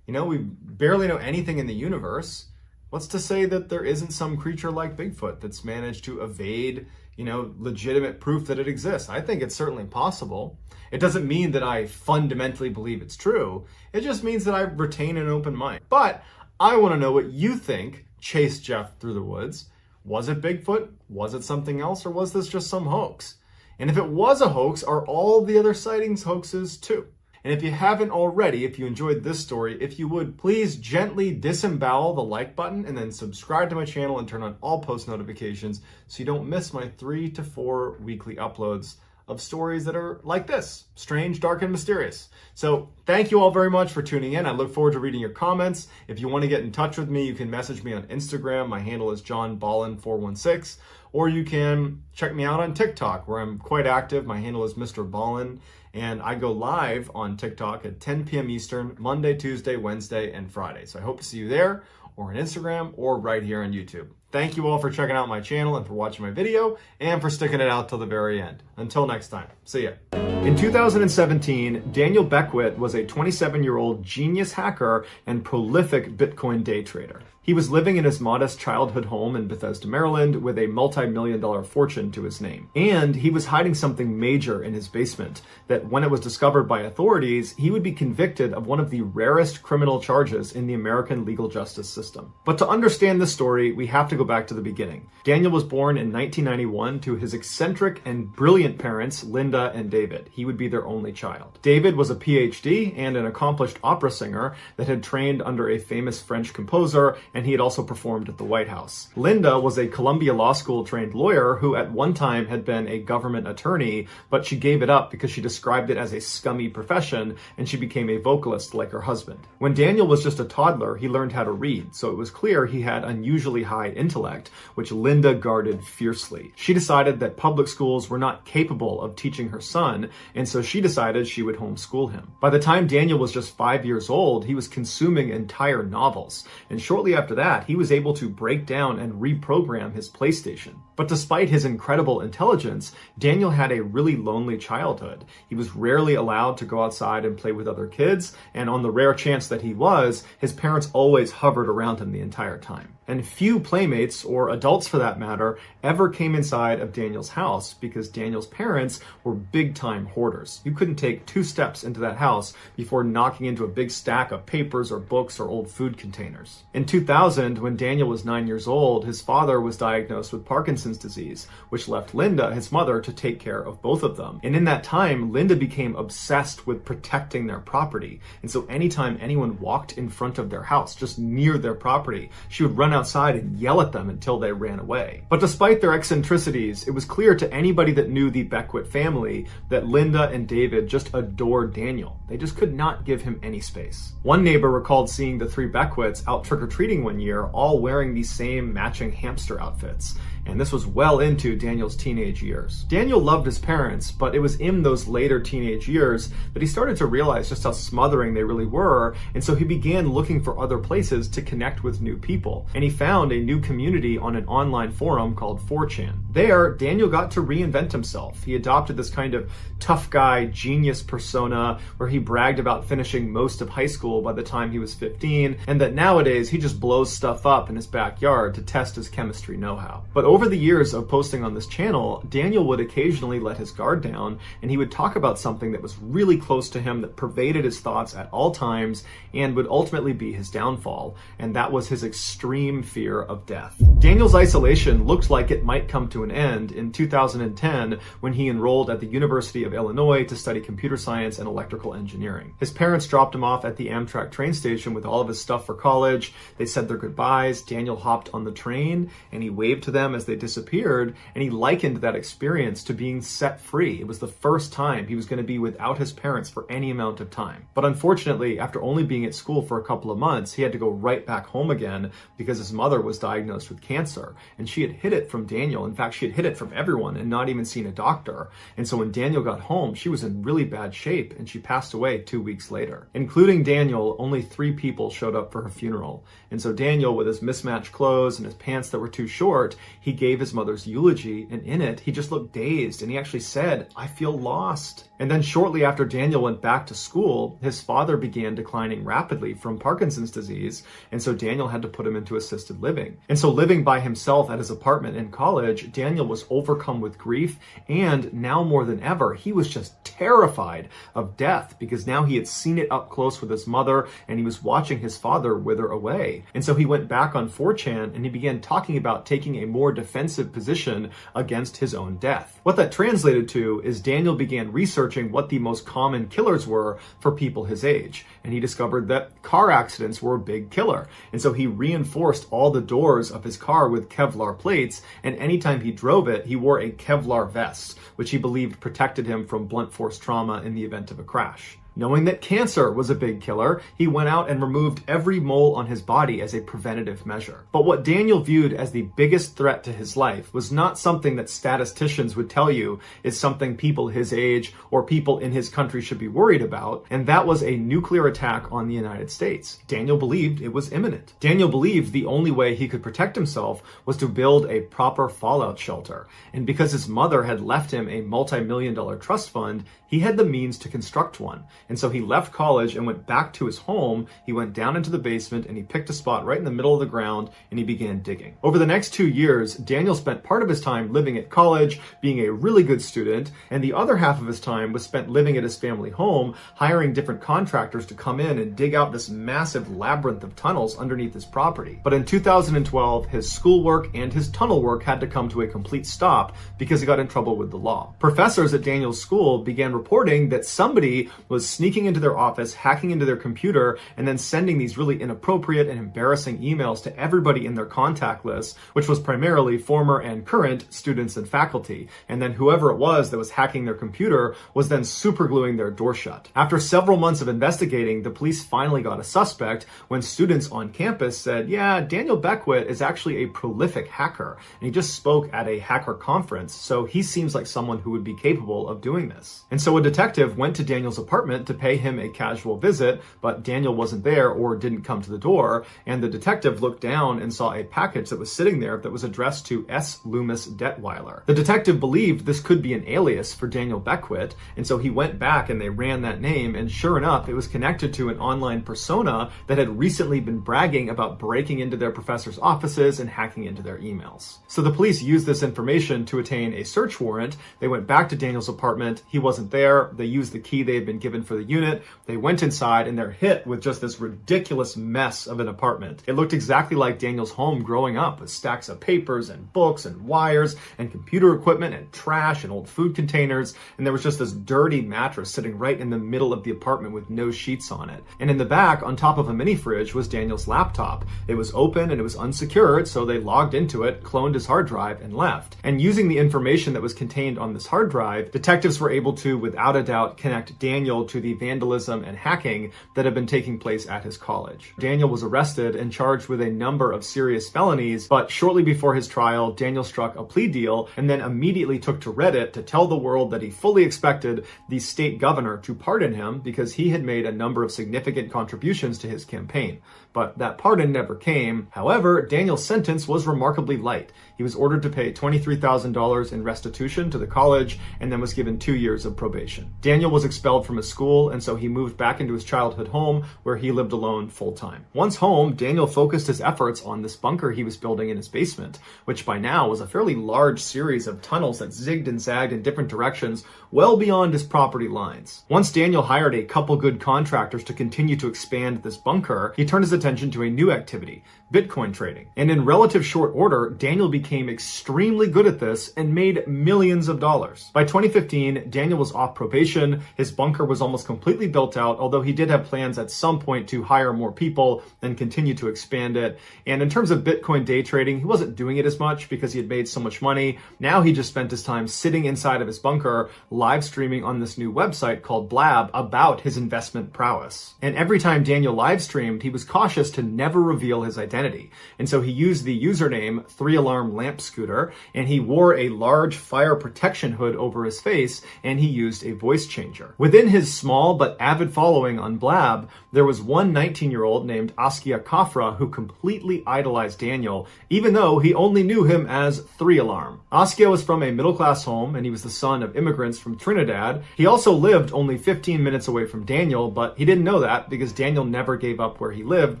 You know, we barely know anything in the universe. What's to say that there isn't some creature like Bigfoot that's managed to evade, legitimate proof that it exists? I think it's certainly possible. It doesn't mean that I fundamentally believe it's true. It just means that I retain an open mind. But I want to know what you think chased Jeff through the woods. Was it Bigfoot? Was it something else? Or was this just some hoax? And if it was a hoax, are all the other sightings hoaxes too? And if you haven't already, if you enjoyed this story, if you would, please gently disembowel the like button and then subscribe to my channel and turn on all post notifications so you don't miss my 3 to 4 weekly uploads of stories that are like this, strange, dark, and mysterious. So thank you all very much for tuning in. I look forward to reading your comments. If you want to get in touch with me, you can message me on Instagram. My handle is JohnBallen416, or you can check me out on TikTok, where I'm quite active. My handle is MrBallen, and I go live on TikTok at 10 p.m. Eastern, Monday, Tuesday, Wednesday, and Friday. So I hope to see you there, or on Instagram, or right here on YouTube. Thank you all for checking out my channel and for watching my video and for sticking it out till the very end. Until next time, see ya. In 2017, Daniel Beckwith was a 27-year-old genius hacker and prolific Bitcoin day trader. He was living in his modest childhood home in Bethesda, Maryland, with a multi-million-dollar fortune to his name. And he was hiding something major in his basement that, when it was discovered by authorities, he would be convicted of one of the rarest criminal charges in the American legal justice system. But to understand this story, we have to go back to the beginning. Daniel was born in 1991 to his eccentric and brilliant parents, Linda and David. He would be their only child. David was a PhD and an accomplished opera singer that had trained under a famous French composer, and he had also performed at the White House. Linda was a Columbia Law School trained lawyer who at one time had been a government attorney, but she gave it up because she described it as a scummy profession, and she became a vocalist like her husband. When Daniel was just a toddler, he learned how to read, so it was clear he had unusually high intellect, which Linda guarded fiercely. She decided that public schools were not capable of teaching her son, and so she decided she would homeschool him. By the time Daniel was just 5 years old, he was consuming entire novels, and shortly after that, he was able to break down and reprogram his PlayStation. But despite his incredible intelligence, Daniel had a really lonely childhood. He was rarely allowed to go outside and play with other kids, and on the rare chance that he was, his parents always hovered around him the entire time. And few playmates, or adults for that matter, ever came inside of Daniel's house because Daniel's parents were big-time hoarders. You couldn't take 2 steps into that house before knocking into a big stack of papers or books or old food containers. In 2000, when Daniel was 9 years old, his father was diagnosed with Parkinson's disease, which left Linda, his mother, to take care of both of them. And in that time, Linda became obsessed with protecting their property. And so anytime anyone walked in front of their house, just near their property, she would run outside and yell at them until they ran away. But despite their eccentricities, it was clear to anybody that knew the Beckwith family that Linda and David just adored Daniel. They just could not give him any space. One neighbor recalled seeing the three Beckwiths out trick-or-treating one year, all wearing these same matching hamster outfits. And this was well into Daniel's teenage years. Daniel loved his parents, but it was in those later teenage years that he started to realize just how smothering they really were, and so he began looking for other places to connect with new people. And he found a new community on an online forum called 4chan. There, Daniel got to reinvent himself. He adopted this kind of tough guy, genius persona, where he bragged about finishing most of high school by the time he was 15, and that nowadays he just blows stuff up in his backyard to test his chemistry know-how. But over the years of posting on this channel, Daniel would occasionally let his guard down, and he would talk about something that was really close to him, that pervaded his thoughts at all times, and would ultimately be his downfall, and that was his extreme fear of death. Daniel's isolation looked like it might come to an end in 2010 when he enrolled at the University of Illinois to study computer science and electrical engineering. His parents dropped him off at the Amtrak train station with all of his stuff for college. They said their goodbyes. Daniel hopped on the train and he waved to them as they disappeared, and he likened that experience to being set free. It was the first time he was going to be without his parents for any amount of time. But unfortunately, after only being at school for a couple of months, he had to go right back home again because his mother was diagnosed with cancer, and she had hid it from Daniel. In fact, she had hid it from everyone and not even seen a doctor. And so when Daniel got home, she was in really bad shape, and she passed away 2 weeks later. Including Daniel, only 3 people showed up for her funeral. And so Daniel, with his mismatched clothes and his pants that were too short, he gave his mother's eulogy, and in it, he just looked dazed, and he actually said, "I feel lost." And then shortly after Daniel went back to school, his father began declining rapidly from Parkinson's disease, and so Daniel had to put him into assisted living. And so living by himself at his apartment in college, Daniel was overcome with grief, and now more than ever, he was just terrified of death because now he had seen it up close with his mother, and he was watching his father wither away. And so he went back on 4chan and he began talking about taking a more defensive position against his own death. What that translated to is Daniel began researching what the most common killers were for people his age, and he discovered that car accidents were a big killer. And so he reinforced all the doors of his car with Kevlar plates, and anytime he drove it, he wore a Kevlar vest, which he believed protected him from blunt force trauma in the event of a crash. Knowing that cancer was a big killer, he went out and removed every mole on his body as a preventative measure. But what Daniel viewed as the biggest threat to his life was not something that statisticians would tell you is something people his age or people in his country should be worried about, and that was a nuclear attack on the United States. Daniel believed it was imminent. Daniel believed the only way he could protect himself was to build a proper fallout shelter, and because his mother had left him a multi-million-dollar trust fund, he had the means to construct one. And so he left college and went back to his home. He went down into the basement and he picked a spot right in the middle of the ground and he began digging. Over the next 2 years, Daniel spent part of his time living at college, being a really good student, and the other half of his time was spent living at his family home, hiring different contractors to come in and dig out this massive labyrinth of tunnels underneath his property. But in 2012, his schoolwork and his tunnel work had to come to a complete stop because he got in trouble with the law. Professors at Daniel's school began reporting that somebody was sneaking into their office, hacking into their computer, and then sending these really inappropriate and embarrassing emails to everybody in their contact list, which was primarily former and current students and faculty. And then whoever it was that was hacking their computer was then supergluing their door shut. After several months of investigating, the police finally got a suspect when students on campus said, yeah, Daniel Beckwith is actually a prolific hacker, and he just spoke at a hacker conference, so he seems like someone who would be capable of doing this. And so a detective went to Daniel's apartment to pay him a casual visit, but Daniel wasn't there or didn't come to the door, and the detective looked down and saw a package that was sitting there that was addressed to S. Loomis Detweiler. The detective believed this could be an alias for Daniel Beckwith, and so he went back and they ran that name, and sure enough, it was connected to an online persona that had recently been bragging about breaking into their professors' offices and hacking into their emails. So the police used this information to attain a search warrant. They went back to Daniel's apartment. He wasn't there. They used the key they had been given for the unit. They went inside and they're hit with just this ridiculous mess of an apartment. It looked exactly like Daniel's home growing up, with stacks of papers and books and wires and computer equipment and trash and old food containers. And there was just this dirty mattress sitting right in the middle of the apartment with no sheets on it. And in the back, on top of a mini fridge, was Daniel's laptop. It was open and it was unsecured, so they logged into it, cloned his hard drive, and left. And using the information that was contained on this hard drive, detectives were able to, without a doubt, connect Daniel to the vandalism and hacking that had been taking place at his college. Daniel was arrested and charged with a number of serious felonies, but shortly before his trial, Daniel struck a plea deal and then immediately took to Reddit to tell the world that he fully expected the state governor to pardon him because he had made a number of significant contributions to his campaign. But that pardon never came. However, Daniel's sentence was remarkably light. He was ordered to pay $23,000 in restitution to the college and then was given 2 years of probation. Daniel was expelled from his school, and so he moved back into his childhood home where he lived alone full time. Once home, Daniel focused his efforts on this bunker he was building in his basement, which by now was a fairly large series of tunnels that zigged and zagged in different directions well beyond his property lines. Once Daniel hired a couple good contractors to continue to expand this bunker, he turned his attention to a new activity, Bitcoin trading. And in relative short order, Daniel became extremely good at this and made millions of dollars. By 2015, Daniel was off probation. His bunker was almost completely built out, although he did have plans at some point to hire more people and continue to expand it. And in terms of Bitcoin day trading, he wasn't doing it as much because he had made so much money. Now he just spent his time sitting inside of his bunker, live streaming on this new website called Blab about his investment prowess. And every time Daniel live streamed, he was cautious to never reveal his identity. And so he used the username 3alarm lamp scooter, and he wore a large fire protection hood over his face, and he used a voice changer. Within his small but avid following on Blab, there was one 19-year-old named Askia Kafra who completely idolized Daniel, even though he only knew him as 3alarm. Askia was from a middle-class home, and he was the son of immigrants from Trinidad. He also lived only 15 minutes away from Daniel, but he didn't know that because Daniel never gave up where he lived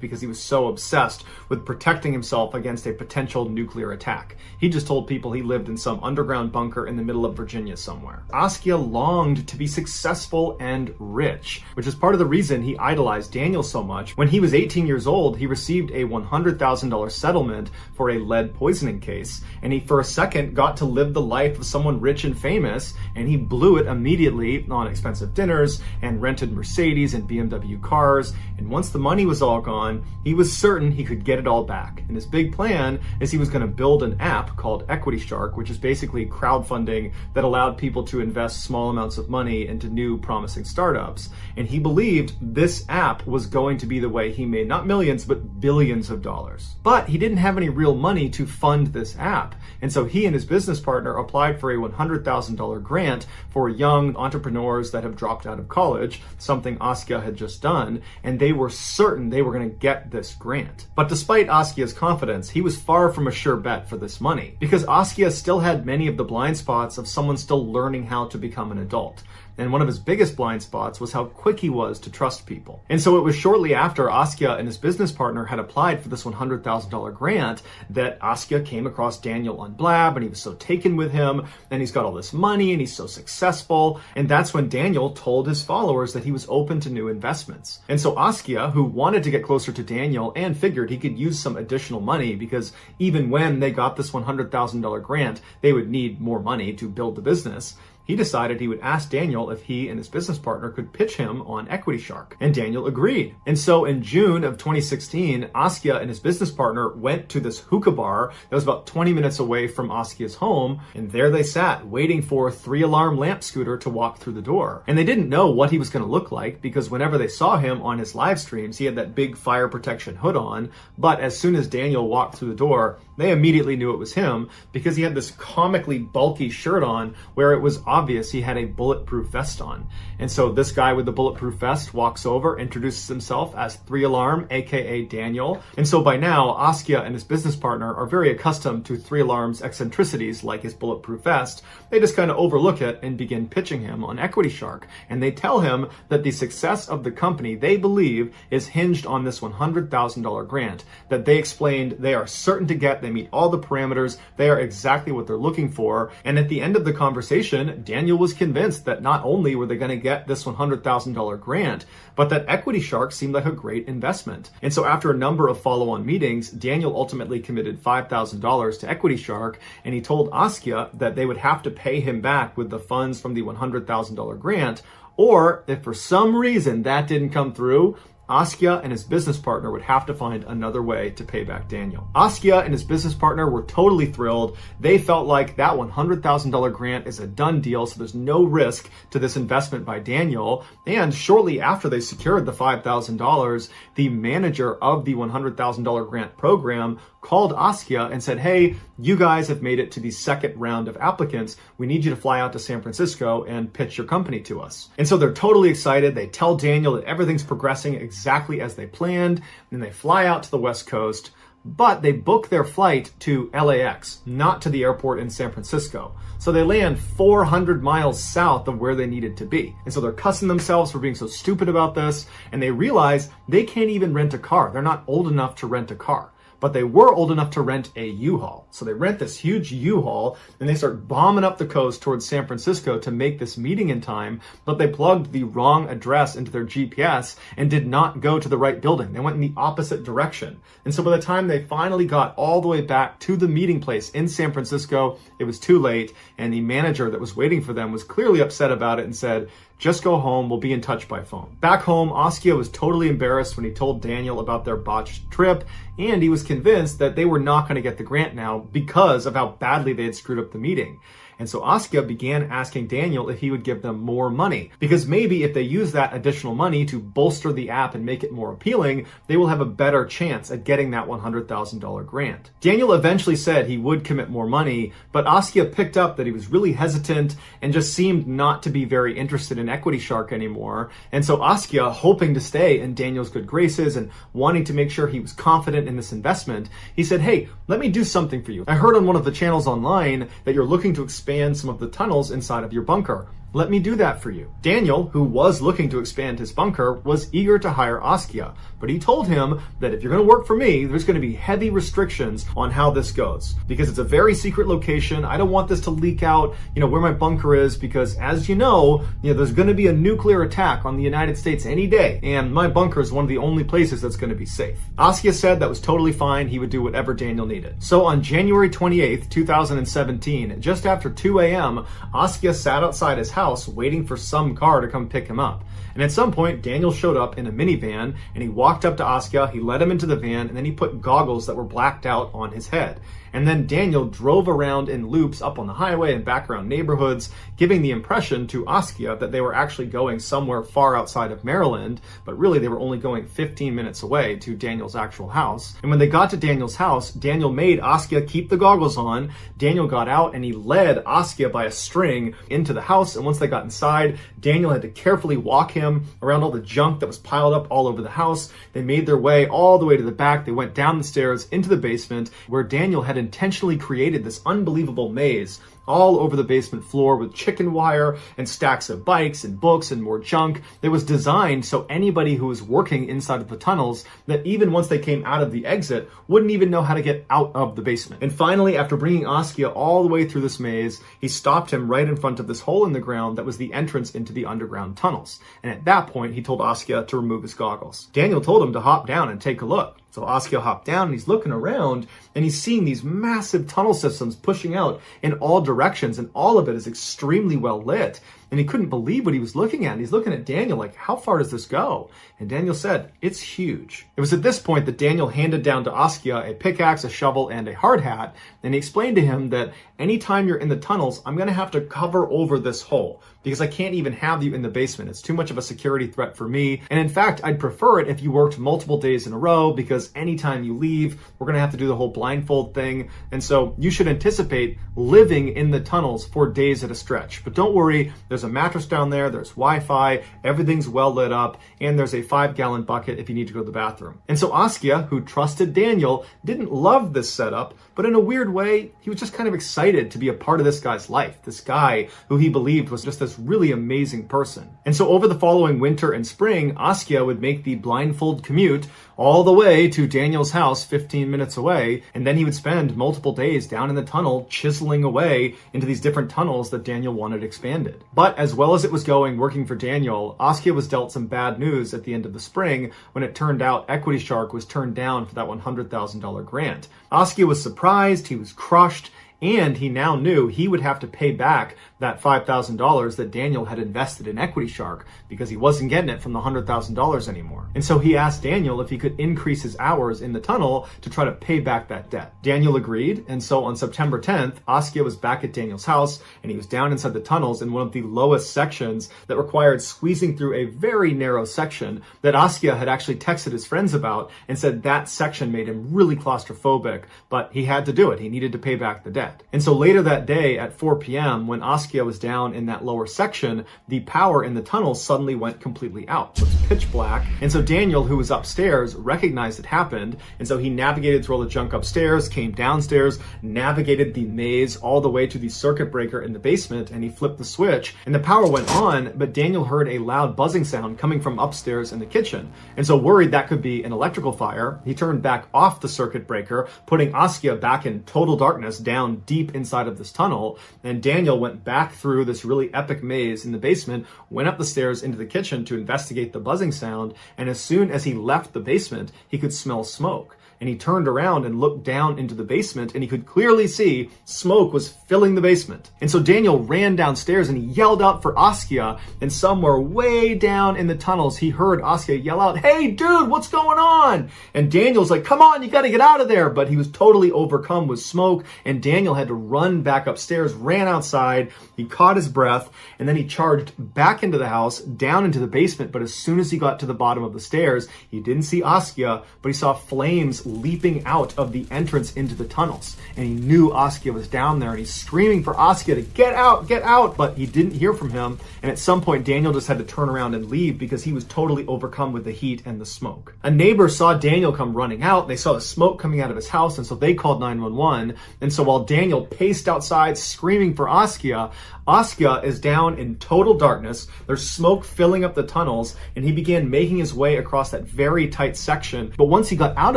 because he was so obsessed with protecting himself against a potential nuclear attack. He just told people he lived in some underground bunker in the middle of Virginia somewhere. Askia longed to be successful and rich, which is part of the reason he idolized Daniel so much. When he was 18 years old, he received a $100,000 settlement for a lead poisoning case, and he for a second got to live the life of someone rich and famous, and he blew it immediately on expensive dinners and rented Mercedes and BMW cars. And once the money was all gone, he was certain he could get it all back. And his big plan is he was going to build an app called Equity Shark, which is basically crowdfunding that allowed people to invest small amounts of money into new promising startups. And he believed this app was going to be the way he made not millions, but billions of dollars. But he didn't have any real money to fund this app. And so he and his business partner applied for a $100,000 grant for young entrepreneurs that have dropped out of college, something Askia had just done, and they were certain they were going to get this grant. But despite Askia's confidence, he was far from a sure bet for this money, because Askia still had many of the blind spots of someone still learning how to become an adult. And one of his biggest blind spots was how quick he was to trust people. And so it was shortly after Askia and his business partner had applied for this $100,000 grant that Askia came across Daniel on Blab, and he was so taken with him, and he's got all this money, and he's so successful. And that's when Daniel told his followers that he was open to new investments. And so Askia, who wanted to get closer to Daniel and figured he could use some additional money because even when they got this $100,000 grant, they would need more money to build the business, he decided he would ask Daniel if he and his business partner could pitch him on Equity Shark. And Daniel agreed. And so in June of 2016, Askia and his business partner went to this hookah bar that was about 20 minutes away from Askia's home. And there they sat, waiting for 3alarm lamp scooter to walk through the door. And they didn't know what he was going to look like because whenever they saw him on his live streams, he had that big fire protection hood on. But as soon as Daniel walked through the door, they immediately knew it was him because he had this comically bulky shirt on where it was obvious he had a bulletproof vest on. And so this guy with the bulletproof vest walks over, introduces himself as 3alarm, aka Daniel. And so by now, Askia and his business partner are very accustomed to 3alarm's eccentricities like his bulletproof vest. They just kind of overlook it and begin pitching him on Equity Shark. And they tell him that the success of the company, they believe, is hinged on this $100,000 grant that they explained they are certain to get. They meet all the parameters. They are exactly what they're looking for. And at the end of the conversation, Daniel was convinced that not only were they going to get this $100,000 grant, but that Equity Shark seemed like a great investment. And so after a number of follow-on meetings, Daniel ultimately committed $5,000 to Equity Shark, and he told Askia that they would have to pay him back with the funds from the $100,000 grant, or if for some reason that didn't come through, Askia and his business partner would have to find another way to pay back Daniel. Askia and his business partner were totally thrilled. They felt like that $100,000 grant is a done deal, so there's no risk to this investment by Daniel. And shortly after they secured the $5,000, the manager of the $100,000 grant program called Askia and said, hey, you guys have made it to the second round of applicants. We need you to fly out to San Francisco and pitch your company to us. And so they're totally excited. They tell Daniel that everything's progressing exactly as they planned, and they fly out to the West Coast, but they book their flight to LAX, not to the airport in San Francisco. So they land 400 miles south of where they needed to be. And so they're cussing themselves for being so stupid about this, and they realize they can't even rent a car. They're not old enough to rent a car. But they were old enough to rent a U-Haul. So they rent this huge U-Haul and they start bombing up the coast towards San Francisco to make this meeting in time, but they plugged the wrong address into their GPS and did not go to the right building. They went in the opposite direction. And so by the time they finally got all the way back to the meeting place in San Francisco, it was too late, and the manager that was waiting for them was clearly upset about it and said, just go home, we'll be in touch by phone. Back home, Askia was totally embarrassed when he told Daniel about their botched trip, and he was convinced that they were not going to get the grant now because of how badly they had screwed up the meeting. And so Askia began asking Daniel if he would give them more money, because maybe if they use that additional money to bolster the app and make it more appealing, they will have a better chance at getting that $100,000 grant. Daniel eventually said he would commit more money, but Askia picked up that he was really hesitant and just seemed not to be very interested in Equity Shark anymore. And so Askia, hoping to stay in Daniel's good graces and wanting to make sure he was confident in this investment, he said, hey, let me do something for you. I heard on one of the channels online that you're looking to expand some of the tunnels inside of your bunker. Let me do that for you. Daniel, who was looking to expand his bunker, was eager to hire Askia, but he told him that if you're going to work for me, there's going to be heavy restrictions on how this goes, because it's a very secret location. I don't want this to leak out, where my bunker is, because as you know, there's going to be a nuclear attack on the United States any day, and my bunker is one of the only places that's going to be safe. Askia said that was totally fine. He would do whatever Daniel needed. So on January 28th, 2017, just after 2 a.m., Askia sat outside his house waiting for some car to come pick him up. And at some point, Daniel showed up in a minivan, and he walked up to Askia, he led him into the van, and then he put goggles that were blacked out on his head. And then Daniel drove around in loops up on the highway and back around neighborhoods, giving the impression to Askia that they were actually going somewhere far outside of Maryland, but really they were only going 15 minutes away to Daniel's actual house. And when they got to Daniel's house, Daniel made Askia keep the goggles on. Daniel got out and he led Askia by a string into the house. And once they got inside, Daniel had to carefully walk him around all the junk that was piled up all over the house. They made their way all the way to the back. They went down the stairs into the basement, where Daniel had intentionally created this unbelievable maze all over the basement floor with chicken wire and stacks of bikes and books and more junk. It was designed so anybody who was working inside of the tunnels, that even once they came out of the exit, wouldn't even know how to get out of the basement. And finally, after bringing Askia all the way through this maze, he stopped him right in front of this hole in the ground that was the entrance into the underground tunnels. And at that point, he told Askia to remove his goggles. Daniel told him to hop down and take a look. So Askia hopped down and he's looking around and he's seeing these massive tunnel systems pushing out in all directions, and all of it is extremely well lit. And he couldn't believe what he was looking at. And he's looking at Daniel like, how far does this go? And Daniel said, it's huge. It was at this point that Daniel handed down to Askia a pickaxe, a shovel, and a hard hat. And he explained to him that anytime you're in the tunnels, I'm going to have to cover over this hole because I can't even have you in the basement. It's too much of a security threat for me. And in fact, I'd prefer it if you worked multiple days in a row, because anytime you leave, we're going to have to do the whole blindfold thing. And so you should anticipate living in the tunnels for days at a stretch. But don't worry, there's a mattress down there, there's Wi-Fi, everything's well lit up, and there's a 5-gallon bucket if you need to go to the bathroom. And so Askia, who trusted Daniel, didn't love this setup, but in a weird way, he was just kind of excited to be a part of this guy's life, this guy who he believed was just this really amazing person. And so over the following winter and spring, Askia would make the blindfold commute all the way to Daniel's house 15 minutes away, and then he would spend multiple days down in the tunnel chiseling away into these different tunnels that Daniel wanted expanded. But as well as it was going working for Daniel, Askia was dealt some bad news at the end of the spring when it turned out Equity Shark was turned down for that $100,000 grant. Askia was surprised, he was crushed, and he now knew he would have to pay back that $5,000 that Daniel had invested in Equity Shark because he wasn't getting it from the $100,000 anymore. And so he asked Daniel if he could increase his hours in the tunnel to try to pay back that debt. Daniel agreed, and so on September 10th, Askia was back at Daniel's house, and he was down inside the tunnels in one of the lowest sections that required squeezing through a very narrow section that Askia had actually texted his friends about and said that section made him really claustrophobic, but he had to do it. He needed to pay back the debt. And so later that day at 4 p.m., when Askia was down in that lower section, the power in the tunnel suddenly went completely out. So it's pitch black. And so Daniel, who was upstairs, recognized it happened. And so he navigated through all the junk upstairs, came downstairs, navigated the maze all the way to the circuit breaker in the basement, and he flipped the switch. And the power went on, but Daniel heard a loud buzzing sound coming from upstairs in the kitchen. And so worried that could be an electrical fire, he turned back off the circuit breaker, putting Askia back in total darkness down deep inside of this tunnel. And Daniel went back through this really epic maze in the basement, went up the stairs into the kitchen to investigate the buzzing sound, and as soon as he left the basement, he could smell smoke. And he turned around and looked down into the basement, and he could clearly see smoke was filling the basement. And so Daniel ran downstairs and he yelled out for Askia, and somewhere way down in the tunnels, he heard Askia yell out, "Hey dude, what's going on?" And Daniel's like, "Come on, you gotta get out of there." But he was totally overcome with smoke, and Daniel had to run back upstairs, ran outside, he caught his breath, and then he charged back into the house, down into the basement. But as soon as he got to the bottom of the stairs, he didn't see Askia, but he saw flames leaping out of the entrance into the tunnels. And he knew Askia was down there, and he's screaming for Askia to get out, but he didn't hear from him. And at some point, Daniel just had to turn around and leave because he was totally overcome with the heat and the smoke. A neighbor saw Daniel come running out. They saw the smoke coming out of his house, and so they called 911. And so while Daniel paced outside screaming for Askia, Askia is down in total darkness. There's smoke filling up the tunnels, and he began making his way across that very tight section. But once he got out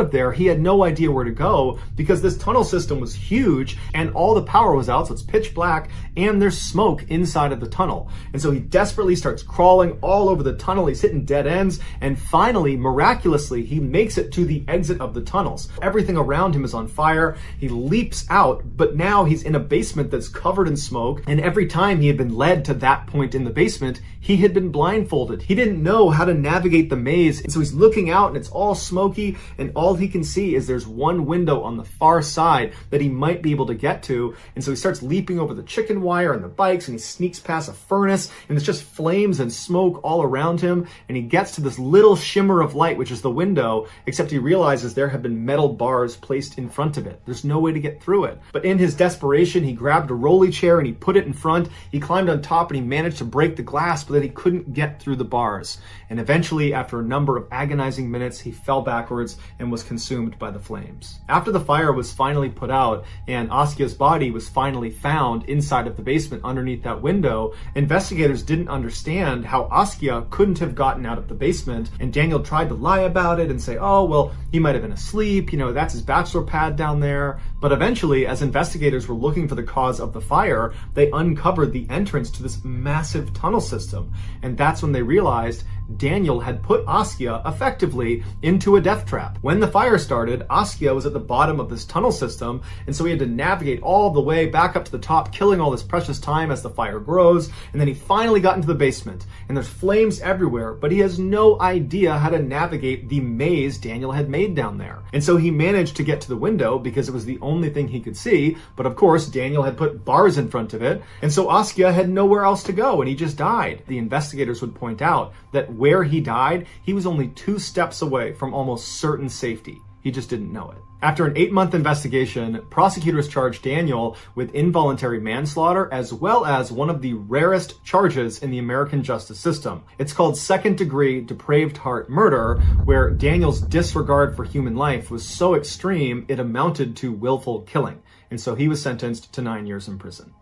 of there, he had no idea where to go because this tunnel system was huge and all the power was out, so it's pitch black, and there's smoke inside of the tunnel. And so he desperately starts crawling all over the tunnel. He's hitting dead ends, and finally, miraculously, he makes it to the exit of the tunnels. Everything around him is on fire. He leaps out, but now he's in a basement that's covered in smoke, and every time he had been led to that point in the basement, he had been blindfolded. He didn't know how to navigate the maze, and so he's looking out and it's all smoky, and all he can see is there's one window on the far side that he might be able to get to. And so he starts leaping over the chicken wire and the bikes, and he sneaks past a furnace, and it's just flames and smoke all around him, and he gets to this little shimmer of light, which is the window, except he realizes there have been metal bars placed in front of it. There's no way to get through it. But in his desperation, he grabbed a rolly chair and he put it in front. He climbed on top and he managed to break the glass, but then he couldn't get through the bars. And eventually, after a number of agonizing minutes, he fell backwards and was consumed by the flames. After the fire was finally put out and Askia's body was finally found inside of the basement underneath that window, investigators didn't understand how Askia couldn't have gotten out of the basement. And Daniel tried to lie about it and say, "Oh, well, he might have been asleep. That's his bachelor pad down there." But eventually, as investigators were looking for the cause of the fire, they uncovered the entrance to this massive tunnel system. And that's when they realized Daniel had put Askia effectively into a death trap. When the fire started, Askia was at the bottom of this tunnel system, and so he had to navigate all the way back up to the top, killing all this precious time as the fire grows. And then he finally got into the basement, and there's flames everywhere, but he has no idea how to navigate the maze Daniel had made down there. And so he managed to get to the window because it was the only thing he could see, but of course Daniel had put bars in front of it, and so Askia had nowhere else to go, and he just died. The investigators would point out that where he died, he was only 2 steps away from almost certain safety. He just didn't know it. After an 8-month investigation, prosecutors charged Daniel with involuntary manslaughter as well as one of the rarest charges in the American justice system. It's called second-degree depraved heart murder, where Daniel's disregard for human life was so extreme it amounted to willful killing. And so he was sentenced to 9 years in prison.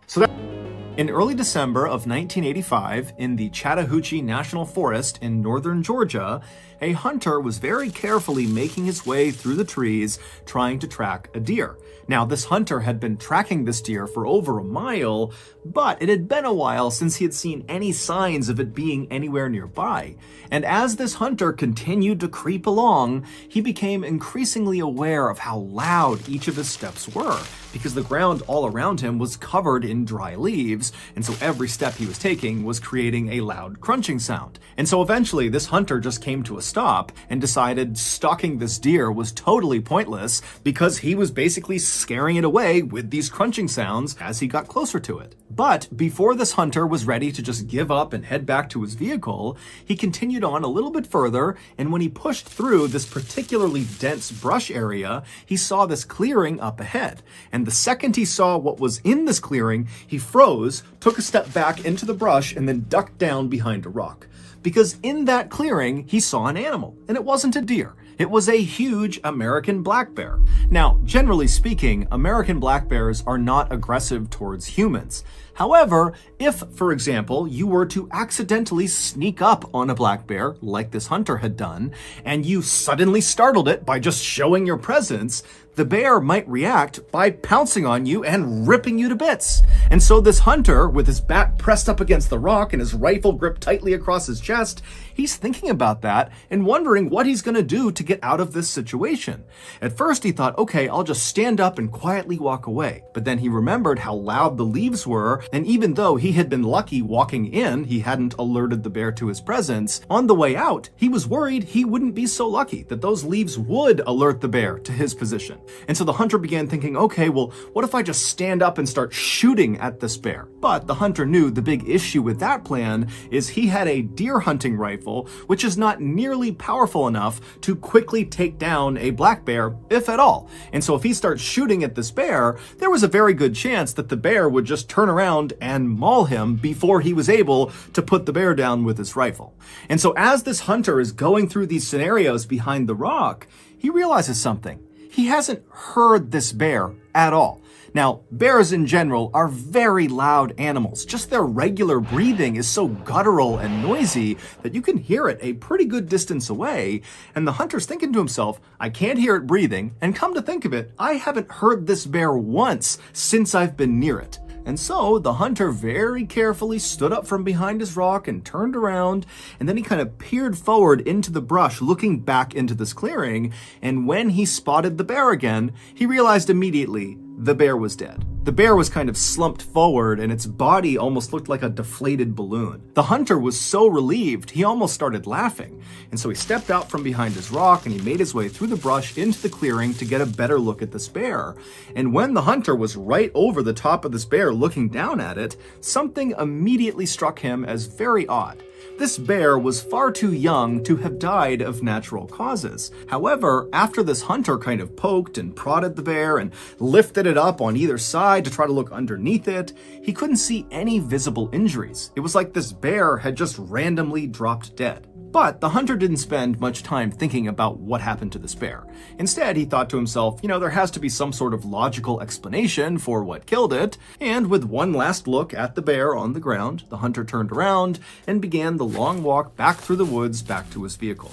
In early December of 1985, in the Chattahoochee National Forest in northern Georgia, a hunter was very carefully making his way through the trees trying to track a deer. Now, this hunter had been tracking this deer for over a mile, but it had been a while since he had seen any signs of it being anywhere nearby. And as this hunter continued to creep along, he became increasingly aware of how loud each of his steps were, because the ground all around him was covered in dry leaves, and so every step he was taking was creating a loud crunching sound. And so eventually this hunter just came to a stop and decided stalking this deer was totally pointless because he was basically scaring it away with these crunching sounds as he got closer to it. But before this hunter was ready to just give up and head back to his vehicle, he continued on a little bit further, and when he pushed through this particularly dense brush area, he saw this clearing up ahead. And the second he saw what was in this clearing, he froze, took a step back into the brush, and then ducked down behind a rock. Because in that clearing, he saw an animal, and it wasn't a deer. It was a huge American black bear. Now, generally speaking, American black bears are not aggressive towards humans. However, if, for example, you were to accidentally sneak up on a black bear, like this hunter had done, and you suddenly startled it by just showing your presence, the bear might react by pouncing on you and ripping you to bits. And so this hunter, with his back pressed up against the rock and his rifle gripped tightly across his chest, he's thinking about that and wondering what he's going to do to get out of this situation. At first he thought, okay, I'll just stand up and quietly walk away. But then he remembered how loud the leaves were, and even though he had been lucky walking in, he hadn't alerted the bear to his presence, on the way out, he was worried he wouldn't be so lucky, that those leaves would alert the bear to his position. And so the hunter began thinking, okay, well, what if I just stand up and start shooting at this bear? But the hunter knew the big issue with that plan is he had a deer hunting rifle, which is not nearly powerful enough to quickly take down a black bear, if at all. And so if he starts shooting at this bear, there was a very good chance that the bear would just turn around and maul him before he was able to put the bear down with his rifle. And so as this hunter is going through these scenarios behind the rock, he realizes something. He hasn't heard this bear at all. Now, bears in general are very loud animals. Just their regular breathing is so guttural and noisy that you can hear it a pretty good distance away. And the hunter's thinking to himself, I can't hear it breathing, and come to think of it, I haven't heard this bear once since I've been near it. And so the hunter very carefully stood up from behind his rock and turned around, and then he kind of peered forward into the brush, looking back into this clearing, and when he spotted the bear again, he realized immediately the bear was dead. The bear was kind of slumped forward, and its body almost looked like a deflated balloon. The hunter was so relieved, he almost started laughing, and so he stepped out from behind his rock and he made his way through the brush into the clearing to get a better look at this bear. And when the hunter was right over the top of this bear looking down at it, something immediately struck him as very odd. This bear was far too young to have died of natural causes. However, after this hunter kind of poked and prodded the bear and lifted it up on either side to try to look underneath it, he couldn't see any visible injuries. It was like this bear had just randomly dropped dead. But the hunter didn't spend much time thinking about what happened to this bear. Instead, he thought to himself, there has to be some sort of logical explanation for what killed it. And with one last look at the bear on the ground, the hunter turned around and began the long walk back through the woods back to his vehicle.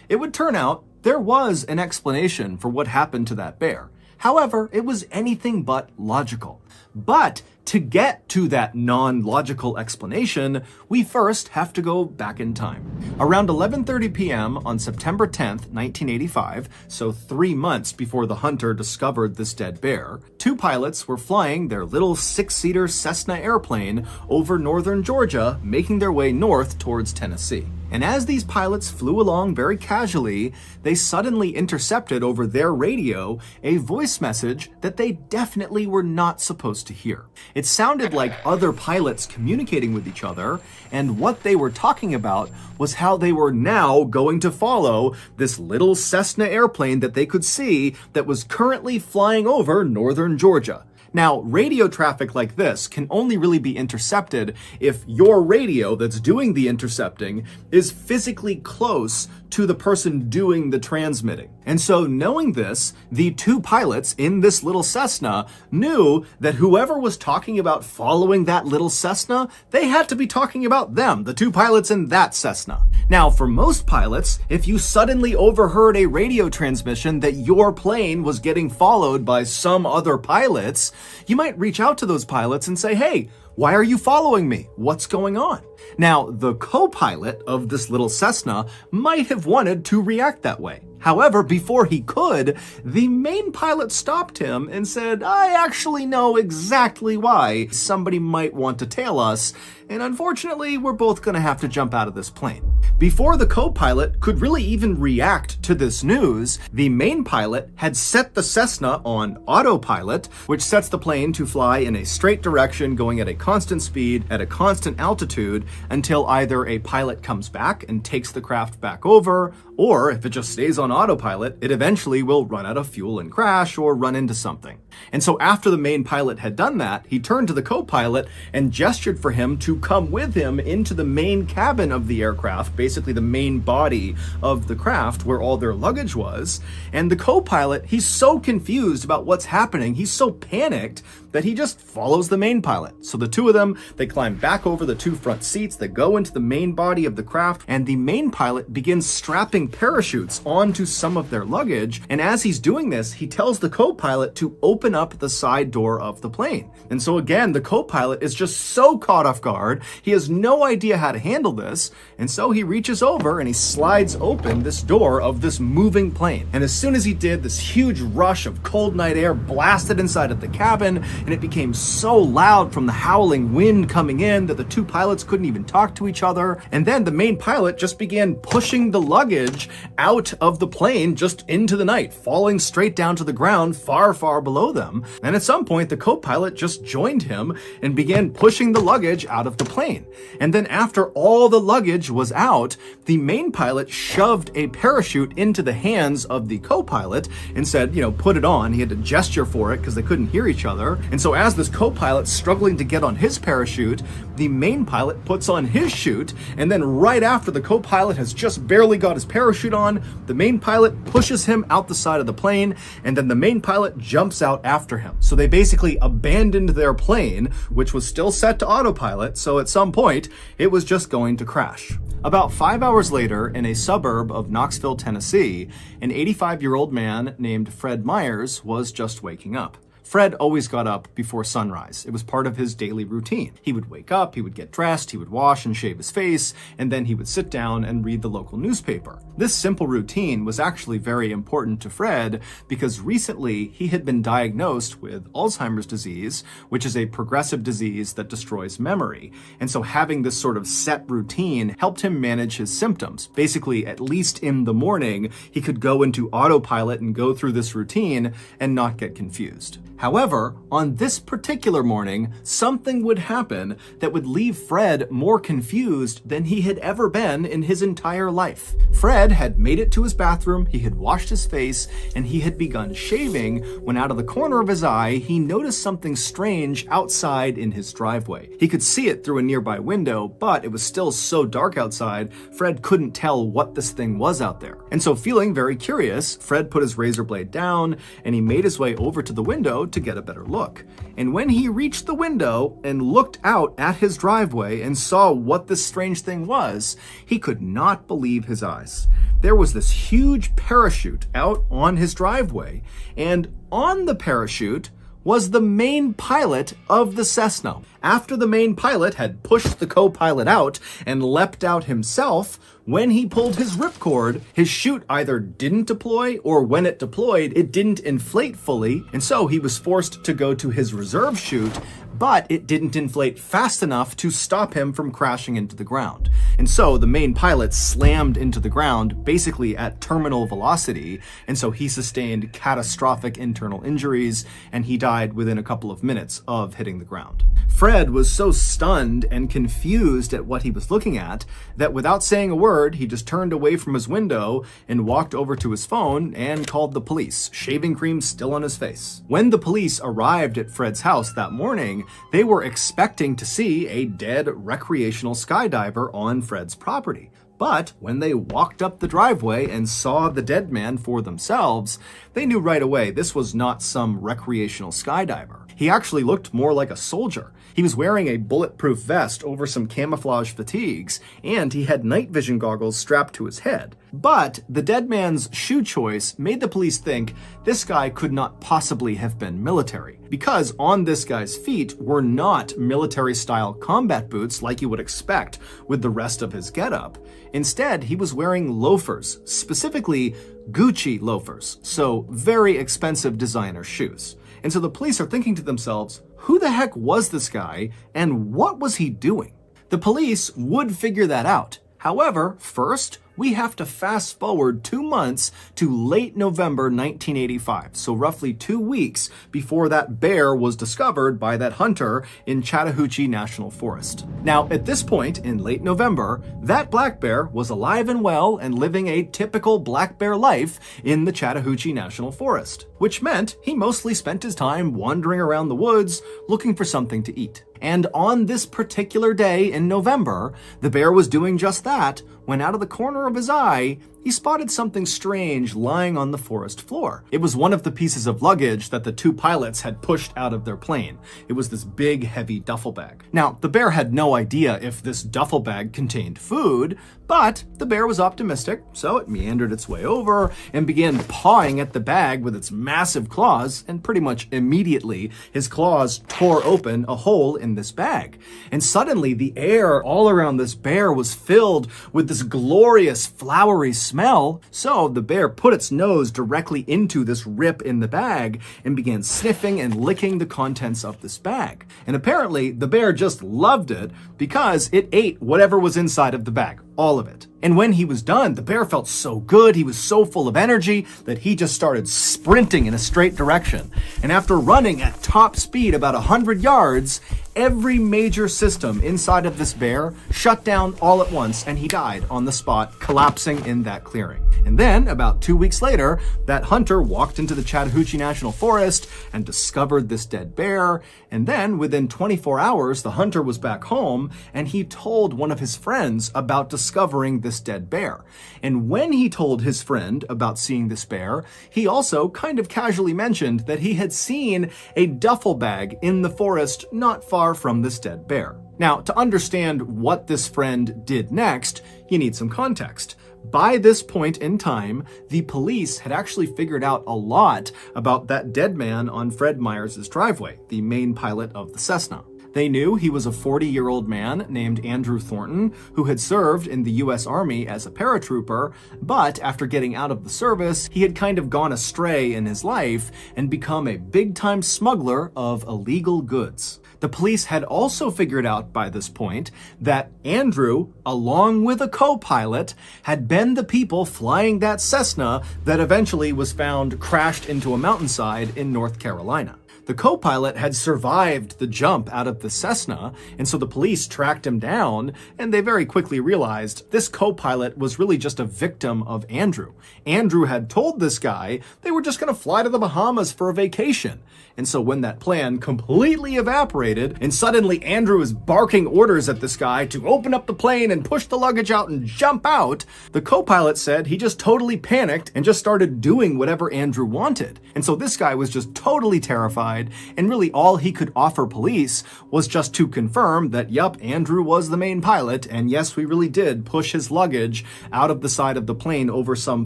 It would turn out there was an explanation for what happened to that bear. However, it was anything but logical. But to get to that non-logical explanation, we first have to go back in time. Around 11:30 p.m. on September 10th, 1985, so 3 months before the hunter discovered this dead bear, two pilots were flying their little 6-seater Cessna airplane over northern Georgia, making their way north towards Tennessee. And as these pilots flew along very casually, they suddenly intercepted over their radio a voice message that they definitely were not supposed to hear. It sounded like other pilots communicating with each other, and what they were talking about was how they were now going to follow this little Cessna airplane that they could see that was currently flying over northern Georgia. Now, radio traffic like this can only really be intercepted if your radio that's doing the intercepting is physically close to the person doing the transmitting. And so knowing this, the two pilots in this little Cessna knew that whoever was talking about following that little Cessna, they had to be talking about them, the two pilots in that Cessna. Now, for most pilots, if you suddenly overheard a radio transmission that your plane was getting followed by some other pilots, you might reach out to those pilots and say, "Hey, why are you following me? What's going on?" Now, the co-pilot of this little Cessna might have wanted to react that way. However, before he could, the main pilot stopped him and said, "I actually know exactly why somebody might want to tail us, and unfortunately, we're both going to have to jump out of this plane." Before the co-pilot could really even react to this news, the main pilot had set the Cessna on autopilot, which sets the plane to fly in a straight direction going at a constant speed at a constant altitude until either a pilot comes back and takes the craft back over, or if it just stays on autopilot, it eventually will run out of fuel and crash or run into something. And so after the main pilot had done that, he turned to the co-pilot and gestured for him to come with him into the main cabin of the aircraft, basically the main body of the craft where all their luggage was. And the co-pilot, he's so confused about what's happening, he's so panicked that he just follows the main pilot. So the two of them, they climb back over the two front seats, they go into the main body of the craft, and the main pilot begins strapping parachutes onto some of their luggage. And as he's doing this, he tells the co-pilot to open up the side door of the plane. And so again, the co-pilot is just so caught off guard, he has no idea how to handle this, and so he reaches over and he slides open this door of this moving plane. And as soon as he did, this huge rush of cold night air blasted inside of the cabin, and it became so loud from the howling wind coming in that the two pilots couldn't even talk to each other. And then the main pilot just began pushing the luggage out of the plane just into the night, falling straight down to the ground far, far below them. And at some point, the co-pilot just joined him and began pushing the luggage out of the plane. And then after all the luggage was out, the main pilot shoved a parachute into the hands of the co-pilot and said, put it on. He had to gesture for it because they couldn't hear each other. And so as this co-pilot's struggling to get on his parachute, the main pilot puts on his chute, and then right after the co-pilot has just barely got his parachute on, the main pilot pushes him out the side of the plane, and then the main pilot jumps out after him. So they basically abandoned their plane, which was still set to autopilot, so at some point, it was just going to crash. About 5 hours later, in a suburb of Knoxville, Tennessee, an 85-year-old man named Fred Myers was just waking up. Fred always got up before sunrise. It was part of his daily routine. He would wake up, he would get dressed, he would wash and shave his face, and then he would sit down and read the local newspaper. This simple routine was actually very important to Fred because recently he had been diagnosed with Alzheimer's disease, which is a progressive disease that destroys memory. And so having this sort of set routine helped him manage his symptoms. Basically, at least in the morning, he could go into autopilot and go through this routine and not get confused. However, on this particular morning, something would happen that would leave Fred more confused than he had ever been in his entire life. Fred had made it to his bathroom, he had washed his face, and he had begun shaving when out of the corner of his eye, he noticed something strange outside in his driveway. He could see it through a nearby window, but it was still so dark outside, Fred couldn't tell what this thing was out there. And so feeling very curious, Fred put his razor blade down, and he made his way over to the window to get a better look. And when he reached the window and looked out at his driveway and saw what this strange thing was, he could not believe his eyes. There was this huge parachute out on his driveway, and on the parachute was the main pilot of the Cessna. After the main pilot had pushed the co-pilot out and leapt out himself, when he pulled his ripcord, his chute either didn't deploy, or when it deployed, it didn't inflate fully, and so he was forced to go to his reserve chute, but it didn't inflate fast enough to stop him from crashing into the ground. And so the main pilot slammed into the ground basically at terminal velocity, and so he sustained catastrophic internal injuries, and he died within a couple of minutes of hitting the ground. Fred was so stunned and confused at what he was looking at that without saying a word, he just turned away from his window and walked over to his phone and called the police, shaving cream still on his face. When the police arrived at Fred's house that morning, they were expecting to see a dead recreational skydiver on Fred's property. But when they walked up the driveway and saw the dead man for themselves, they knew right away this was not some recreational skydiver. He actually looked more like a soldier. He was wearing a bulletproof vest over some camouflage fatigues, and he had night vision goggles strapped to his head. But the dead man's shoe choice made the police think this guy could not possibly have been military, because on this guy's feet were not military-style combat boots like you would expect with the rest of his getup. Instead, he was wearing loafers, specifically Gucci loafers, so very expensive designer shoes. And so the police are thinking to themselves, who the heck was this guy and what was he doing? The police would figure that out. However, first, we have to fast forward 2 months to late November 1985, so roughly 2 weeks before that bear was discovered by that hunter in Chattahoochee National Forest. Now, at this point in late November, that black bear was alive and well and living a typical black bear life in the Chattahoochee National Forest, which meant he mostly spent his time wandering around the woods looking for something to eat. And on this particular day in November, the bear was doing just that when out of the corner of his eye, he spotted something strange lying on the forest floor. It was one of the pieces of luggage that the 2 pilots had pushed out of their plane. It was this big, heavy duffel bag. Now, the bear had no idea if this duffel bag contained food, but the bear was optimistic, so it meandered its way over and began pawing at the bag with its massive claws, and pretty much immediately, his claws tore open a hole in this bag. And suddenly, the air all around this bear was filled with this glorious, flowery smell, so the bear put its nose directly into this rip in the bag and began sniffing and licking the contents of this bag. And apparently, the bear just loved it because it ate whatever was inside of the bag, all of it. And when he was done, the bear felt so good, he was so full of energy that he just started sprinting in a straight direction. And after running at top speed about 100 yards, every major system inside of this bear shut down all at once and he died on the spot, collapsing in that clearing. And then, about 2 weeks later, that hunter walked into the Chattahoochee National Forest and discovered this dead bear. And then, within 24 hours, the hunter was back home and he told one of his friends about discovering this dead bear. And when he told his friend about seeing this bear, he also kind of casually mentioned that he had seen a duffel bag in the forest not far from this dead bear. Now, to understand what this friend did next, you need some context. By this point in time, the police had actually figured out a lot about that dead man on Fred Myers' driveway, the main pilot of the Cessna. They knew he was a 40-year-old man named Andrew Thornton who had served in the U.S. Army as a paratrooper, but after getting out of the service, he had kind of gone astray in his life and become a big-time smuggler of illegal goods. The police had also figured out by this point that Andrew, along with a co-pilot, had been the people flying that Cessna that eventually was found crashed into a mountainside in North Carolina. The co-pilot had survived the jump out of the Cessna, and so the police tracked him down, and they very quickly realized this co-pilot was really just a victim of Andrew. Andrew had told this guy they were just going to fly to the Bahamas for a vacation. And so when that plan completely evaporated, and suddenly Andrew is barking orders at this guy to open up the plane and push the luggage out and jump out, the co-pilot said he just totally panicked and just started doing whatever Andrew wanted. And so this guy was just totally terrified, and really all he could offer police was just to confirm that, yup, Andrew was the main pilot, and yes, we really did push his luggage out of the side of the plane over some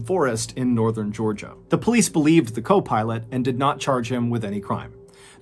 forest in northern Georgia. The police believed the co-pilot and did not charge him with any crime.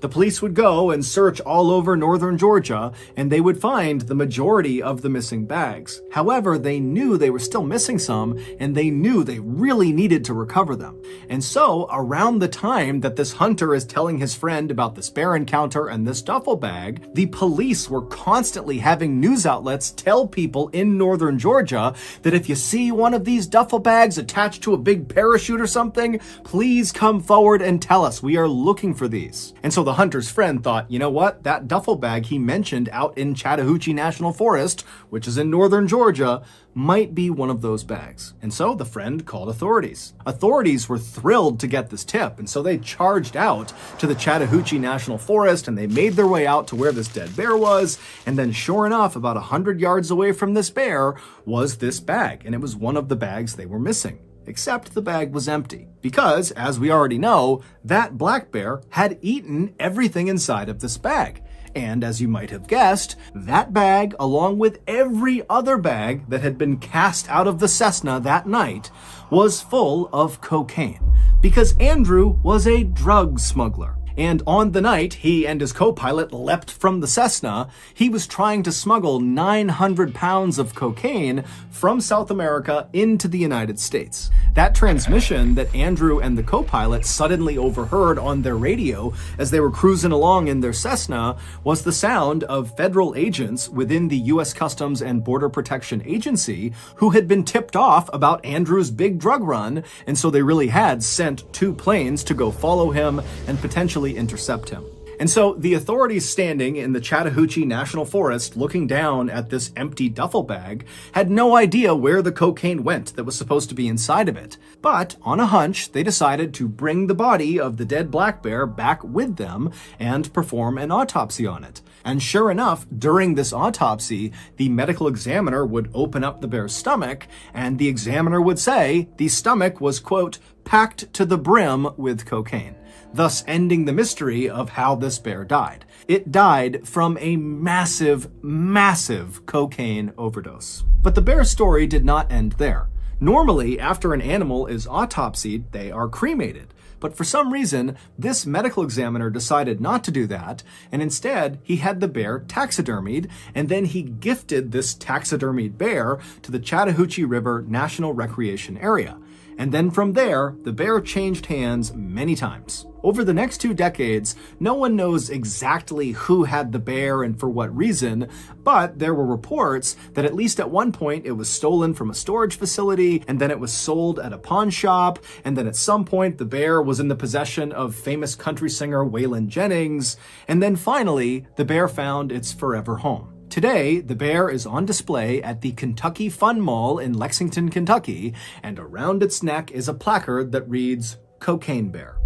The police would go and search all over northern Georgia, and they would find the majority of the missing bags. However, they knew they were still missing some, and they knew they really needed to recover them. And so, around the time that this hunter is telling his friend about this bear encounter and this duffel bag, the police were constantly having news outlets tell people in northern Georgia that if you see one of these duffel bags attached to a big parachute or something, please come forward and tell us. We are looking for these. And so the hunter's friend thought, you know what? That duffel bag he mentioned out in Chattahoochee National Forest, which is in northern Georgia, might be one of those bags. And so the friend called authorities. Authorities were thrilled to get this tip, and so they charged out to the Chattahoochee National Forest, and they made their way out to where this dead bear was, and then sure enough, about 100 yards away from this bear was this bag, and it was one of the bags they were missing. Except the bag was empty, because, as we already know, that black bear had eaten everything inside of this bag. And as you might have guessed, that bag, along with every other bag that had been cast out of the Cessna that night, was full of cocaine. Because Andrew was a drug smuggler. And on the night he and his co-pilot leapt from the Cessna, he was trying to smuggle 900 pounds of cocaine from South America into the United States. That transmission that Andrew and the co-pilot suddenly overheard on their radio as they were cruising along in their Cessna was the sound of federal agents within the U.S. Customs and Border Protection Agency who had been tipped off about Andrew's big drug run, and so they really had sent 2 planes to go follow him and potentially intercept him. And so the authorities standing in the Chattahoochee National Forest looking down at this empty duffel bag had no idea where the cocaine went that was supposed to be inside of it. But on a hunch, they decided to bring the body of the dead black bear back with them and perform an autopsy on it. And sure enough, during this autopsy, the medical examiner would open up the bear's stomach, and the examiner would say the stomach was, quote, packed to the brim with cocaine, thus ending the mystery of how this bear died. It died from a massive, massive cocaine overdose. But the bear's story did not end there. Normally, after an animal is autopsied, they are cremated. But for some reason, this medical examiner decided not to do that, and instead, he had the bear taxidermied, and then he gifted this taxidermied bear to the Chattahoochee River National Recreation Area. And then from there, the bear changed hands many times. Over the next 2 decades, no one knows exactly who had the bear and for what reason, but there were reports that at least at one point it was stolen from a storage facility, and then it was sold at a pawn shop, and then at some point the bear was in the possession of famous country singer Waylon Jennings, and then finally, the bear found its forever home. Today, the bear is on display at the Kentucky Fun Mall in Lexington, Kentucky, and around its neck is a placard that reads, "Cocaine Bear."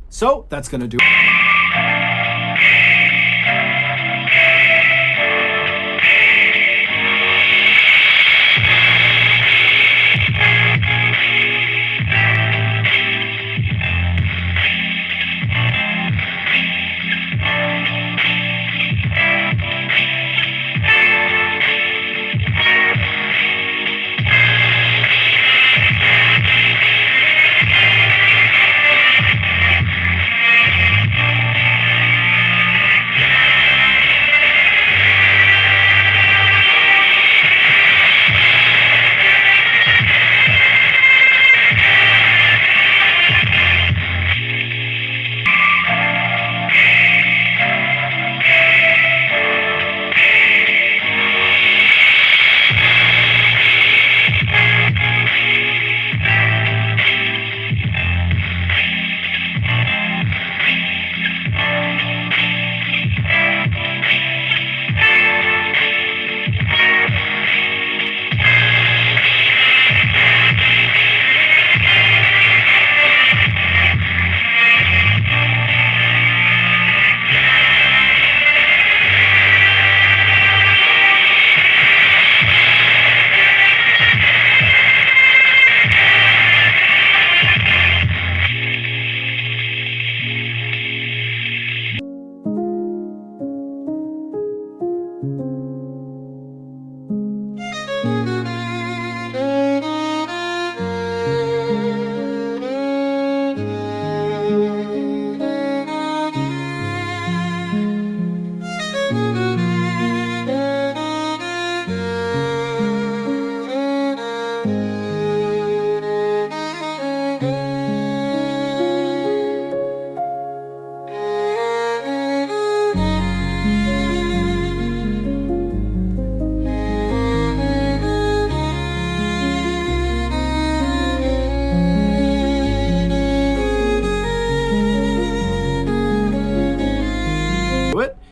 So, that's gonna do it.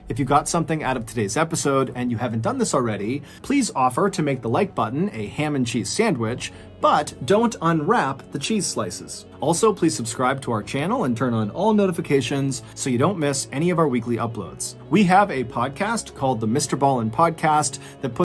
If you got something out of today's episode and you haven't done this already, please offer to make the like button a ham and cheese sandwich, but don't unwrap the cheese slices. Also, please subscribe to our channel and turn on all notifications so you don't miss any of our weekly uploads. We have a podcast called the MrBallen Podcast that puts